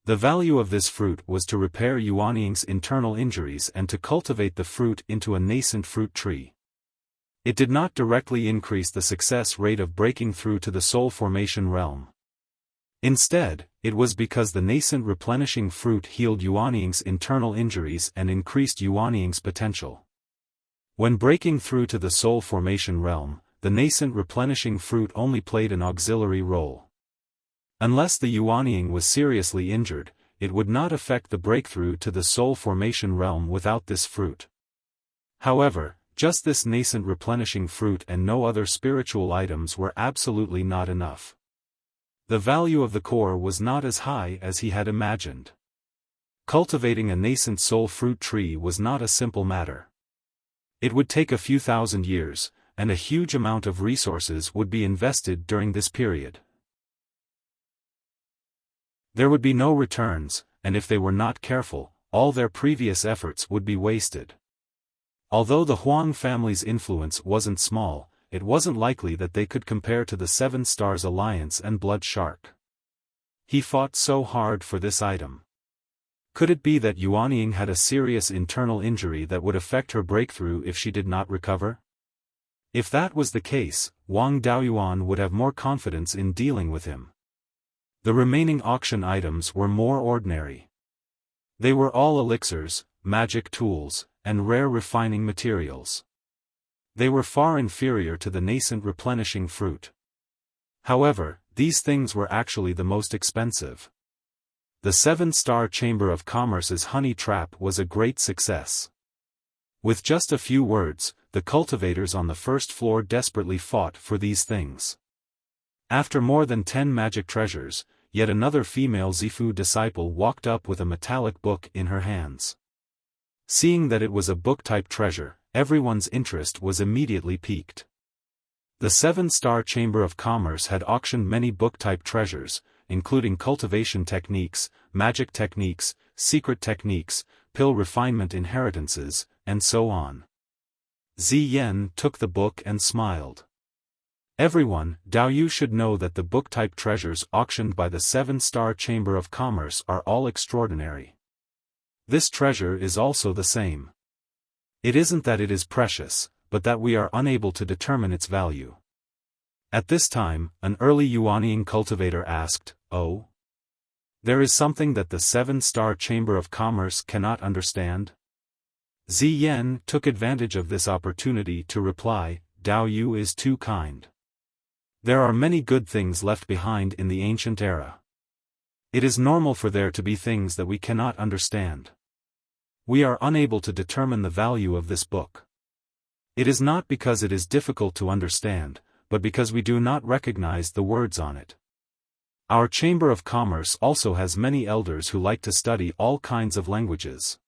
The value of this fruit was to repair Yuanying's internal injuries and to cultivate the fruit into a nascent fruit tree. It did not directly increase the success rate of breaking through to the soul formation realm. Instead, it was because the nascent replenishing fruit healed Yuanying's internal injuries and increased Yuanying's potential. When breaking through to the soul formation realm, the nascent replenishing fruit only played an auxiliary role. Unless the Yuanying was seriously injured, it would not affect the breakthrough to the soul formation realm without this fruit. However, just this nascent replenishing fruit and no other spiritual items were absolutely not enough. The value of the core was not as high as he had imagined. Cultivating a nascent soul fruit tree was not a simple matter. It would take a few thousand years, and a huge amount of resources would be invested during this period. There would be no returns, and if they were not careful, all their previous efforts would be wasted. Although the Huang family's influence wasn't small, it wasn't likely that they could compare to the Seven Stars Alliance and Blood Shark. He fought so hard for this item. Could it be that Yuanying had a serious internal injury that would affect her breakthrough if she did not recover? If that was the case, Wang Daoyuan would have more confidence in dealing with him. The remaining auction items were more ordinary. They were all elixirs, magic tools, and rare refining materials. They were far inferior to the nascent replenishing fruit. However, these things were actually the most expensive. The 7-star Chamber of Commerce's honey trap was a great success. With just a few words, the cultivators on the first floor desperately fought for these things. After more than 10 magic treasures, yet another female Zifu disciple walked up with a metallic book in her hands. Seeing that it was a book-type treasure, everyone's interest was immediately piqued. The 7-star Chamber of Commerce had auctioned many book-type treasures, including cultivation techniques, magic techniques, secret techniques, pill refinement inheritances, and so on. Ziyan took the book and smiled. Everyone, Daoyu should know that the book-type treasures auctioned by the 7-star Chamber of Commerce are all extraordinary. This treasure is also the same. It isn't that it is precious, but that we are unable to determine its value. At this time, an early Yuanying cultivator asked, "Oh? There is something that the 7-star Chamber of Commerce cannot understand?" Ziyan took advantage of this opportunity to reply, "Daoyu is too kind. There are many good things left behind in the ancient era. It is normal for there to be things that we cannot understand. We are unable to determine the value of this book. It is not because it is difficult to understand, but because we do not recognize the words on it. Our Chamber of Commerce also has many elders who like to study all kinds of languages.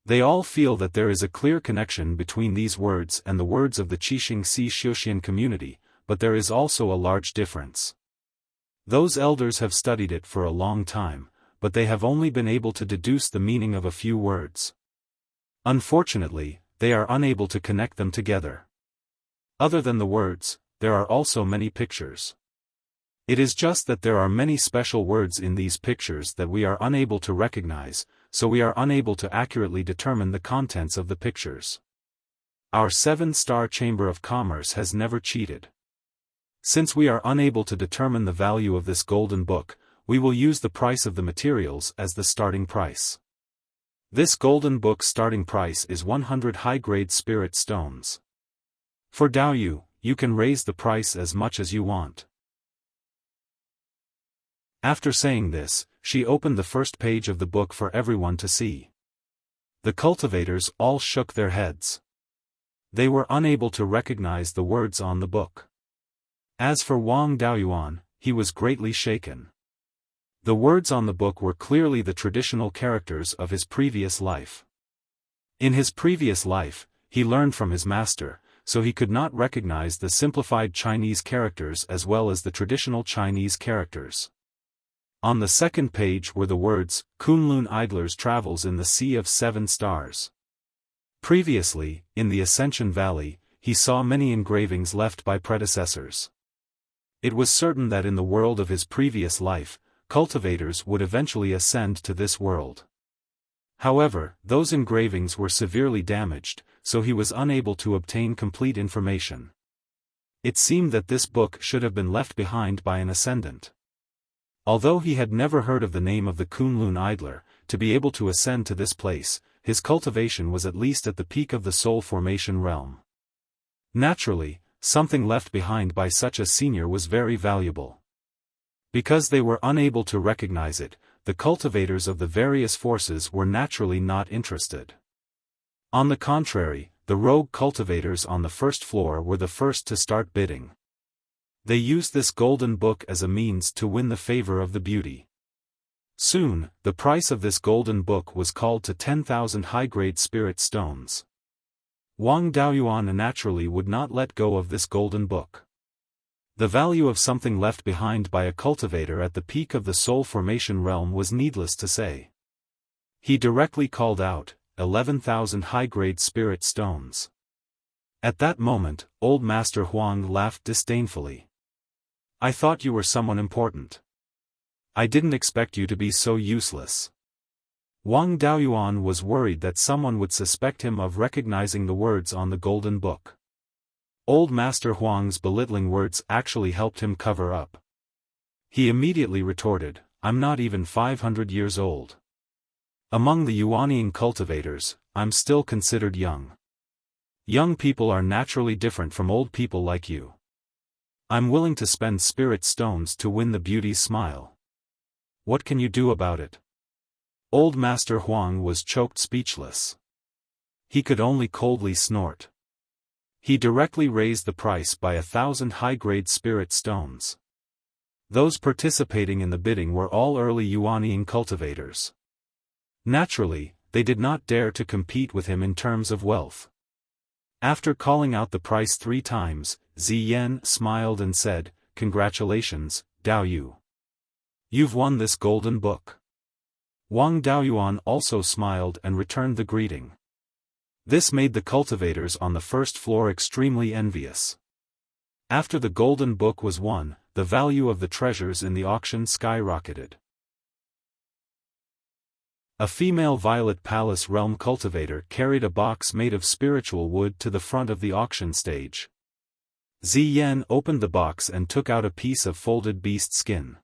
They all feel that there is a clear connection between these words and the words of the Qixing Si Xiuxian community, but there is also a large difference. Those elders have studied it for a long time, but they have only been able to deduce the meaning of a few words. Unfortunately, they are unable to connect them together. Other than the words, there are also many pictures. It is just that there are many special words in these pictures that we are unable to recognize, so we are unable to accurately determine the contents of the pictures. Our 7-star Chamber of Commerce has never cheated. Since we are unable to determine the value of this golden book, we will use the price of the materials as the starting price. This golden book starting price is 100 high-grade spirit stones. For Daoyu, you can raise the price as much as you want. After saying this, she opened the first page of the book for everyone to see. The cultivators all shook their heads. They were unable to recognize the words on the book. As for Wang Daoyuan, he was greatly shaken. The words on the book were clearly the traditional characters of his previous life. In his previous life, he learned from his master, so he could not recognize the simplified Chinese characters as well as the traditional Chinese characters. On the second page were the words, Kunlun Idler's Travels in the Sea of 7 Stars. Previously, in the Ascension Valley, he saw many engravings left by predecessors. It was certain that in the world of his previous life, cultivators would eventually ascend to this world. However, those engravings were severely damaged, so he was unable to obtain complete information. It seemed that this book should have been left behind by an ascendant. Although he had never heard of the name of the Kunlun Idler, to be able to ascend to this place, his cultivation was at least at the peak of the soul formation realm. Naturally, something left behind by such a senior was very valuable. Because they were unable to recognize it, the cultivators of the various forces were naturally not interested. On the contrary, the rogue cultivators on the first floor were the first to start bidding. They used this golden book as a means to win the favor of the beauty. Soon, the price of this golden book was called to 10,000 high-grade spirit stones. Wang Daoyuan naturally would not let go of this golden book. The value of something left behind by a cultivator at the peak of the soul formation realm was needless to say. He directly called out, 11,000 high-grade spirit stones. At that moment, old Master Huang laughed disdainfully. I thought you were someone important. I didn't expect you to be so useless. Wang Daoyuan was worried that someone would suspect him of recognizing the words on the golden book. Old Master Huang's belittling words actually helped him cover up. He immediately retorted, I'm not even 500 years old. Among the Yuanian cultivators, I'm still considered young. Young people are naturally different from old people like you. I'm willing to spend spirit stones to win the beauty's smile. What can you do about it? Old Master Huang was choked speechless. He could only coldly snort. He directly raised the price by 1,000 high-grade spirit stones. Those participating in the bidding were all early Yuanian cultivators. Naturally, they did not dare to compete with him in terms of wealth. After calling out the price 3 times, Ziyan smiled and said, Congratulations, Daoyu. You've won this golden book. Wang Daoyuan also smiled and returned the greeting. This made the cultivators on the first floor extremely envious. After the golden book was won, the value of the treasures in the auction skyrocketed. A female Violet Palace realm cultivator carried a box made of spiritual wood to the front of the auction stage. Ziyan opened the box and took out a piece of folded beast skin.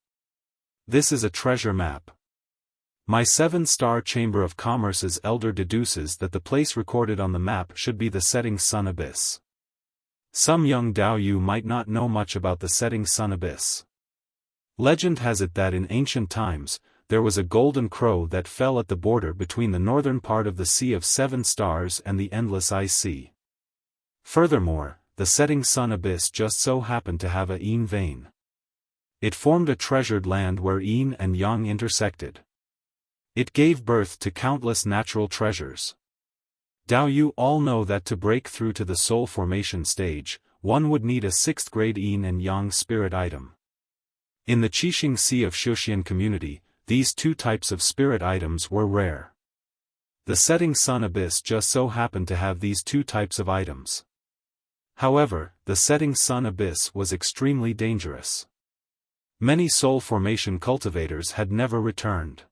This is a treasure map. My 7-star Chamber of Commerce's elder deduces that the place recorded on the map should be the setting sun abyss. Some young Daoyu might not know much about the setting sun abyss. Legend has it that in ancient times, there was a golden crow that fell at the border between the northern part of the Sea of 7 Stars and the Endless Ice Sea. Furthermore, the setting sun abyss just so happened to have a yin vein. It formed a treasured land where yin and yang intersected. It gave birth to countless natural treasures. Dao you all know that to break through to the soul formation stage, one would need a 6th grade yin and yang spirit item. In the Qixing Sea of Shuxian community, these two types of spirit items were rare. The setting sun abyss just so happened to have these two types of items. However, the setting sun abyss was extremely dangerous. Many soul formation cultivators had never returned.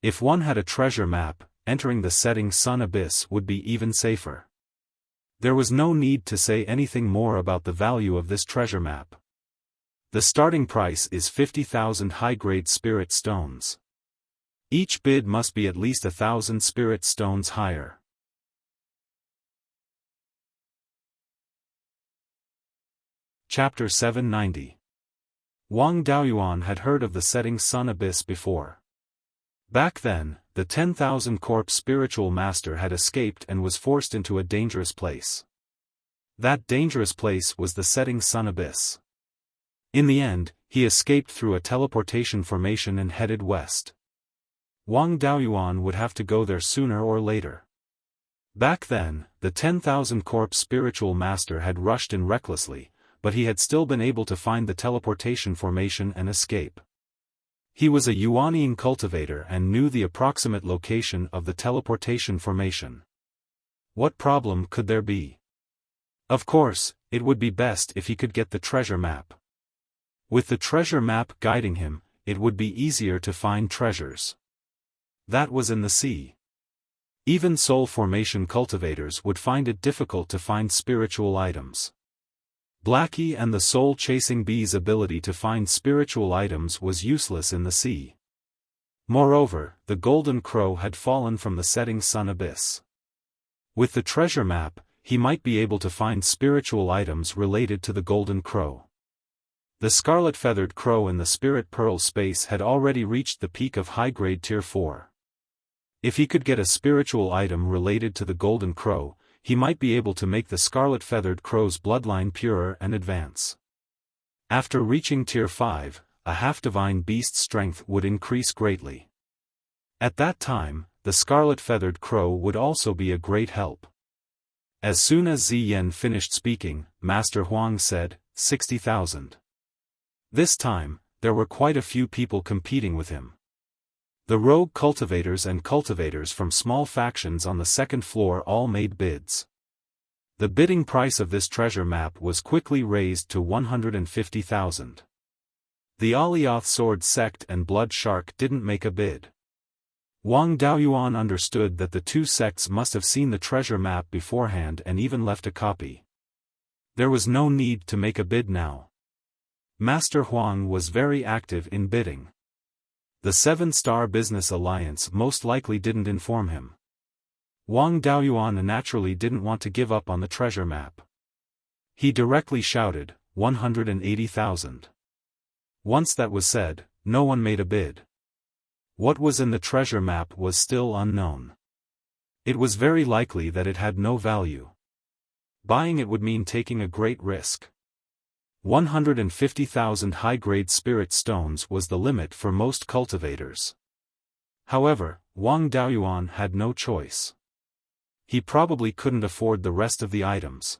If one had a treasure map, entering the setting sun abyss would be even safer. There was no need to say anything more about the value of this treasure map. The starting price is 50,000 high-grade spirit stones. Each bid must be at least 1,000 spirit stones higher. Chapter 790. Wang Daoyuan had heard of the setting sun abyss before. Back then, the 10,000 corpse spiritual master had escaped and was forced into a dangerous place. That dangerous place was the setting sun abyss. In the end, he escaped through a teleportation formation and headed west. Wang Daoyuan would have to go there sooner or later. Back then, the 10,000 corpse spiritual master had rushed in recklessly, but he had still been able to find the teleportation formation and escape. He was a Yuanying cultivator and knew the approximate location of the teleportation formation. What problem could there be? Of course, it would be best if he could get the treasure map. With the treasure map guiding him, it would be easier to find treasures. That was in the sea. Even soul formation cultivators would find it difficult to find spiritual items. Blackie and the soul-chasing bee's ability to find spiritual items was useless in the sea. Moreover, the golden crow had fallen from the setting sun abyss. With the treasure map, he might be able to find spiritual items related to the golden crow. The scarlet-feathered crow in the spirit pearl space had already reached the peak of high-grade tier 4. If he could get a spiritual item related to the golden crow, he might be able to make the scarlet-feathered crow's bloodline purer and advance. After reaching tier 5, a half-divine beast's strength would increase greatly. At that time, the scarlet-feathered crow would also be a great help. As soon as Ziyan finished speaking, Master Huang said, 60,000. This time, there were quite a few people competing with him. The rogue cultivators and cultivators from small factions on the second floor all made bids. The bidding price of this treasure map was quickly raised to 150,000. The Alioth Sword Sect and Blood Shark didn't make a bid. Wang Daoyuan understood that the two sects must have seen the treasure map beforehand and even left a copy. There was no need to make a bid now. Master Huang was very active in bidding. The 7-Star Business Alliance most likely didn't inform him. Wang Daoyuan naturally didn't want to give up on the treasure map. He directly shouted, 180,000. Once that was said, no one made a bid. What was in the treasure map was still unknown. It was very likely that it had no value. Buying it would mean taking a great risk. 150,000 high-grade spirit stones was the limit for most cultivators. However, Wang Daoyuan had no choice. He probably couldn't afford the rest of the items.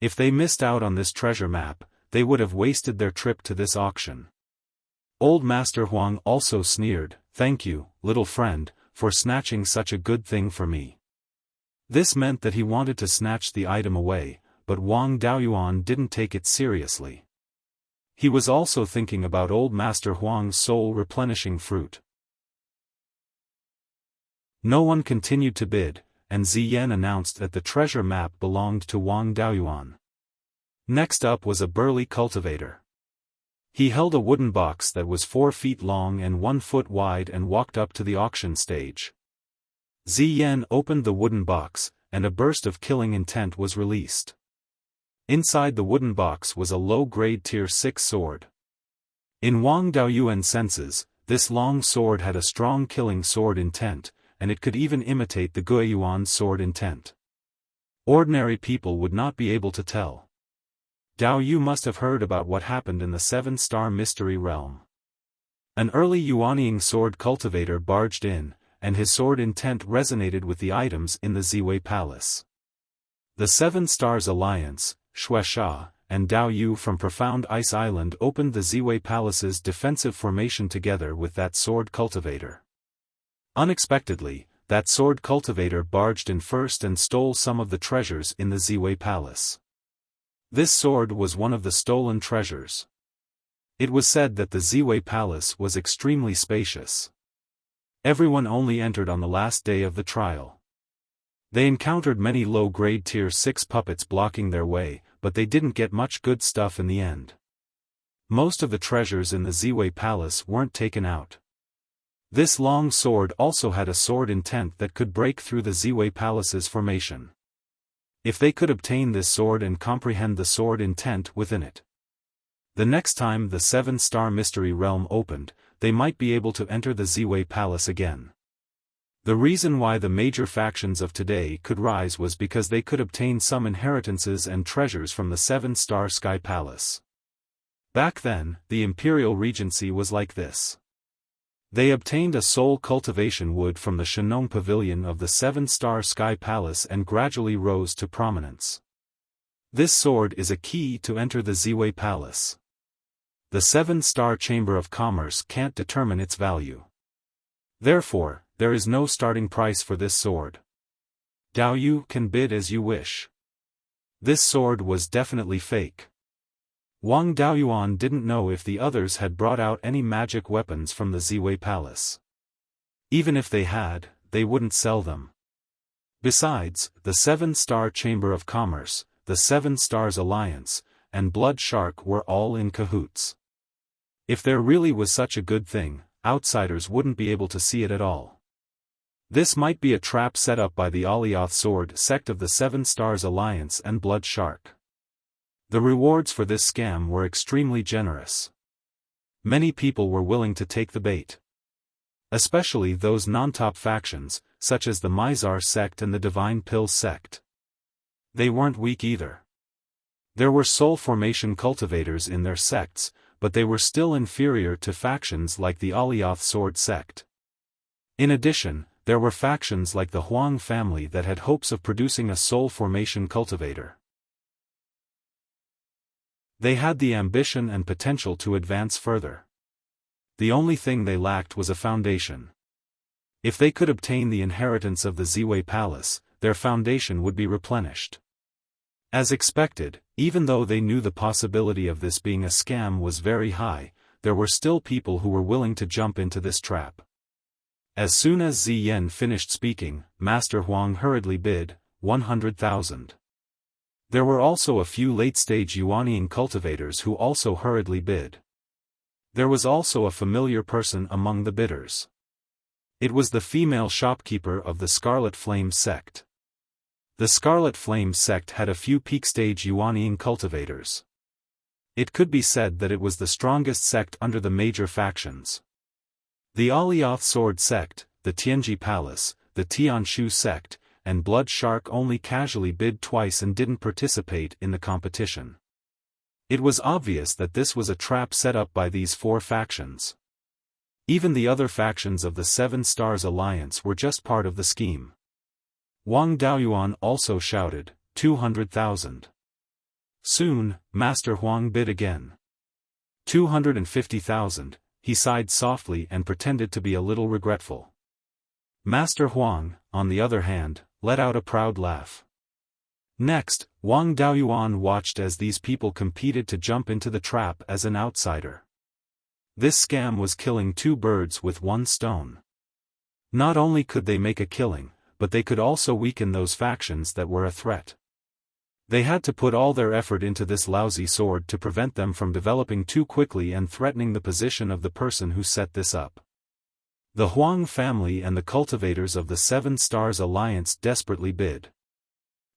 If they missed out on this treasure map, they would have wasted their trip to this auction. Old Master Huang also sneered, "Thank you, little friend, for snatching such a good thing for me." This meant that he wanted to snatch the item away, but Wang Daoyuan didn't take it seriously. He was also thinking about old Master Huang's soul-replenishing fruit. No one continued to bid, and Ziyan announced that the treasure map belonged to Wang Daoyuan. Next up was a burly cultivator. He held a wooden box that was 4 feet long and 1 foot wide and walked up to the auction stage. Ziyan opened the wooden box, and a burst of killing intent was released. Inside the wooden box was a low-grade tier 6 sword. In Wang Daoyuan's senses, this long sword had a strong killing sword intent, and it could even imitate the Guiyuan sword intent. Ordinary people would not be able to tell. Dao Yu must have heard about what happened in the 7-Star Mystery Realm. An early Yuanying sword cultivator barged in, and his sword intent resonated with the items in the Ziwei Palace. The Seven Stars Alliance, Shueisha, and Dao Yu from Profound Ice Island opened the Ziwei Palace's defensive formation together with that sword cultivator. Unexpectedly, that sword cultivator barged in first and stole some of the treasures in the Ziwei Palace. This sword was one of the stolen treasures. It was said that the Ziwei Palace was extremely spacious. Everyone only entered on the last day of the trial. They encountered many low-grade Tier 6 puppets blocking their way, but they didn't get much good stuff in the end. Most of the treasures in the Ziwei Palace weren't taken out. This long sword also had a sword intent that could break through the Ziwei Palace's formation. If they could obtain this sword and comprehend the sword intent within it, the next time the Seven-Star Mystery Realm opened, they might be able to enter the Ziwei Palace again. The reason why the major factions of today could rise was because they could obtain some inheritances and treasures from the Seven-Star Sky Palace. Back then, the Imperial Regency was like this. They obtained a soul cultivation wood from the Shenong Pavilion of the Seven-Star Sky Palace and gradually rose to prominence. This sword is a key to enter the Ziwei Palace. The Seven-Star Chamber of Commerce can't determine its value. Therefore, there is no starting price for this sword. Dao Yu can bid as you wish. This sword was definitely fake. Wang Daoyuan didn't know if the others had brought out any magic weapons from the Ziwei Palace. Even if they had, they wouldn't sell them. Besides, the Seven-Star Chamber of Commerce, the Seven Stars Alliance, and Blood Shark were all in cahoots. If there really was such a good thing, outsiders wouldn't be able to see it at all. This might be a trap set up by the Alioth Sword sect of the Seven Stars Alliance and Blood Shark. The rewards for this scam were extremely generous. Many people were willing to take the bait. Especially those non-top factions, such as the Mizar sect and the Divine Pill sect. They weren't weak either. There were soul formation cultivators in their sects, but they were still inferior to factions like the Alioth Sword sect. In addition, there were factions like the Huang family that had hopes of producing a soul formation cultivator. They had the ambition and potential to advance further. The only thing they lacked was a foundation. If they could obtain the inheritance of the Ziwei Palace, their foundation would be replenished. As expected, even though they knew the possibility of this being a scam was very high, there were still people who were willing to jump into this trap. As soon as Ziyan finished speaking, Master Huang hurriedly bid, 100,000. There were also a few late-stage Yuanian cultivators who also hurriedly bid. There was also a familiar person among the bidders. It was the female shopkeeper of the Scarlet Flame sect. The Scarlet Flame sect had a few peak-stage Yuanian cultivators. It could be said that it was the strongest sect under the major factions. The Alioth Sword sect, the Tianji Palace, the Tianshu sect, and Blood Shark only casually bid twice and didn't participate in the competition. It was obvious that this was a trap set up by these four factions. Even the other factions of the Seven Stars Alliance were just part of the scheme. Wang Daoyuan also shouted, 200,000. Soon, Master Huang bid again. 250,000, he sighed softly and pretended to be a little regretful. Master Huang, on the other hand, let out a proud laugh. Next, Wang Daoyuan watched as these people competed to jump into the trap as an outsider. This scam was killing two birds with one stone. Not only could they make a killing, but they could also weaken those factions that were a threat. They had to put all their effort into this lousy sword to prevent them from developing too quickly and threatening the position of the person who set this up. The Huang family and the cultivators of the Seven Stars Alliance desperately bid.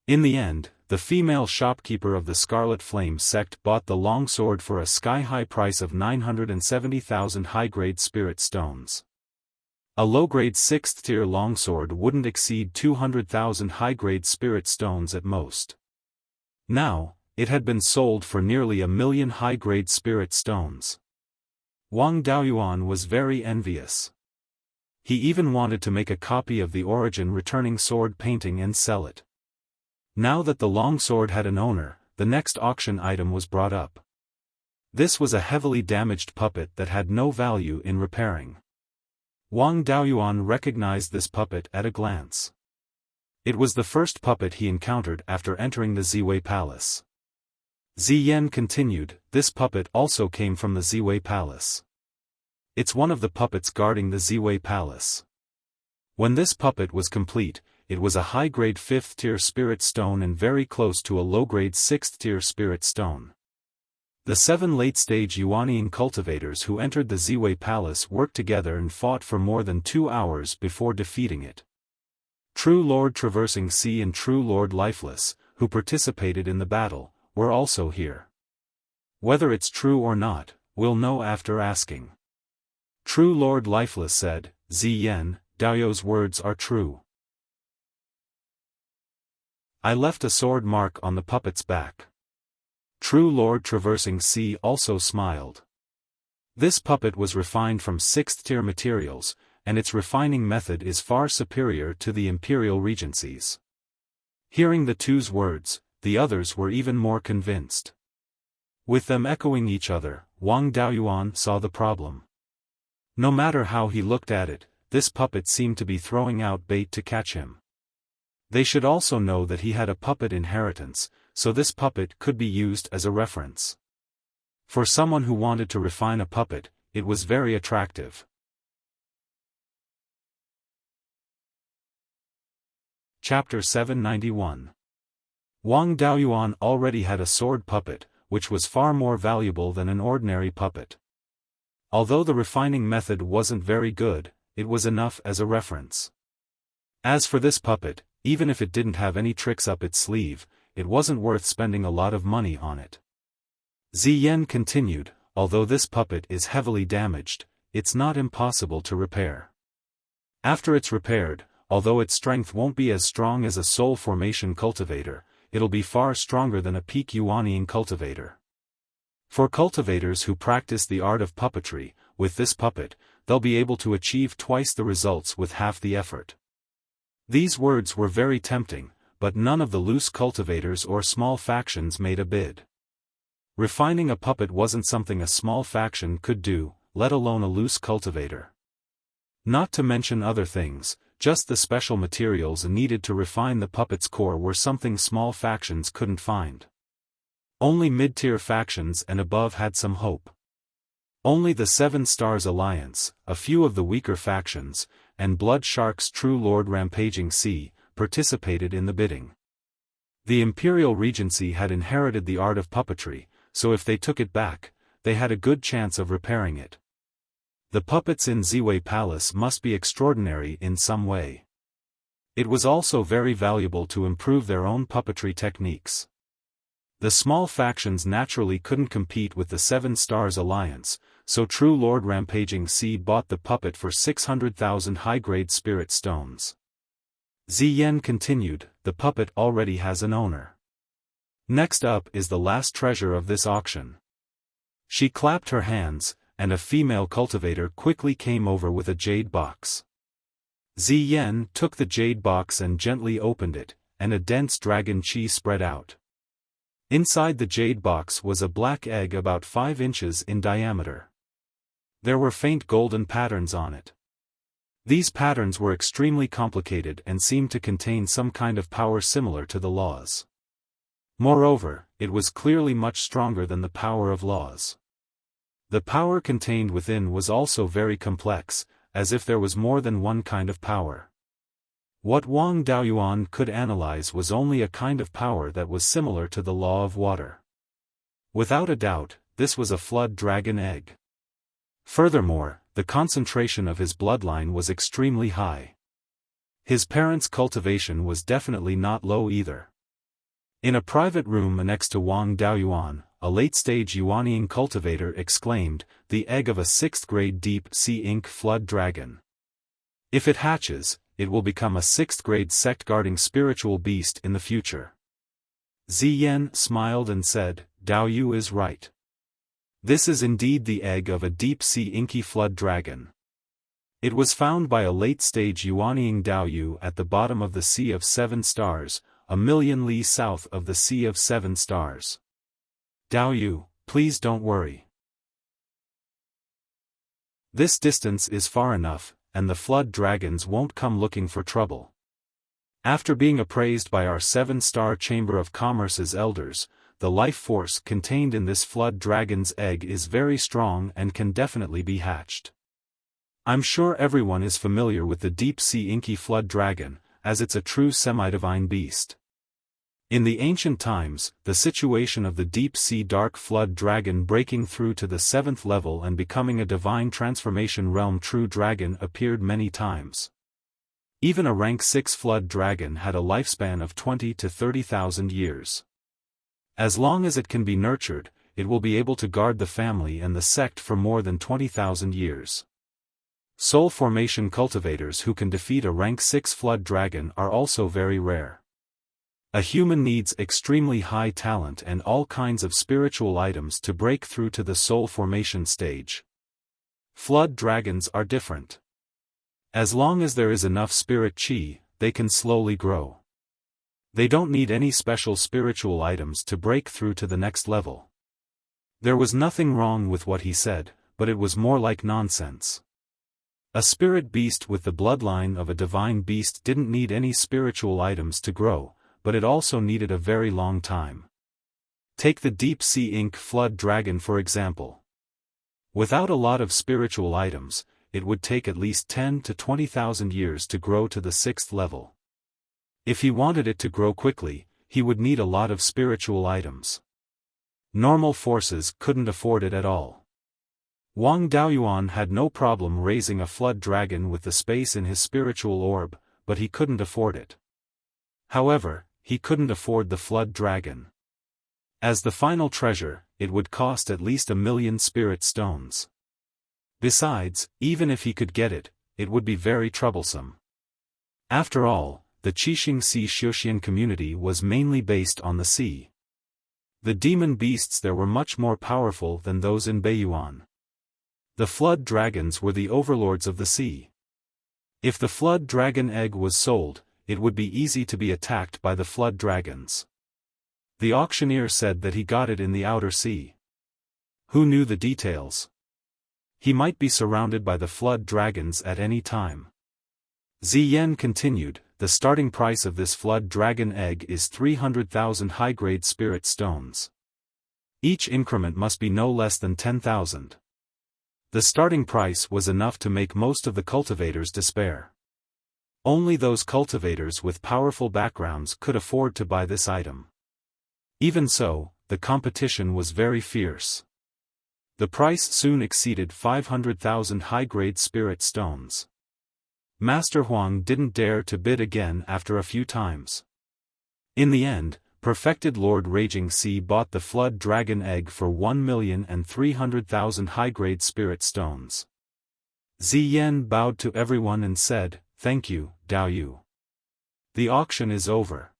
In the end, the female shopkeeper of the Scarlet Flame sect bought the longsword for a sky-high price of 970,000 high-grade spirit stones. A low-grade 6th-tier longsword wouldn't exceed 200,000 high-grade spirit stones at most. Now, it had been sold for nearly 1,000,000 high-grade spirit stones. Wang Daoyuan was very envious. He even wanted to make a copy of the origin returning sword painting and sell it. Now that the longsword had an owner, the next auction item was brought up. This was a heavily damaged puppet that had no value in repairing. Wang Daoyuan recognized this puppet at a glance. It was the first puppet he encountered after entering the Ziwei Palace. Ziyan continued, this puppet also came from the Ziwei Palace. It's one of the puppets guarding the Ziwei Palace. When this puppet was complete, it was a high-grade 5th-tier spirit stone and very close to a low-grade 6th-tier spirit stone. The 7 late-stage Yuanian cultivators who entered the Ziwei Palace worked together and fought for more than 2 hours before defeating it. True Lord Traversing Sea and True Lord Lifeless, who participated in the battle, were also here. Whether it's true or not, we'll know after asking. True Lord Lifeless said, Ziyan, Daoyu's words are true. I left a sword mark on the puppet's back. True Lord Traversing Sea also smiled. This puppet was refined from 6th-tier materials, and its refining method is far superior to the Imperial Regency's. Hearing the two's words, the others were even more convinced. With them echoing each other, Wang Daoyuan saw the problem. No matter how he looked at it, this puppet seemed to be throwing out bait to catch him. They should also know that he had a puppet inheritance, so this puppet could be used as a reference. For someone who wanted to refine a puppet, it was very attractive. Chapter 791. Wang Daoyuan already had a sword puppet, which was far more valuable than an ordinary puppet. Although the refining method wasn't very good, it was enough as a reference. As for this puppet, even if it didn't have any tricks up its sleeve, it wasn't worth spending a lot of money on it. Ziyan continued, although this puppet is heavily damaged, it's not impossible to repair. After it's repaired, although its strength won't be as strong as a soul formation cultivator, it'll be far stronger than a peak Yuanian cultivator. For cultivators who practice the art of puppetry, with this puppet, they'll be able to achieve twice the results with half the effort. These words were very tempting, but none of the loose cultivators or small factions made a bid. Refining a puppet wasn't something a small faction could do, let alone a loose cultivator. Not to mention other things, just the special materials needed to refine the puppet's core were something small factions couldn't find. Only mid-tier factions and above had some hope. Only the 7 Stars Alliance, a few of the weaker factions, and Blood Shark's True Lord Rampaging Sea, participated in the bidding. The Imperial Regency had inherited the art of puppetry, so if they took it back, they had a good chance of repairing it. The puppets in Ziwei Palace must be extraordinary in some way. It was also very valuable to improve their own puppetry techniques. The small factions naturally couldn't compete with the 7 Stars Alliance, so True Lord Rampaging Sea bought the puppet for 600,000 high-grade spirit stones. Ziyan continued, the puppet already has an owner. Next up is the last treasure of this auction. She clapped her hands, and a female cultivator quickly came over with a jade box. Ziyan took the jade box and gently opened it, and a dense dragon chi spread out. Inside the jade box was a black egg about 5 inches in diameter. There were faint golden patterns on it. These patterns were extremely complicated and seemed to contain some kind of power similar to the laws. Moreover, it was clearly much stronger than the power of laws. The power contained within was also very complex, as if there was more than one kind of power. What Wang Daoyuan could analyze was only a kind of power that was similar to the law of water. Without a doubt, this was a flood dragon egg. Furthermore, the concentration of his bloodline was extremely high. His parents' cultivation was definitely not low either. In a private room next to Wang Daoyuan, a late-stage Yuanian cultivator exclaimed, the egg of a 6th-grade deep-sea ink flood dragon. If it hatches, it will become a 6th-grade sect-guarding spiritual beast in the future. Ziyan smiled and said, Daoyu is right. This is indeed the egg of a deep-sea inky flood dragon. It was found by a late-stage Yuanying Daoyu at the bottom of the Sea of Seven Stars, a million li south of the Sea of Seven Stars. Daoyu, please don't worry. This distance is far enough, and the flood dragons won't come looking for trouble. After being appraised by our 7-star Chamber of Commerce's elders, the life force contained in this flood dragon's egg is very strong and can definitely be hatched. I'm sure everyone is familiar with the deep-sea inky flood dragon, as it's a true semi-divine beast. In the ancient times, the situation of the deep-sea dark flood dragon breaking through to the 7th level and becoming a divine transformation realm true dragon appeared many times. Even a rank 6 flood dragon had a lifespan of 20 to 30,000 years. As long as it can be nurtured, it will be able to guard the family and the sect for more than 20,000 years. Soul formation cultivators who can defeat a rank 6 flood dragon are also very rare. A human needs extremely high talent and all kinds of spiritual items to break through to the soul formation stage. Flood dragons are different. As long as there is enough spirit chi, they can slowly grow. They don't need any special spiritual items to break through to the next level. There was nothing wrong with what he said, but it was more like nonsense. A spirit beast with the bloodline of a divine beast didn't need any spiritual items to grow, but it also needed a very long time. Take the deep-sea ink flood dragon for example. Without a lot of spiritual items, it would take at least 10 to 20,000 years to grow to the 6th level. If he wanted it to grow quickly, he would need a lot of spiritual items. Normal forces couldn't afford it at all. Wang Daoyuan had no problem raising a flood dragon with the space in his spiritual orb, but he couldn't afford it. However, he couldn't afford the flood dragon. As the final treasure, it would cost at least 1,000,000 spirit stones. Besides, even if he could get it, it would be very troublesome. After all, the Qixing Sea Xiuxian community was mainly based on the sea. The demon beasts there were much more powerful than those in Beiyuan. The flood dragons were the overlords of the sea. If the flood dragon egg was sold, it would be easy to be attacked by the flood dragons. The auctioneer said that he got it in the outer sea. Who knew the details? He might be surrounded by the flood dragons at any time. Ziyen continued, the starting price of this flood dragon egg is 300,000 high-grade spirit stones. Each increment must be no less than 10,000. The starting price was enough to make most of the cultivators despair. Only those cultivators with powerful backgrounds could afford to buy this item. Even so, the competition was very fierce. The price soon exceeded 500,000 high-grade spirit stones. Master Huang didn't dare to bid again after a few times. In the end, perfected Lord Raging Sea bought the flood dragon egg for 1,300,000 high-grade spirit stones. Ziyen bowed to everyone and said, "Thank you, Daoyu. The auction is over."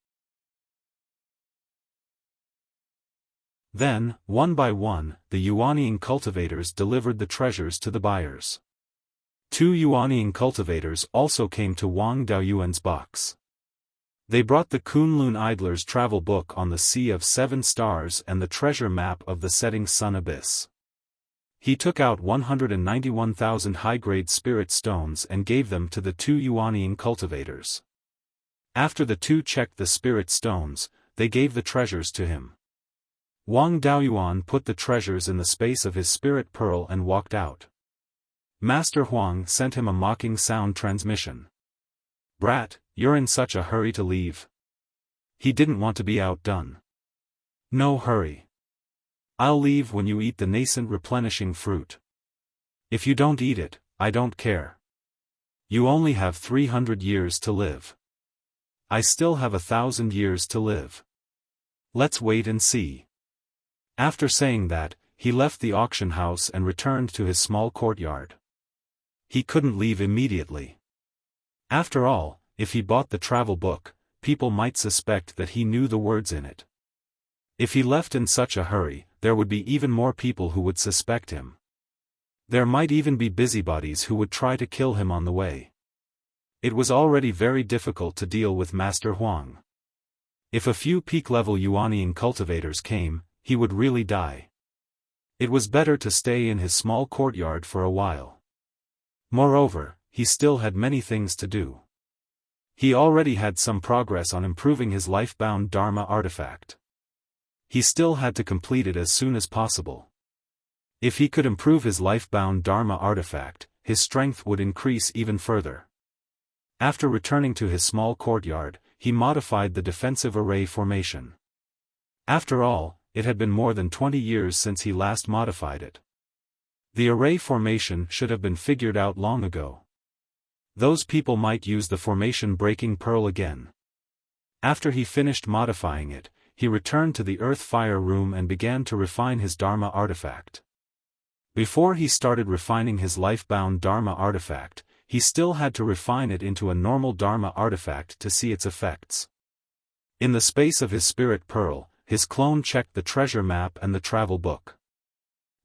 Then, one by one, the Yuanying cultivators delivered the treasures to the buyers. 2 Yuanying cultivators also came to Wang Daoyuan's box. They brought the Kunlun Idler's travel book on the Sea of 7 Stars and the treasure map of the setting sun abyss. He took out 191,000 high-grade spirit stones and gave them to the 2 Yuanying cultivators. After the 2 checked the spirit stones, they gave the treasures to him. Wang Daoyuan put the treasures in the space of his spirit pearl and walked out. Master Huang sent him a mocking sound transmission. "Brat, you're in such a hurry to leave." He didn't want to be outdone. "No hurry. I'll leave when you eat the nascent replenishing fruit. If you don't eat it, I don't care. You only have 300 years to live. I still have 1,000 years to live. Let's wait and see." After saying that, he left the auction house and returned to his small courtyard. He couldn't leave immediately. After all, if he bought the travel book, people might suspect that he knew the words in it. If he left in such a hurry, there would be even more people who would suspect him. There might even be busybodies who would try to kill him on the way. It was already very difficult to deal with Master Huang. If a few peak-level Yuanian cultivators came, he would really die. It was better to stay in his small courtyard for a while. Moreover, he still had many things to do. He already had some progress on improving his life-bound Dharma artifact. He still had to complete it as soon as possible. If he could improve his life-bound Dharma artifact, his strength would increase even further. After returning to his small courtyard, he modified the defensive array formation. After all, it had been more than 20 years since he last modified it. The array formation should have been figured out long ago. Those people might use the formation breaking pearl again. After he finished modifying it, he returned to the earth-fire room and began to refine his Dharma artifact. Before he started refining his life-bound Dharma artifact, he still had to refine it into a normal Dharma artifact to see its effects. In the space of his spirit pearl, his clone checked the treasure map and the travel book.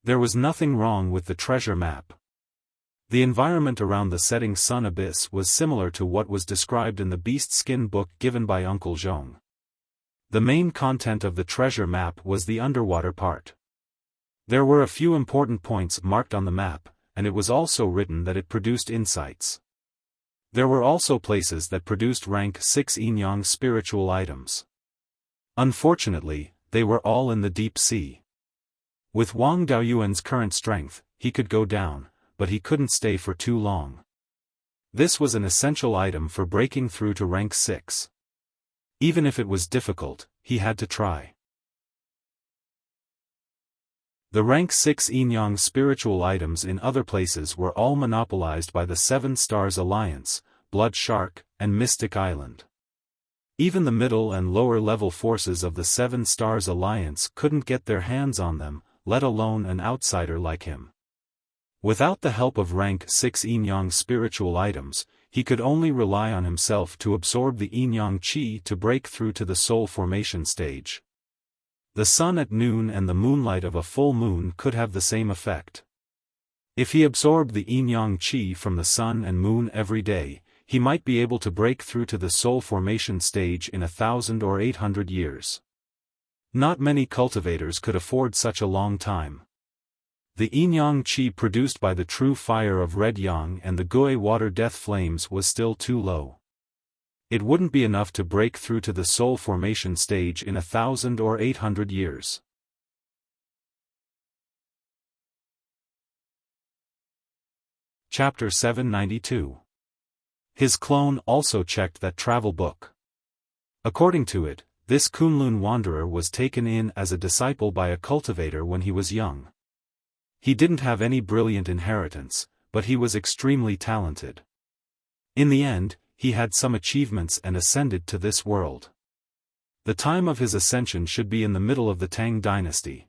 There was nothing wrong with the treasure map. The environment around the setting sun abyss was similar to what was described in the beast skin book given by Uncle Zhong. The main content of the treasure map was the underwater part. There were a few important points marked on the map, and it was also written that it produced insights. There were also places that produced rank 6 yin-yang spiritual items. Unfortunately, they were all in the deep sea. With Wang Daoyuan's current strength, he could go down, but he couldn't stay for too long. This was an essential item for breaking through to rank 6. Even if it was difficult, he had to try. The rank 6 yin-yang spiritual items in other places were all monopolized by the Seven Stars Alliance, Blood Shark, and Mystic Island. Even the middle and lower level forces of the Seven Stars Alliance couldn't get their hands on them, let alone an outsider like him. Without the help of rank 6 yin-yang spiritual items, he could only rely on himself to absorb the yin-yang qi to break through to the soul formation stage. The sun at noon and the moonlight of a full moon could have the same effect. If he absorbed the yin-yang qi from the sun and moon every day, he might be able to break through to the soul formation stage in 1,000 or 800 years. Not many cultivators could afford such a long time. The yin-yang qi produced by the true fire of red yang and the gui water death flames was still too low. It wouldn't be enough to break through to the soul formation stage in 1,000 or 800 years. Chapter 792. His clone also checked that travel book. According to it, this Kunlun wanderer was taken in as a disciple by a cultivator when he was young. He didn't have any brilliant inheritance, but he was extremely talented. In the end, he had some achievements and ascended to this world. The time of his ascension should be in the middle of the Tang dynasty.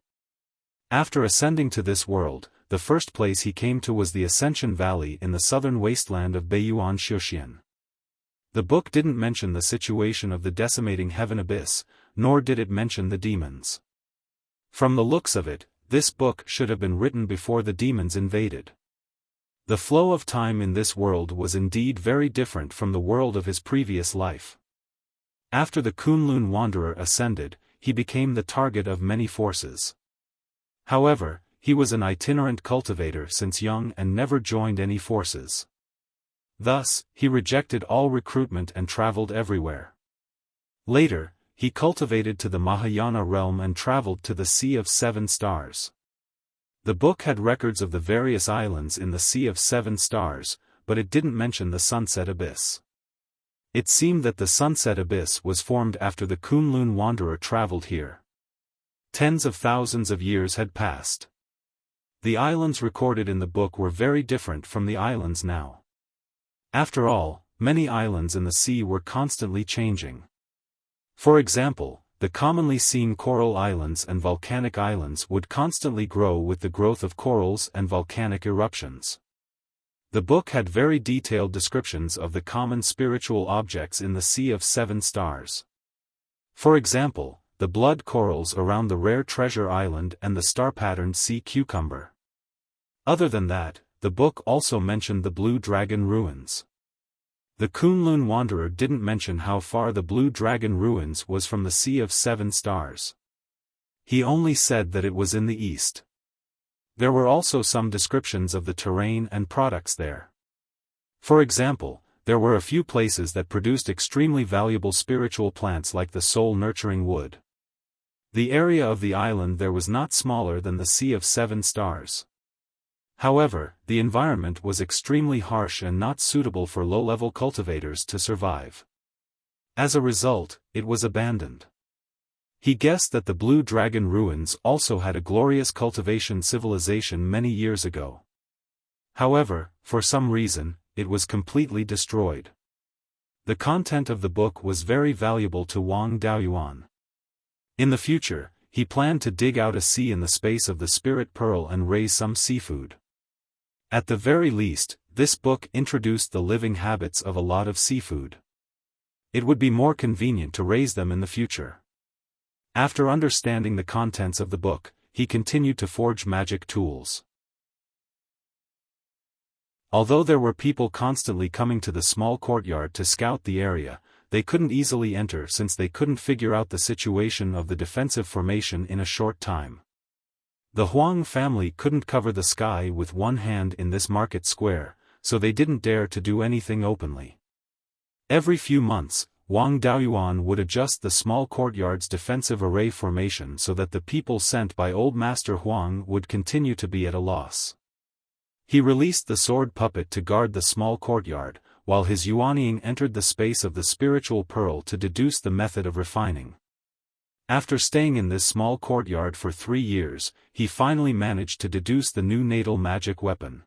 After ascending to this world, the first place he came to was the Ascension Valley in the southern wasteland of Beiyuan Xiaofan. The book didn't mention the situation of the decimating heaven abyss, nor did it mention the demons. From the looks of it, this book should have been written before the demons invaded. The flow of time in this world was indeed very different from the world of his previous life. After the Kunlun wanderer ascended, he became the target of many forces. However, he was an itinerant cultivator since young and never joined any forces. Thus, he rejected all recruitment and traveled everywhere. Later, he cultivated to the Mahayana realm and traveled to the Sea of Seven Stars. The book had records of the various islands in the Sea of Seven Stars, but it didn't mention the Sunset Abyss. It seemed that the Sunset Abyss was formed after the Kunlun wanderer traveled here. Tens of thousands of years had passed. The islands recorded in the book were very different from the islands now. After all, many islands in the sea were constantly changing. For example, the commonly seen coral islands and volcanic islands would constantly grow with the growth of corals and volcanic eruptions. The book had very detailed descriptions of the common spiritual objects in the Sea of Seven Stars. For example, the blood corals around the rare treasure island and the star-patterned sea cucumber. Other than that, the book also mentioned the Blue Dragon ruins. The Kunlun Wanderer didn't mention how far the Blue Dragon ruins was from the Sea of Seven Stars. He only said that it was in the east. There were also some descriptions of the terrain and products there. For example, there were a few places that produced extremely valuable spiritual plants like the soul-nurturing wood. The area of the island there was not smaller than the Sea of Seven Stars. However, the environment was extremely harsh and not suitable for low-level cultivators to survive. As a result, it was abandoned. He guessed that the Blue Dragon ruins also had a glorious cultivation civilization many years ago. However, for some reason, it was completely destroyed. The content of the book was very valuable to Wang Daoyuan. In the future, he planned to dig out a sea in the space of the Spirit Pearl and raise some seafood. At the very least, this book introduced the living habits of a lot of seafood. It would be more convenient to raise them in the future. After understanding the contents of the book, he continued to forge magic tools. Although there were people constantly coming to the small courtyard to scout the area, they couldn't easily enter since they couldn't figure out the situation of the defensive formation in a short time. The Huang family couldn't cover the sky with one hand in this market square, so they didn't dare to do anything openly. Every few months, Wang Daoyuan would adjust the small courtyard's defensive array formation so that the people sent by Old Master Huang would continue to be at a loss. He released the sword puppet to guard the small courtyard, while his Yuanying entered the space of the spiritual pearl to deduce the method of refining. After staying in this small courtyard for 3 years, he finally managed to deduce the new natal magic weapon.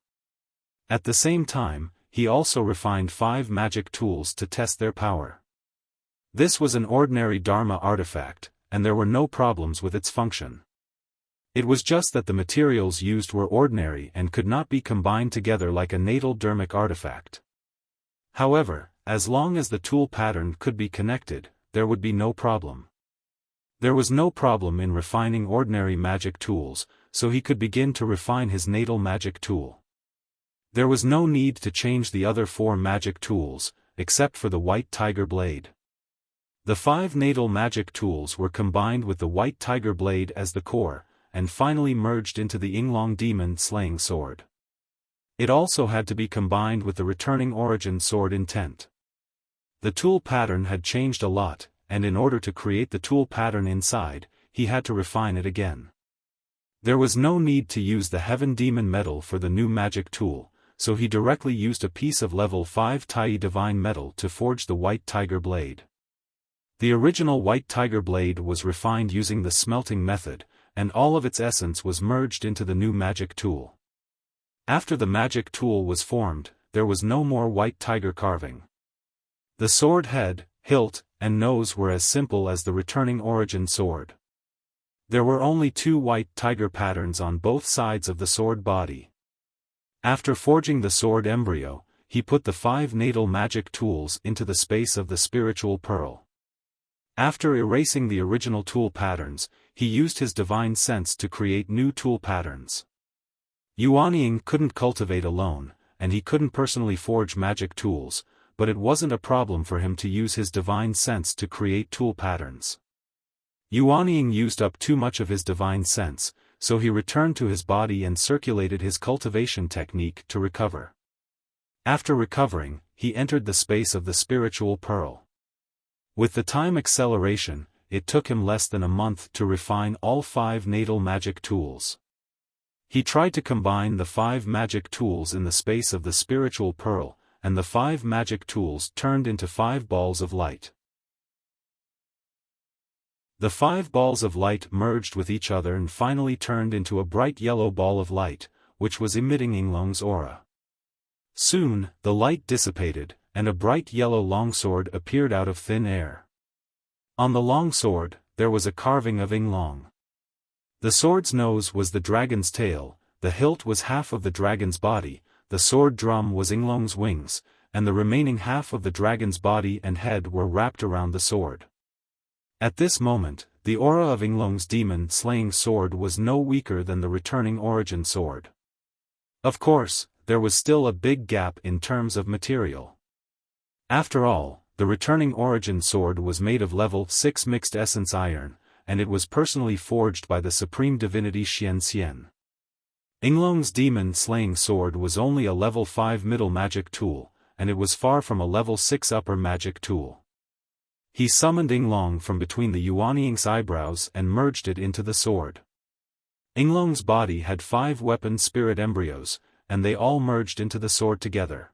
At the same time, he also refined 5 magic tools to test their power. This was an ordinary Dharma artifact, and there were no problems with its function. It was just that the materials used were ordinary and could not be combined together like a natal dharmic artifact. However, as long as the tool pattern could be connected, there would be no problem. There was no problem in refining ordinary magic tools, so he could begin to refine his natal magic tool. There was no need to change the other 4 magic tools, except for the White Tiger Blade. The 5 natal magic tools were combined with the White Tiger Blade as the core, and finally merged into the Yinglong Demon Slaying Sword. It also had to be combined with the Returning Origin Sword Intent. The tool pattern had changed a lot, and in order to create the tool pattern inside, he had to refine it again. There was no need to use the Heaven Demon Metal for the new magic tool, so he directly used a piece of level 5 Tai Divine Metal to forge the White Tiger Blade. The original White Tiger Blade was refined using the smelting method, and all of its essence was merged into the new magic tool. After the magic tool was formed, there was no more white tiger carving. The sword head, hilt, and nose were as simple as the Returning Origin sword. There were only 2 white tiger patterns on both sides of the sword body. After forging the sword embryo, he put the 5 natal magic tools into the space of the spiritual pearl. After erasing the original tool patterns, he used his divine sense to create new tool patterns. Yuanying couldn't cultivate alone, and he couldn't personally forge magic tools, but it wasn't a problem for him to use his divine sense to create tool patterns. Yuanying used up too much of his divine sense, so he returned to his body and circulated his cultivation technique to recover. After recovering, he entered the space of the spiritual pearl. With the time acceleration, it took him less than a month to refine all 5 natal magic tools. He tried to combine the 5 magic tools in the space of the spiritual pearl, and the 5 magic tools turned into 5 balls of light. The 5 balls of light merged with each other and finally turned into a bright yellow ball of light, which was emitting Yinglong's aura. Soon, the light dissipated, and a bright yellow longsword appeared out of thin air. On the longsword, there was a carving of Yinglong. The sword's nose was the dragon's tail, the hilt was half of the dragon's body, the sword drum was Yinglong's wings, and the remaining half of the dragon's body and head were wrapped around the sword. At this moment, the aura of Yinglong's demon-slaying sword was no weaker than the Returning Origin sword. Of course, there was still a big gap in terms of material. After all, the returning origin sword was made of level 6 mixed essence iron, and it was personally forged by the supreme divinity Xian. Yinglong's demon-slaying sword was only a level 5 middle magic tool, and it was far from a level 6 upper magic tool. He summoned Yinglong from between the Yuanying's eyebrows and merged it into the sword. Yinglong's body had 5 weapon spirit embryos, and they all merged into the sword together.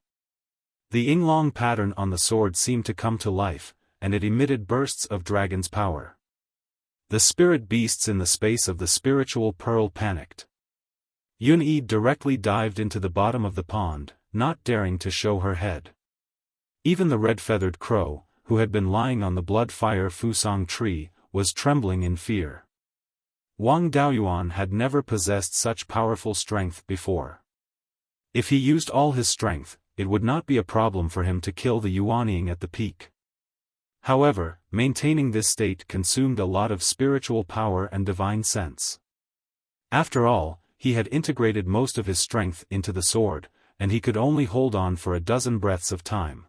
The Yinglong pattern on the sword seemed to come to life, and it emitted bursts of dragon's power. The spirit beasts in the space of the spiritual pearl panicked. Yun-Yi directly dived into the bottom of the pond, not daring to show her head. Even the red-feathered crow, who had been lying on the blood-fire Fusong tree, was trembling in fear. Wang Daoyuan had never possessed such powerful strength before. If he used all his strength, it would not be a problem for him to kill the Yuanying at the peak. However, maintaining this state consumed a lot of spiritual power and divine sense. After all, he had integrated most of his strength into the sword, and he could only hold on for a dozen breaths of time.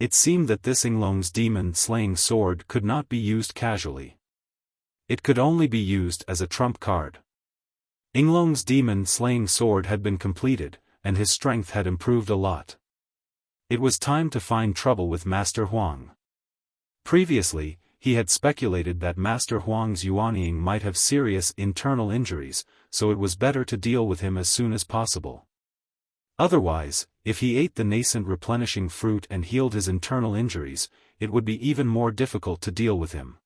It seemed that this Yinglong's demon-slaying sword could not be used casually. It could only be used as a trump card. Yinglong's demon-slaying sword had been completed, and his strength had improved a lot. It was time to find trouble with Master Huang. Previously, he had speculated that Master Huang's Yuanying might have serious internal injuries, so it was better to deal with him as soon as possible. Otherwise, if he ate the nascent replenishing fruit and healed his internal injuries, it would be even more difficult to deal with him.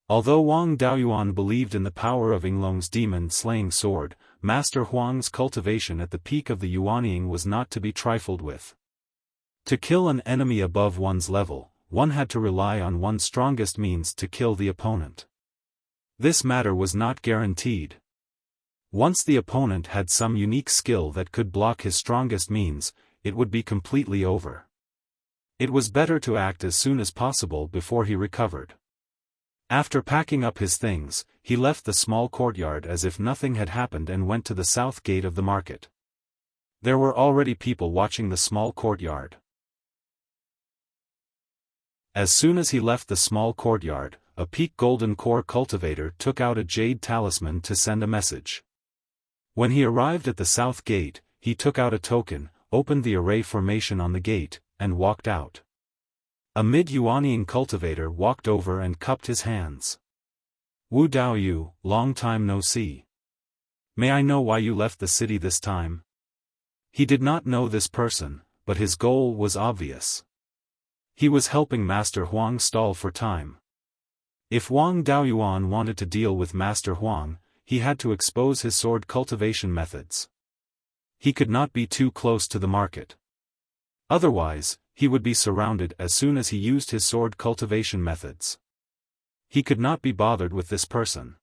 Although Wang Daoyuan believed in the power of Yinglong's demon-slaying sword, Master Huang's cultivation at the peak of the Yuanying was not to be trifled with. To kill an enemy above one's level, one had to rely on one's strongest means to kill the opponent. This matter was not guaranteed. Once the opponent had some unique skill that could block his strongest means, it would be completely over. It was better to act as soon as possible before he recovered. After packing up his things, he left the small courtyard as if nothing had happened and went to the south gate of the market. There were already people watching the small courtyard. As soon as he left the small courtyard, a peak golden core cultivator took out a jade talisman to send a message. When he arrived at the south gate, he took out a token, opened the array formation on the gate, and walked out. A mid-Yuanying cultivator walked over and cupped his hands. Wu Daoyu, long time no see. May I know why you left the city this time? He did not know this person, but his goal was obvious. He was helping Master Huang stall for time. If Wang Daoyuan wanted to deal with Master Huang, he had to expose his sword cultivation methods. He could not be too close to the market. Otherwise, he would be surrounded as soon as he used his sword cultivation methods. He could not be bothered with this person.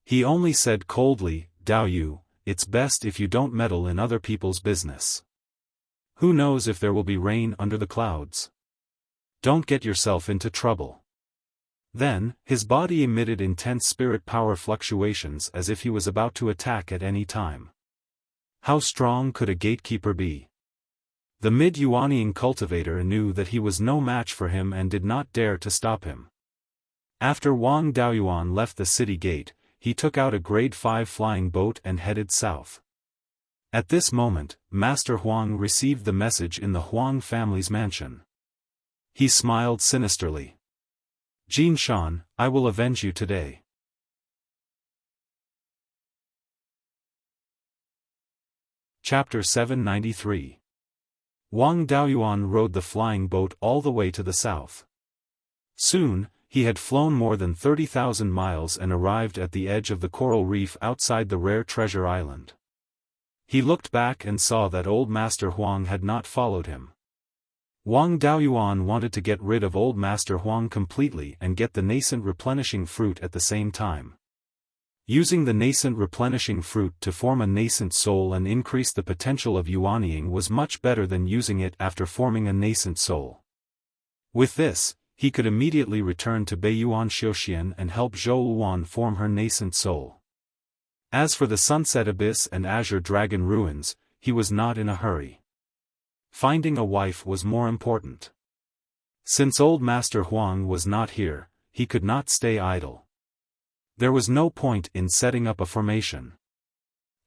He only said coldly, "Daoyu, it's best if you don't meddle in other people's business. Who knows if there will be rain under the clouds? Don't get yourself into trouble." Then, his body emitted intense spirit power fluctuations as if he was about to attack at any time. How strong could a gatekeeper be? The mid-Yuanying cultivator knew that he was no match for him and did not dare to stop him. After Wang Daoyuan left the city gate, he took out a grade 5 flying boat and headed south. At this moment, Master Huang received the message in the Huang family's mansion. He smiled sinisterly. "Jin Shan, I will avenge you today." Chapter 793. Wang Daoyuan rode the flying boat all the way to the south. Soon, he had flown more than 30,000 miles and arrived at the edge of the coral reef outside the rare treasure island. He looked back and saw that old Master Huang had not followed him. Wang Daoyuan wanted to get rid of old Master Huang completely and get the nascent replenishing fruit at the same time. Using the nascent replenishing fruit to form a nascent soul and increase the potential of Yuanying was much better than using it after forming a nascent soul. With this, he could immediately return to Beiyuan Xiaoxian and help Zhou Luan form her nascent soul. As for the Sunset Abyss and Azure Dragon ruins, he was not in a hurry. Finding a wife was more important. Since old Master Huang was not here, he could not stay idle. There was no point in setting up a formation.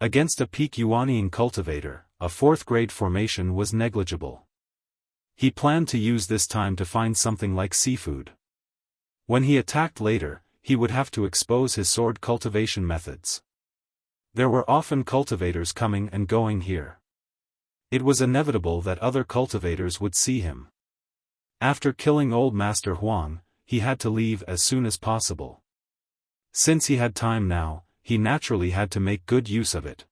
Against a peak Yuanian cultivator, a fourth-grade formation was negligible. He planned to use this time to find something like seafood. When he attacked later, he would have to expose his sword cultivation methods. There were often cultivators coming and going here. It was inevitable that other cultivators would see him. After killing old Master Huang, he had to leave as soon as possible. Since he had time now, he naturally had to make good use of it.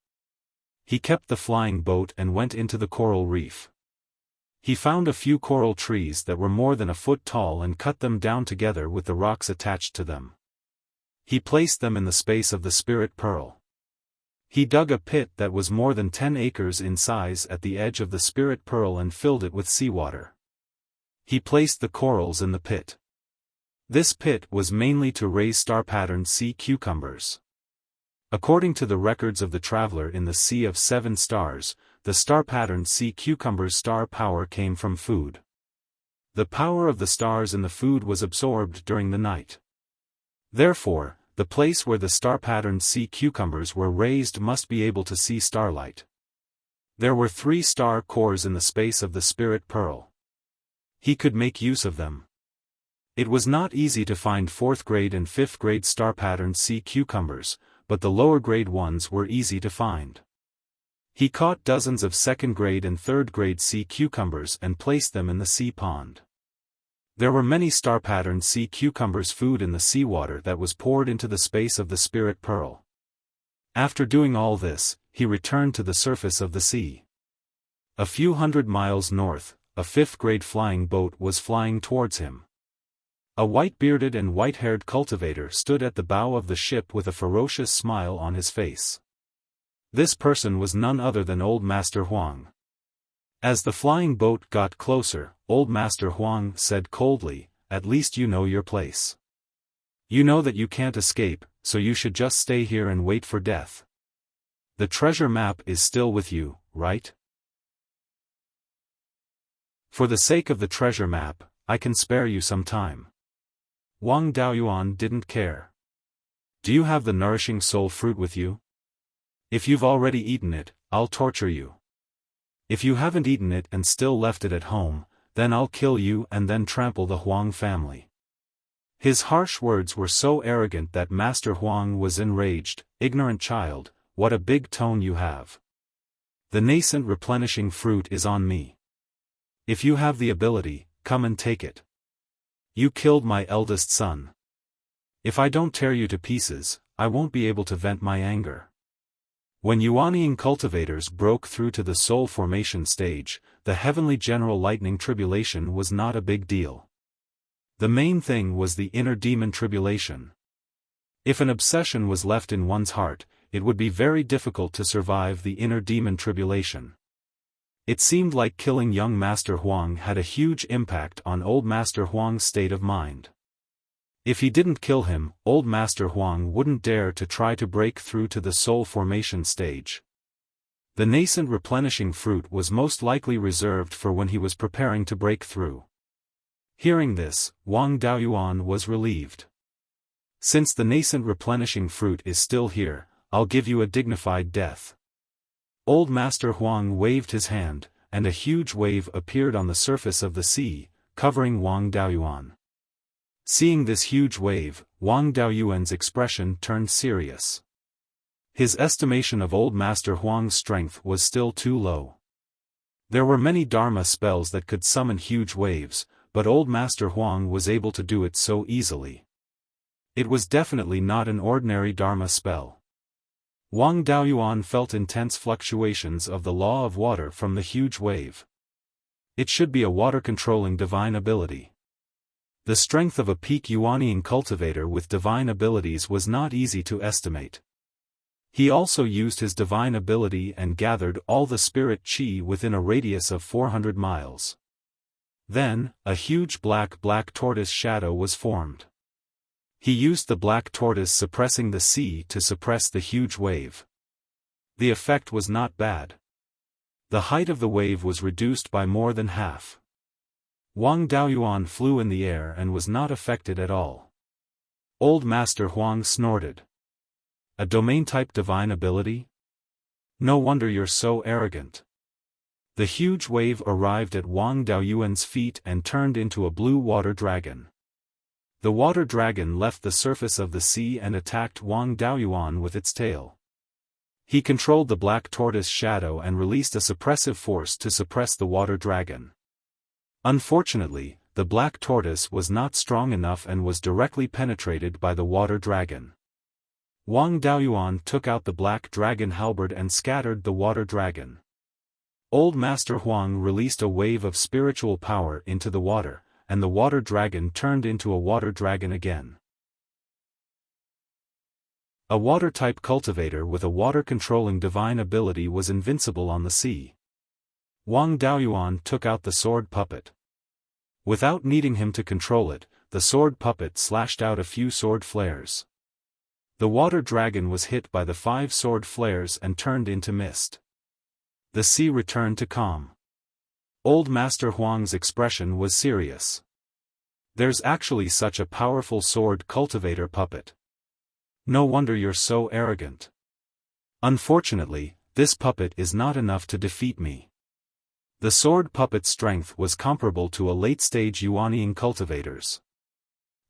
He kept the flying boat and went into the coral reef. He found a few coral trees that were more than a foot tall and cut them down together with the rocks attached to them. He placed them in the space of the spirit pearl. He dug a pit that was more than 10 acres in size at the edge of the spirit pearl and filled it with seawater. He placed the corals in the pit. This pit was mainly to raise star-patterned sea cucumbers. According to the records of the traveler in the Sea of Seven Stars, the star-patterned sea cucumber's star power came from food. The power of the stars in the food was absorbed during the night. Therefore, the place where the star-patterned sea cucumbers were raised must be able to see starlight. There were 3 star cores in the space of the spirit pearl. He could make use of them. It was not easy to find 4th grade and 5th grade star-patterned sea cucumbers, but the lower grade ones were easy to find. He caught dozens of 2nd grade and 3rd grade sea cucumbers and placed them in the sea pond. There were many star-patterned sea cucumbers food in the seawater that was poured into the space of the spirit pearl. After doing all this, he returned to the surface of the sea. A few hundred miles north, a 5th grade flying boat was flying towards him. A white-bearded and white-haired cultivator stood at the bow of the ship with a ferocious smile on his face. This person was none other than old Master Huang. As the flying boat got closer, old Master Huang said coldly, "At least you know your place. You know that you can't escape, so you should just stay here and wait for death. The treasure map is still with you, right? For the sake of the treasure map, I can spare you some time." Wang Daoyuan didn't care. "Do you have the nourishing soul fruit with you? If you've already eaten it, I'll torture you. If you haven't eaten it and still left it at home, then I'll kill you and then trample the Huang family." His harsh words were so arrogant that Master Huang was enraged. "Ignorant child, what a big tone you have. The nascent replenishing fruit is on me. If you have the ability, come and take it. You killed my eldest son. If I don't tear you to pieces, I won't be able to vent my anger." When Yuanian cultivators broke through to the soul formation stage, the heavenly general lightning tribulation was not a big deal. The main thing was the inner demon tribulation. If an obsession was left in one's heart, it would be very difficult to survive the inner demon tribulation. It seemed like killing young Master Huang had a huge impact on old Master Huang's state of mind. If he didn't kill him, old Master Huang wouldn't dare to try to break through to the soul formation stage. The nascent replenishing fruit was most likely reserved for when he was preparing to break through. Hearing this, Wang Daoyuan was relieved. "Since the nascent replenishing fruit is still here, I'll give you a dignified death." Old Master Huang waved his hand, and a huge wave appeared on the surface of the sea, covering Wang Daoyuan. Seeing this huge wave, Wang Daoyuan's expression turned serious. His estimation of old Master Huang's strength was still too low. There were many Dharma spells that could summon huge waves, but old Master Huang was able to do it so easily. It was definitely not an ordinary Dharma spell. Wang Daoyuan felt intense fluctuations of the law of water from the huge wave. It should be a water-controlling divine ability. The strength of a peak Yuanian cultivator with divine abilities was not easy to estimate. He also used his divine ability and gathered all the spirit chi within a radius of 400 miles. Then, a huge black tortoise shadow was formed. He used the black tortoise suppressing the sea to suppress the huge wave. The effect was not bad. The height of the wave was reduced by more than half. Wang Daoyuan flew in the air and was not affected at all. Old Master Huang snorted. A domain-type divine ability? No wonder you're so arrogant. The huge wave arrived at Wang Daoyuan's feet and turned into a blue water dragon. The water dragon left the surface of the sea and attacked Wang Daoyuan with its tail. He controlled the black tortoise shadow and released a suppressive force to suppress the water dragon. Unfortunately, the black tortoise was not strong enough and was directly penetrated by the water dragon. Wang Daoyuan took out the black dragon halberd and scattered the water dragon. Old Master Huang released a wave of spiritual power into the water, and the water dragon turned into a water dragon again. A water-type cultivator with a water-controlling divine ability was invincible on the sea. Wang Daoyuan took out the sword puppet. Without needing him to control it, the sword puppet slashed out a few sword flares. The water dragon was hit by the 5 sword flares and turned into mist. The sea returned to calm. Old Master Huang's expression was serious. There's actually such a powerful sword cultivator puppet. No wonder you're so arrogant. Unfortunately, this puppet is not enough to defeat me. The sword puppet's strength was comparable to a late-stage Yuanian cultivators.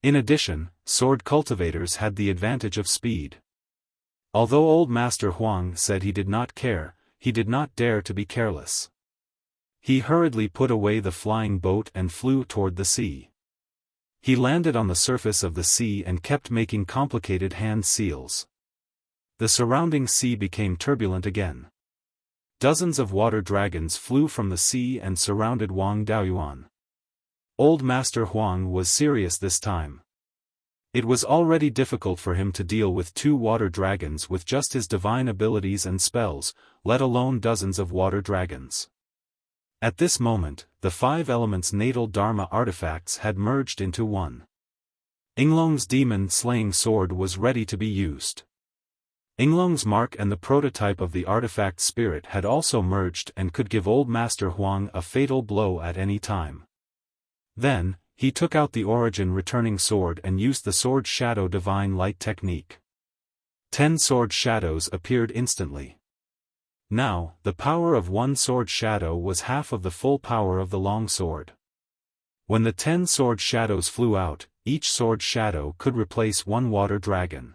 In addition, sword cultivators had the advantage of speed. Although Old Master Huang said he did not care, he did not dare to be careless. He hurriedly put away the flying boat and flew toward the sea. He landed on the surface of the sea and kept making complicated hand seals. The surrounding sea became turbulent again. Dozens of water dragons flew from the sea and surrounded Wang Daoyuan. Old Master Huang was serious this time. It was already difficult for him to deal with 2 water dragons with just his divine abilities and spells, let alone dozens of water dragons. At this moment, the 5 elements' natal dharma artifacts had merged into one. Yinglong's demon-slaying sword was ready to be used. Yinglong's mark and the prototype of the artifact spirit had also merged and could give Old Master Huang a fatal blow at any time. Then, he took out the origin returning sword and used the sword shadow divine light technique. 10 sword shadows appeared instantly. Now, the power of one sword shadow was half of the full power of the long sword. When the 10 sword shadows flew out, each sword shadow could replace 1 water dragon.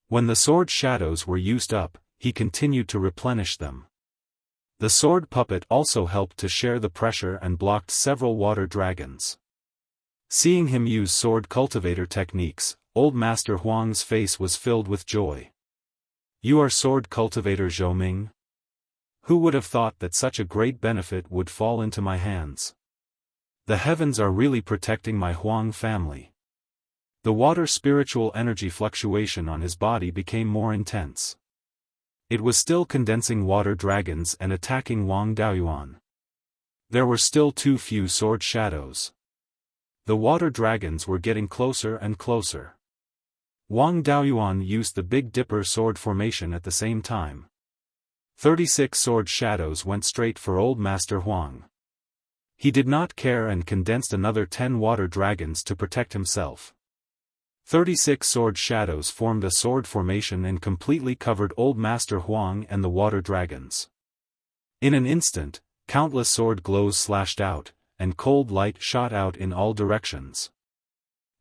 When the sword shadows were used up, he continued to replenish them. The sword puppet also helped to share the pressure and blocked several water dragons. Seeing him use sword cultivator techniques, Old Master Huang's face was filled with joy. You are sword cultivator Zhou Ming? Who would have thought that such a great benefit would fall into my hands? The heavens are really protecting my Huang family. The water spiritual energy fluctuation on his body became more intense. It was still condensing water dragons and attacking Wang Daoyuan. There were still too few sword shadows. The water dragons were getting closer and closer. Wang Daoyuan used the Big Dipper sword formation at the same time. 36 sword shadows went straight for Old Master Huang. He did not care and condensed another 10 water dragons to protect himself. 36 sword shadows formed a sword formation and completely covered Old Master Huang and the water dragons. In an instant, countless sword glows slashed out, and cold light shot out in all directions.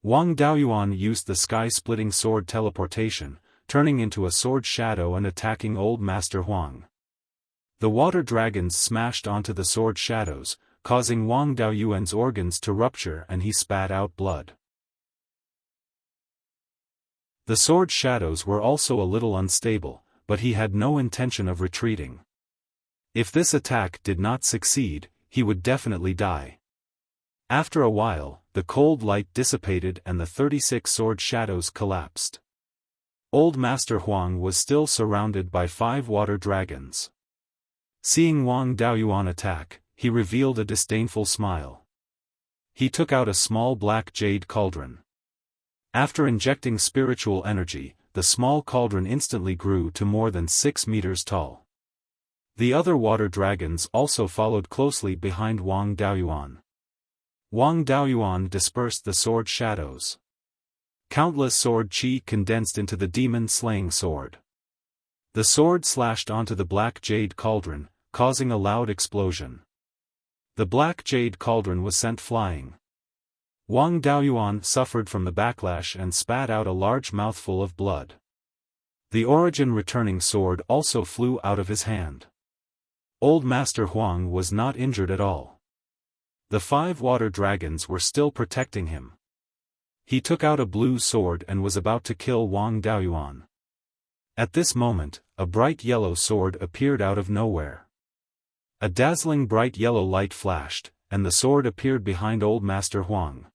Wang Daoyuan used the sky-splitting sword teleportation, turning into a sword shadow and attacking Old Master Huang. The water dragons smashed onto the sword shadows, causing Wang Daoyuan's organs to rupture and he spat out blood. The sword shadows were also a little unstable, but he had no intention of retreating. If this attack did not succeed, he would definitely die. After a while, the cold light dissipated and the 36 sword shadows collapsed. Old Master Huang was still surrounded by 5 water dragons. Seeing Wang Daoyuan attack, he revealed a disdainful smile. He took out a small black jade cauldron. After injecting spiritual energy, the small cauldron instantly grew to more than 6 meters tall. The other water dragons also followed closely behind Wang Daoyuan. Wang Daoyuan dispersed the sword shadows. Countless sword chi condensed into the demon-slaying sword. The sword slashed onto the black jade cauldron, causing a loud explosion. The black jade cauldron was sent flying. Wang Daoyuan suffered from the backlash and spat out a large mouthful of blood. The origin-returning sword also flew out of his hand. Old Master Huang was not injured at all. The 5 water dragons were still protecting him. He took out a blue sword and was about to kill Wang Daoyuan. At this moment, a bright yellow sword appeared out of nowhere. A dazzling bright yellow light flashed, and the sword appeared behind Old Master Huang.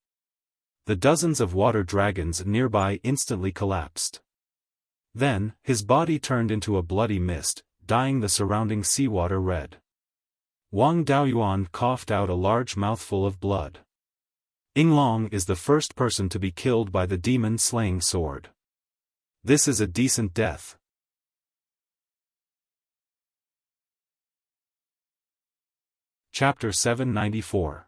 The dozens of water dragons nearby instantly collapsed. Then, his body turned into a bloody mist, dyeing the surrounding seawater red. Wang Daoyuan coughed out a large mouthful of blood. Yinglong is the first person to be killed by the demon-slaying sword. This is a decent death. Chapter 794.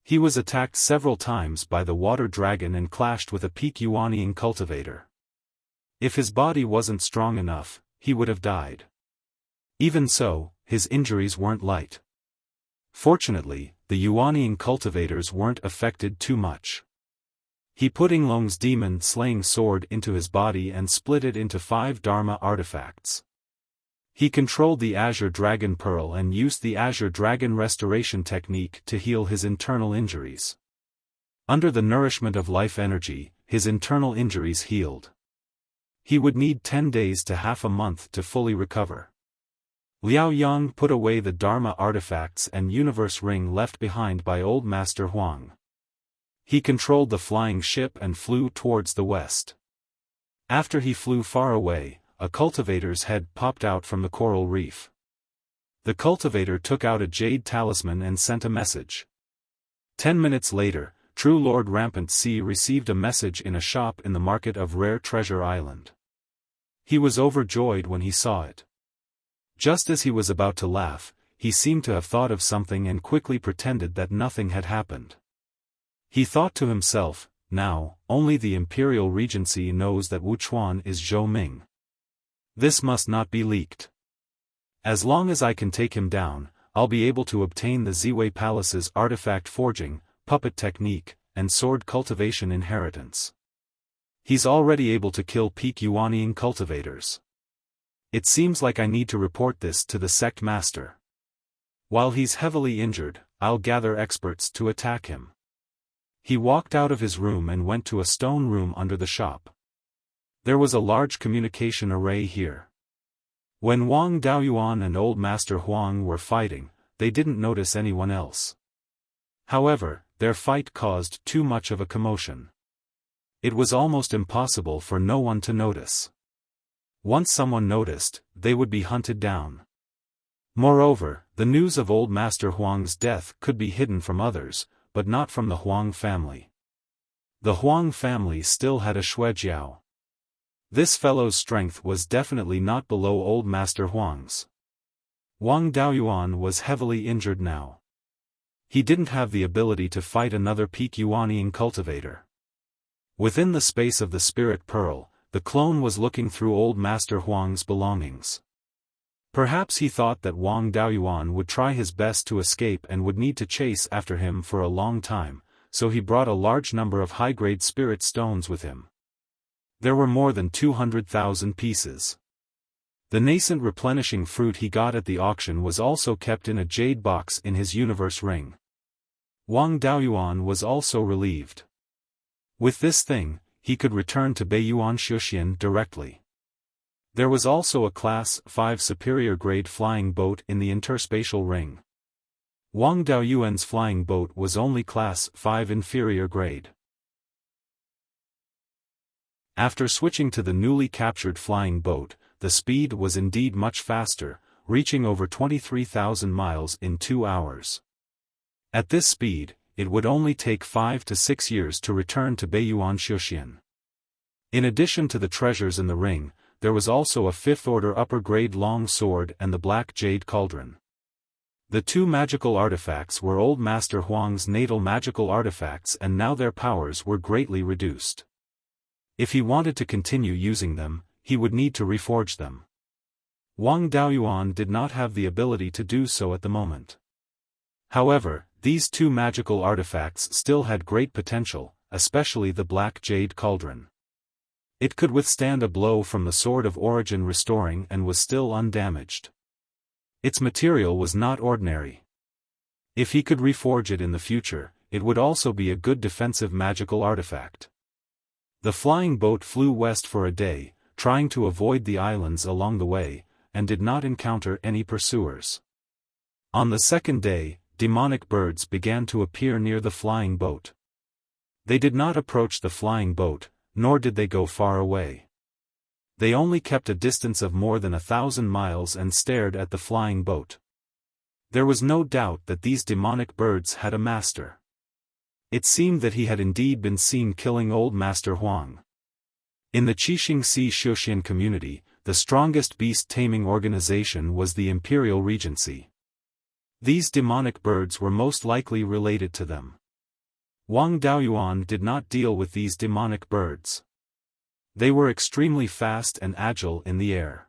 He was attacked several times by the water dragon and clashed with a peak Yuanying cultivator. If his body wasn't strong enough, he would have died. Even so, his injuries weren't light. Fortunately, the Yuanying cultivators weren't affected too much. He put Yinglong's demon-slaying sword into his body and split it into 5 Dharma artifacts. He controlled the Azure Dragon Pearl and used the Azure Dragon Restoration technique to heal his internal injuries. Under the nourishment of life energy, his internal injuries healed. He would need 10 days to half a month to fully recover. Liao Yang put away the Dharma artifacts and universe ring left behind by Old Master Huang. He controlled the flying ship and flew towards the west. After he flew far away, a cultivator's head popped out from the coral reef. The cultivator took out a jade talisman and sent a message. 10 minutes later, True Lord Rampant Sea received a message in a shop in the market of Rare Treasure Island. He was overjoyed when he saw it. Just as he was about to laugh, he seemed to have thought of something and quickly pretended that nothing had happened. He thought to himself, now, only the Imperial Regency knows that Wuchuan is Zhou Ming. This must not be leaked. As long as I can take him down, I'll be able to obtain the Ziwei Palace's artifact forging, puppet technique, and sword cultivation inheritance. He's already able to kill peak Yuanying cultivators. It seems like I need to report this to the sect master. While he's heavily injured, I'll gather experts to attack him. He walked out of his room and went to a stone room under the shop. There was a large communication array here. When Wang Daoyuan and Old Master Huang were fighting, they didn't notice anyone else. However, their fight caused too much of a commotion. It was almost impossible for no one to notice. Once someone noticed, they would be hunted down. Moreover, the news of Old Master Huang's death could be hidden from others, but not from the Huang family. The Huang family still had a Xuejiao. This fellow's strength was definitely not below Old Master Huang's. Wang Daoyuan was heavily injured now. He didn't have the ability to fight another peak Yuanying cultivator. Within the space of the Spirit Pearl, the clone was looking through Old Master Huang's belongings. Perhaps he thought that Wang Daoyuan would try his best to escape and would need to chase after him for a long time, so he brought a large number of high-grade spirit stones with him. There were more than 200,000 pieces. The nascent replenishing fruit he got at the auction was also kept in a jade box in his universe ring. Wang Daoyuan was also relieved. With this thing, he could return to Beiyuan Shuxian directly. There was also a Class 5 superior grade flying boat in the interspatial ring. Wang Daoyuan's flying boat was only Class 5 inferior grade. After switching to the newly captured flying boat, the speed was indeed much faster, reaching over 23,000 miles in 2 hours. At this speed, it would only take 5 to 6 years to return to Beiyuan Xiuxian. In addition to the treasures in the ring, there was also a 5th-order upper-grade long sword and the black jade cauldron. The two magical artifacts were Old Master Huang's natal magical artifacts, and now their powers were greatly reduced. If he wanted to continue using them, he would need to reforge them. Wang Daoyuan did not have the ability to do so at the moment. However, these two magical artifacts still had great potential, especially the black jade cauldron. It could withstand a blow from the Sword of Origin restoring and was still undamaged. Its material was not ordinary. If he could reforge it in the future, it would also be a good defensive magical artifact. The flying boat flew west for a day, trying to avoid the islands along the way, and did not encounter any pursuers. On the second day, demonic birds began to appear near the flying boat. They did not approach the flying boat, nor did they go far away. They only kept a distance of more than 1,000 miles and stared at the flying boat. There was no doubt that these demonic birds had a master. It seemed that he had indeed been seen killing Old Master Huang. In the Qixing Sea Xiuxian community, the strongest beast-taming organization was the Imperial Regency. These demonic birds were most likely related to them. Wang Daoyuan did not deal with these demonic birds. They were extremely fast and agile in the air.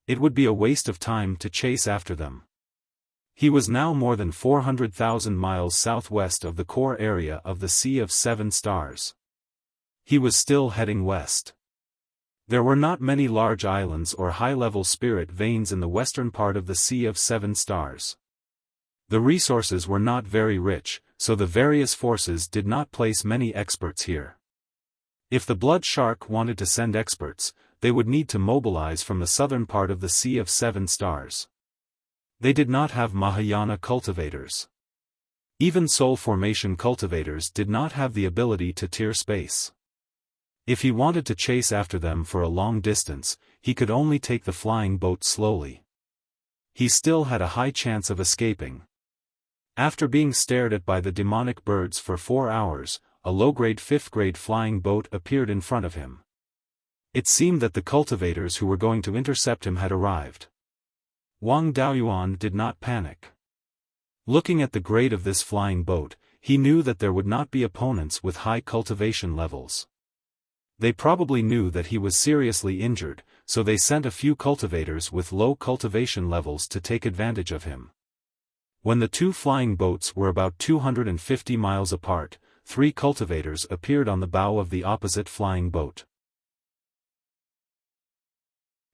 It would be a waste of time to chase after them. He was now more than 400,000 miles southwest of the core area of the Sea of Seven Stars. He was still heading west. There were not many large islands or high-level spirit veins in the western part of the Sea of Seven Stars. The resources were not very rich, so the various forces did not place many experts here. If the Blood Shark wanted to send experts, they would need to mobilize from the southern part of the Sea of Seven Stars. They did not have Mahayana cultivators. Even Soul Formation cultivators did not have the ability to tear space. If he wanted to chase after them for a long distance, he could only take the flying boat slowly. He still had a high chance of escaping. After being stared at by the demonic birds for 4 hours, a low-grade 5th-grade flying boat appeared in front of him. It seemed that the cultivators who were going to intercept him had arrived. Wang Daoyuan did not panic. Looking at the grade of this flying boat, he knew that there would not be opponents with high cultivation levels. They probably knew that he was seriously injured, so they sent a few cultivators with low cultivation levels to take advantage of him. When the two flying boats were about 250 miles apart, 3 cultivators appeared on the bow of the opposite flying boat.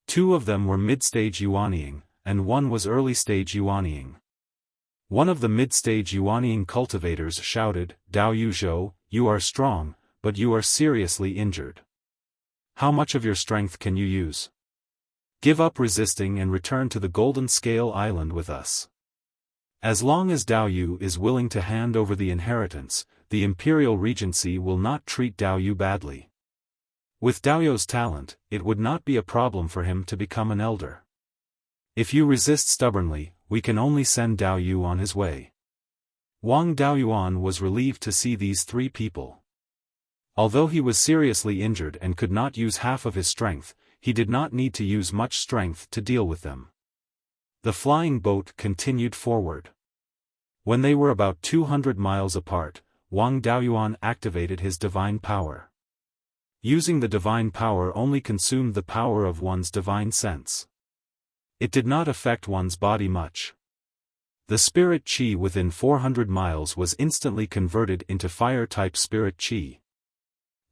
2 of them were mid-stage Yuanying, and 1 was early-stage Yuanying. One of the mid-stage Yuanying cultivators shouted, "Dao Yuzhou, you are strong, but you are seriously injured. How much of your strength can you use? Give up resisting and return to the Golden Scale Island with us. As long as Dao Yu is willing to hand over the inheritance, the Imperial Regency will not treat Dao Yu badly. With Dao Yu's talent, it would not be a problem for him to become an elder. If you resist stubbornly, we can only send Dao Yu on his way." Wang Daoyuan was relieved to see these 3 people. Although he was seriously injured and could not use half of his strength, he did not need to use much strength to deal with them. The flying boat continued forward. When they were about 200 miles apart, Wang Daoyuan activated his divine power. Using the divine power only consumed the power of one's divine sense. It did not affect one's body much. The spirit chi within 400 miles was instantly converted into fire-type spirit chi.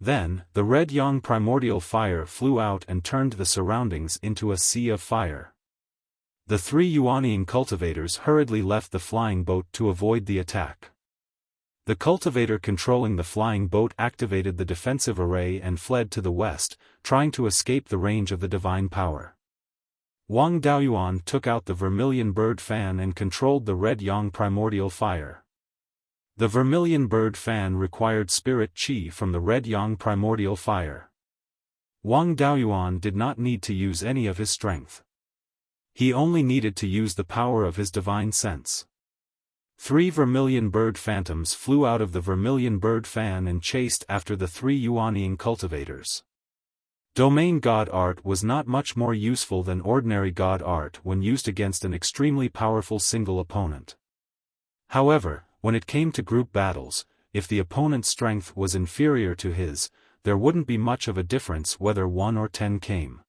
Then, the red yang primordial fire flew out and turned the surroundings into a sea of fire. The 3 Yuanying cultivators hurriedly left the flying boat to avoid the attack. The cultivator controlling the flying boat activated the defensive array and fled to the west, trying to escape the range of the divine power. Wang Daoyuan took out the vermilion bird fan and controlled the red yang primordial fire. The vermilion bird fan required spirit chi from the red yang primordial fire. Wang Daoyuan did not need to use any of his strength. He only needed to use the power of his divine sense. 3 vermilion bird phantoms flew out of the vermilion bird fan and chased after the 3 Yuanying cultivators. Domain God Art was not much more useful than ordinary God Art when used against an extremely powerful single opponent. However, when it came to group battles, if the opponent's strength was inferior to his, there wouldn't be much of a difference whether 1 or 10 came.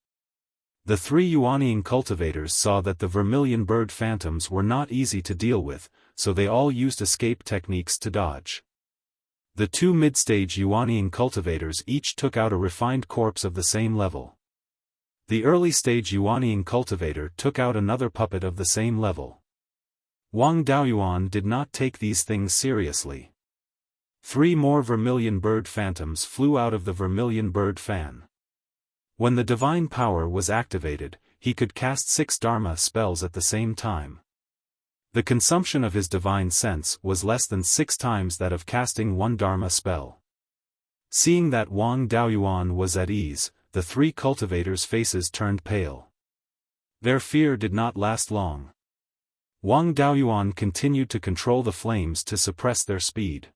The 3 Yuanying cultivators saw that the vermilion bird phantoms were not easy to deal with, so they all used escape techniques to dodge. The 2 mid-stage Yuanying cultivators each took out a refined corpse of the same level. The early-stage Yuanying cultivator took out another puppet of the same level. Wang Daoyuan did not take these things seriously. 3 more vermilion bird phantoms flew out of the vermilion bird fan. When the divine power was activated, he could cast 6 Dharma spells at the same time. The consumption of his divine sense was less than 6 times that of casting 1 Dharma spell. Seeing that Wang Daoyuan was at ease, the 3 cultivators' faces turned pale. Their fear did not last long. Wang Daoyuan continued to control the flames to suppress their speed.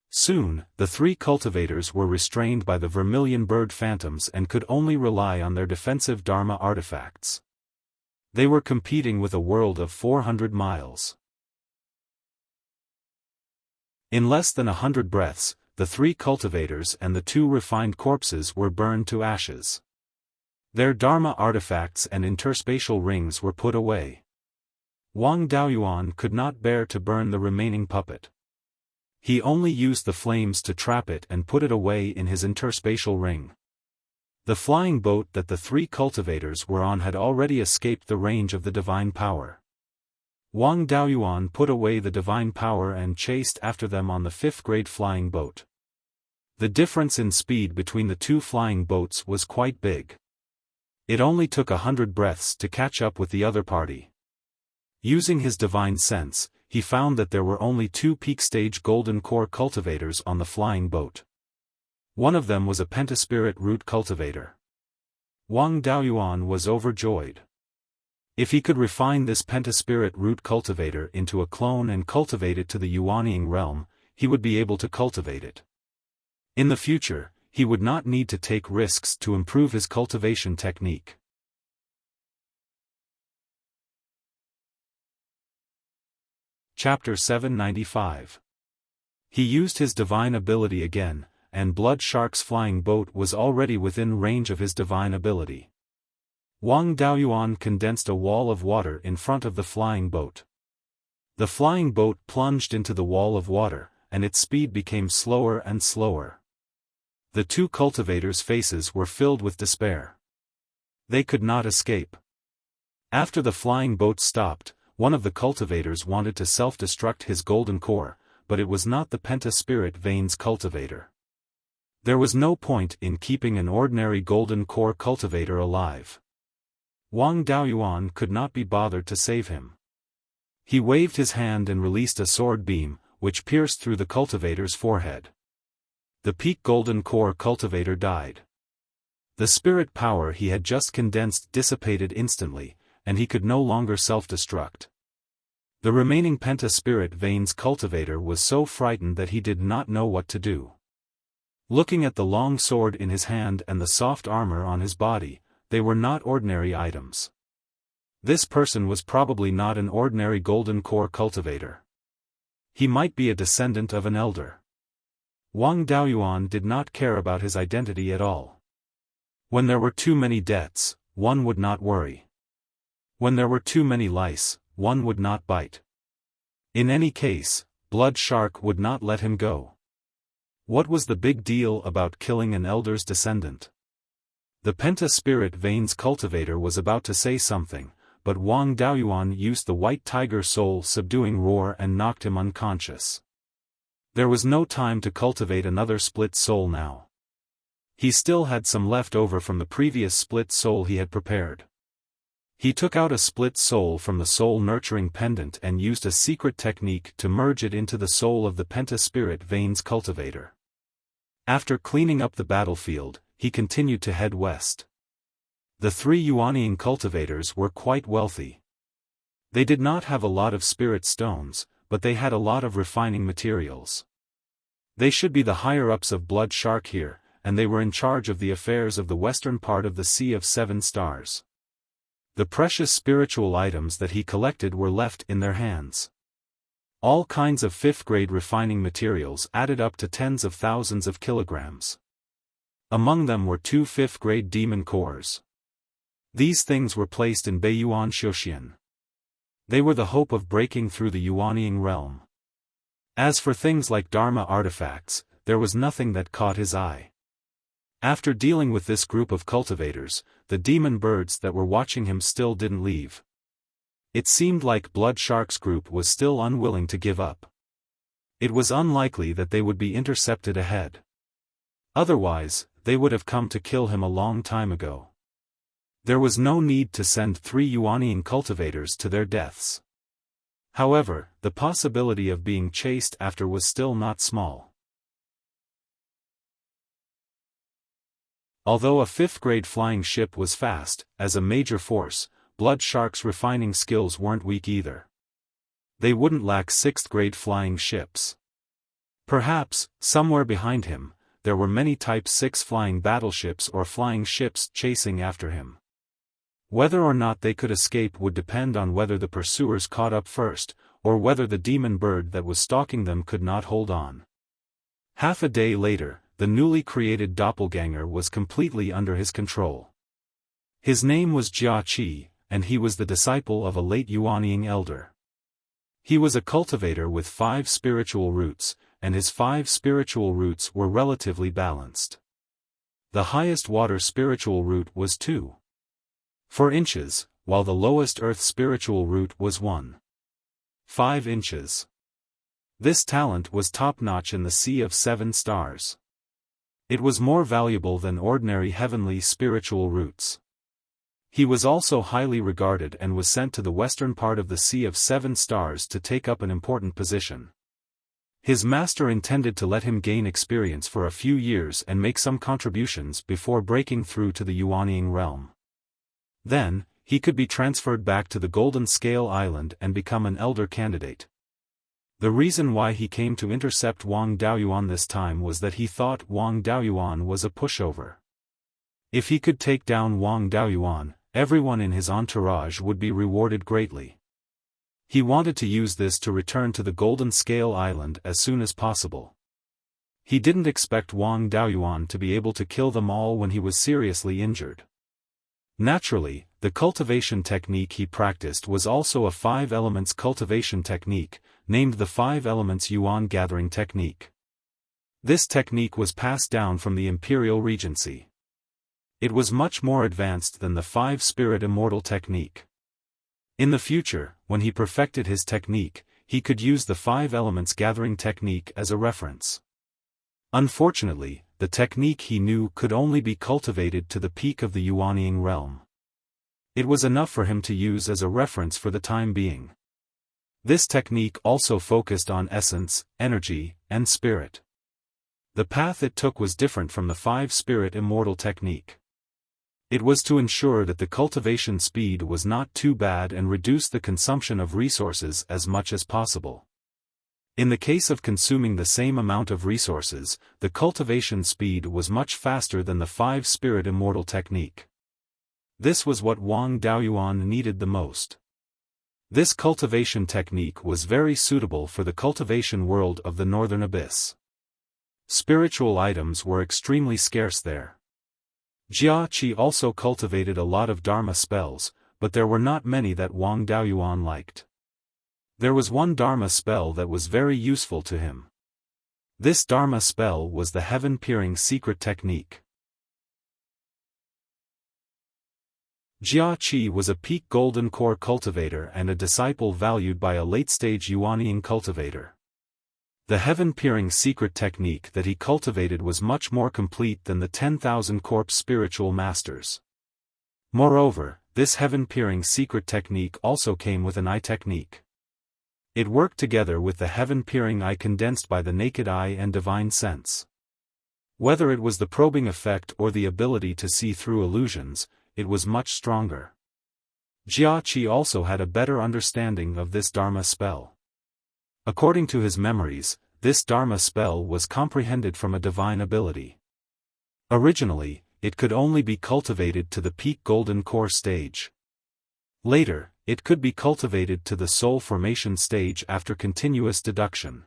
Soon, the 3 cultivators were restrained by the vermilion bird phantoms and could only rely on their defensive Dharma artifacts. They were competing with a world of 400 miles. In less than 100 breaths, the 3 cultivators and the 2 refined corpses were burned to ashes. Their Dharma artifacts and interspatial rings were put away. Wang Daoyuan could not bear to burn the remaining puppet. He only used the flames to trap it and put it away in his interspatial ring. The flying boat that the 3 cultivators were on had already escaped the range of the divine power. Wang Daoyuan put away the divine power and chased after them on the 5th-grade flying boat. The difference in speed between the 2 flying boats was quite big. It only took 100 breaths to catch up with the other party. Using his divine sense, he found that there were only 2 peak-stage golden core cultivators on the flying boat. One of them was a pentaspirit root cultivator. Wang Daoyuan was overjoyed. If he could refine this pentaspirit root cultivator into a clone and cultivate it to the Yuanying realm, he would be able to cultivate it. In the future, he would not need to take risks to improve his cultivation technique. Chapter 795. He used his divine ability again, and Blood Shark's flying boat was already within range of his divine ability. Wang Daoyuan condensed a wall of water in front of the flying boat. The flying boat plunged into the wall of water, and its speed became slower and slower. The 2 cultivators' faces were filled with despair. They could not escape. After the flying boat stopped, one of the cultivators wanted to self-destruct his golden core, but it was not the pentaspirit veins cultivator. There was no point in keeping an ordinary golden core cultivator alive. Wang Daoyuan could not be bothered to save him. He waved his hand and released a sword beam, which pierced through the cultivator's forehead. The peak golden core cultivator died. The spirit power he had just condensed dissipated instantly, and he could no longer self-destruct. The remaining pentaspirit veins cultivator was so frightened that he did not know what to do. Looking at the long sword in his hand and the soft armor on his body, they were not ordinary items. This person was probably not an ordinary golden core cultivator. He might be a descendant of an elder. Wang Daoyuan did not care about his identity at all. When there were too many debts, one would not worry. When there were too many lice, one would not bite. In any case, Blood Shark would not let him go. What was the big deal about killing an elder's descendant? The pentaspirit veins cultivator was about to say something, but Wang Daoyuan used the white tiger soul subduing roar and knocked him unconscious. There was no time to cultivate another split soul now. He still had some left over from the previous split soul he had prepared. He took out a split soul from the soul-nurturing pendant and used a secret technique to merge it into the soul of the pentaspirit veins cultivator. After cleaning up the battlefield, he continued to head west. The 3 Yuanying cultivators were quite wealthy. They did not have a lot of spirit stones, but they had a lot of refining materials. They should be the higher-ups of Blood Shark here, and they were in charge of the affairs of the western part of the Sea of Seven Stars. The precious spiritual items that he collected were left in their hands. All kinds of fifth-grade refining materials added up to tens of thousands of kilograms. Among them were 2 fifth-grade demon cores. These things were placed in Beiyuan Xiaofan. They were the hope of breaking through the Yuanying realm. As for things like Dharma artifacts, there was nothing that caught his eye. After dealing with this group of cultivators, the demon birds that were watching him still didn't leave. It seemed like Blood Shark's group was still unwilling to give up. It was unlikely that they would be intercepted ahead. Otherwise, they would have come to kill him a long time ago. There was no need to send 3 Yuanying cultivators to their deaths. However, the possibility of being chased after was still not small. Although a fifth-grade flying ship was fast, as a major force, Blood Shark's refining skills weren't weak either. They wouldn't lack sixth-grade flying ships. Perhaps, somewhere behind him, there were many Type 6 flying battleships or flying ships chasing after him. Whether or not they could escape would depend on whether the pursuers caught up first, or whether the demon bird that was stalking them could not hold on. Half a day later, the newly created doppelganger was completely under his control. His name was Jia Qi, and he was the disciple of a late Yuanying elder. He was a cultivator with 5 spiritual roots, and his 5 spiritual roots were relatively balanced. The highest water spiritual root was 2.4 inches, while the lowest earth spiritual root was 1.5 inches. This talent was top-notch in the Sea of Seven Stars. It was more valuable than ordinary heavenly spiritual roots. He was also highly regarded and was sent to the western part of the Sea of Seven Stars to take up an important position. His master intended to let him gain experience for a few years and make some contributions before breaking through to the Yuanying realm. Then, he could be transferred back to the Golden Scale Island and become an elder candidate. The reason why he came to intercept Wang Daoyuan this time was that he thought Wang Daoyuan was a pushover. If he could take down Wang Daoyuan, everyone in his entourage would be rewarded greatly. He wanted to use this to return to the Golden Scale Island as soon as possible. He didn't expect Wang Daoyuan to be able to kill them all when he was seriously injured. Naturally, the cultivation technique he practiced was also a 5 elements cultivation technique, named the 5 elements Yuan gathering technique. This technique was passed down from the Imperial Regency. It was much more advanced than the 5-spirit immortal technique. In the future, when he perfected his technique, he could use the 5 elements gathering technique as a reference. Unfortunately, the technique he knew could only be cultivated to the peak of the Yuanying realm. It was enough for him to use as a reference for the time being. This technique also focused on essence, energy, and spirit. The path it took was different from the 5-spirit immortal technique. It was to ensure that the cultivation speed was not too bad and reduce the consumption of resources as much as possible. In the case of consuming the same amount of resources, the cultivation speed was much faster than the 5-spirit immortal technique. This was what Wang Daoyuan needed the most. This cultivation technique was very suitable for the cultivation world of the Northern Abyss. Spiritual items were extremely scarce there. Jia Qi also cultivated a lot of Dharma spells, but there were not many that Wang Daoyuan liked. There was one Dharma spell that was very useful to him. This Dharma spell was the heaven-peering secret technique. Jia Qi was a peak golden core cultivator and a disciple valued by a late-stage Yuanying cultivator. The heaven-peering secret technique that he cultivated was much more complete than the 10,000 corpse spiritual masters. Moreover, this heaven-peering secret technique also came with an eye technique. It worked together with the heaven-peering eye condensed by the naked eye and divine sense. Whether it was the probing effect or the ability to see through illusions, it was much stronger. Jia Qi also had a better understanding of this Dharma spell. According to his memories, this Dharma spell was comprehended from a divine ability. Originally, it could only be cultivated to the peak golden core stage. Later, it could be cultivated to the soul formation stage after continuous deduction.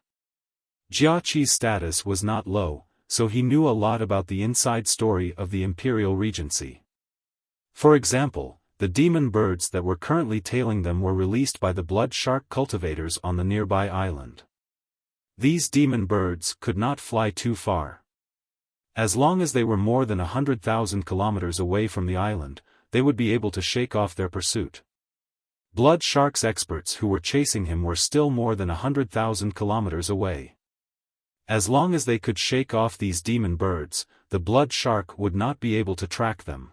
Jia Qi's status was not low, so he knew a lot about the inside story of the imperial regency. For example, the demon birds that were currently tailing them were released by the blood shark cultivators on the nearby island. These demon birds could not fly too far. As long as they were more than 100,000 kilometers away from the island, they would be able to shake off their pursuit. Blood shark's experts who were chasing him were still more than 100,000 kilometers away. As long as they could shake off these demon birds, the blood shark would not be able to track them.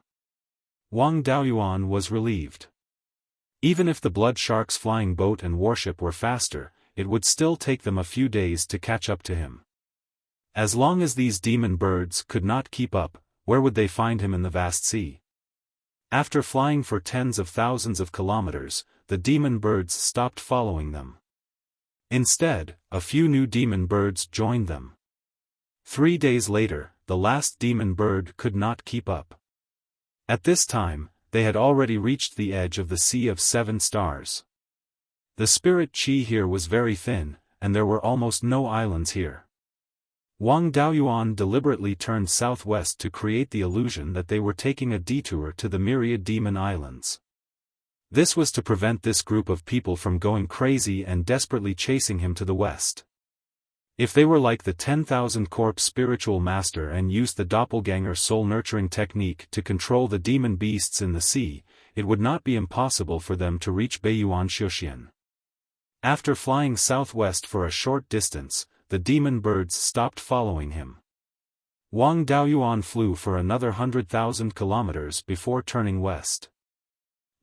Wang Daoyuan was relieved. Even if the blood shark's flying boat and warship were faster, it would still take them a few days to catch up to him. As long as these demon birds could not keep up, where would they find him in the vast sea? After flying for tens of thousands of kilometers, the demon birds stopped following them. Instead, a few new demon birds joined them. 3 days later, the last demon bird could not keep up. At this time, they had already reached the edge of the Sea of Seven Stars. The spirit qi here was very thin, and there were almost no islands here. Wang Daoyuan deliberately turned southwest to create the illusion that they were taking a detour to the myriad demon islands. This was to prevent this group of people from going crazy and desperately chasing him to the west. If they were like the 10,000 corpse spiritual master and used the doppelganger soul nurturing technique to control the demon beasts in the sea, it would not be impossible for them to reach Beiyuan Xiuxian. After flying southwest for a short distance, the demon birds stopped following him. Wang Daoyuan flew for another 100,000 kilometers before turning west.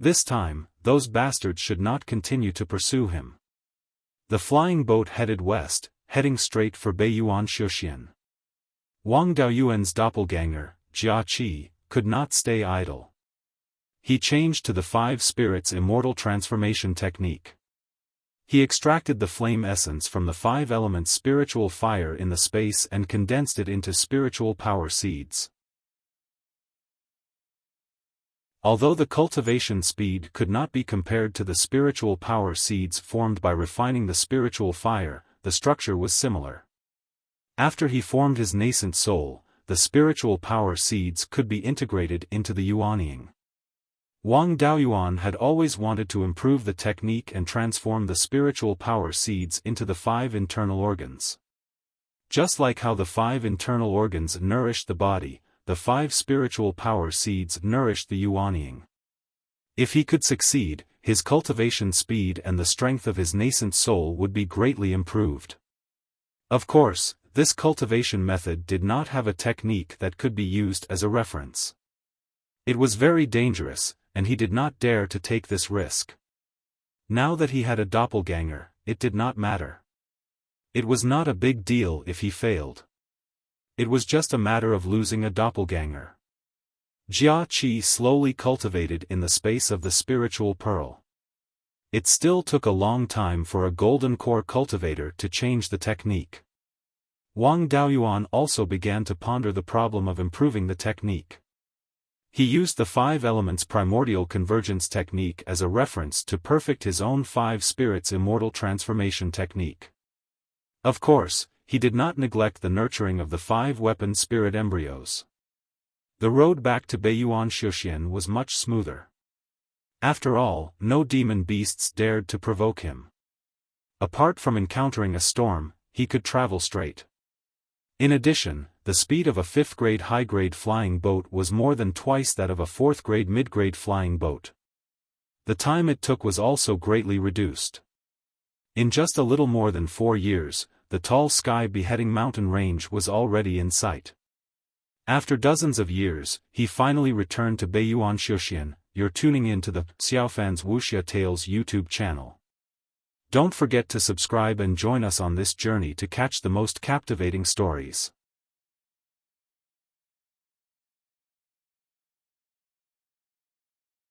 This time, those bastards should not continue to pursue him. The flying boat headed west, heading straight for Beiyuan Xiuxian. Wang Daoyuan's doppelganger, Jia Qi, could not stay idle. He changed to the 5 spirits immortal transformation technique. He extracted the flame essence from the 5 elements spiritual fire in the space and condensed it into spiritual power seeds. Although the cultivation speed could not be compared to the spiritual power seeds formed by refining the spiritual fire, the structure was similar. After he formed his nascent soul, the spiritual power seeds could be integrated into the Yuanying. Wang Daoyuan had always wanted to improve the technique and transform the spiritual power seeds into the 5 internal organs. Just like how the 5 internal organs nourish the body, the 5 spiritual power seeds nourished the Yuanying. If he could succeed, his cultivation speed and the strength of his nascent soul would be greatly improved. Of course, this cultivation method did not have a technique that could be used as a reference. It was very dangerous, and he did not dare to take this risk. Now that he had a doppelganger, it did not matter. It was not a big deal if he failed. It was just a matter of losing a doppelganger. Jia Qi slowly cultivated in the space of the spiritual pearl. It still took a long time for a golden core cultivator to change the technique. Wang Daoyuan also began to ponder the problem of improving the technique. He used the 5 elements primordial convergence technique as a reference to perfect his own 5 spirits immortal transformation technique. Of course, he did not neglect the nurturing of the 5 weapon spirit embryos. The road back to Beiyuan Xiuxian was much smoother. After all, no demon beasts dared to provoke him. Apart from encountering a storm, he could travel straight. In addition, the speed of a 5th grade high-grade flying boat was more than twice that of a 4th grade mid-grade flying boat. The time it took was also greatly reduced. In just a little more than 4 years, the tall sky-beheading mountain range was already in sight. After dozens of years, he finally returned to Beiyuan Xiuxian. You're tuning in to the Xiaofan's Wuxia Tales YouTube channel. Don't forget to subscribe and join us on this journey to catch the most captivating stories.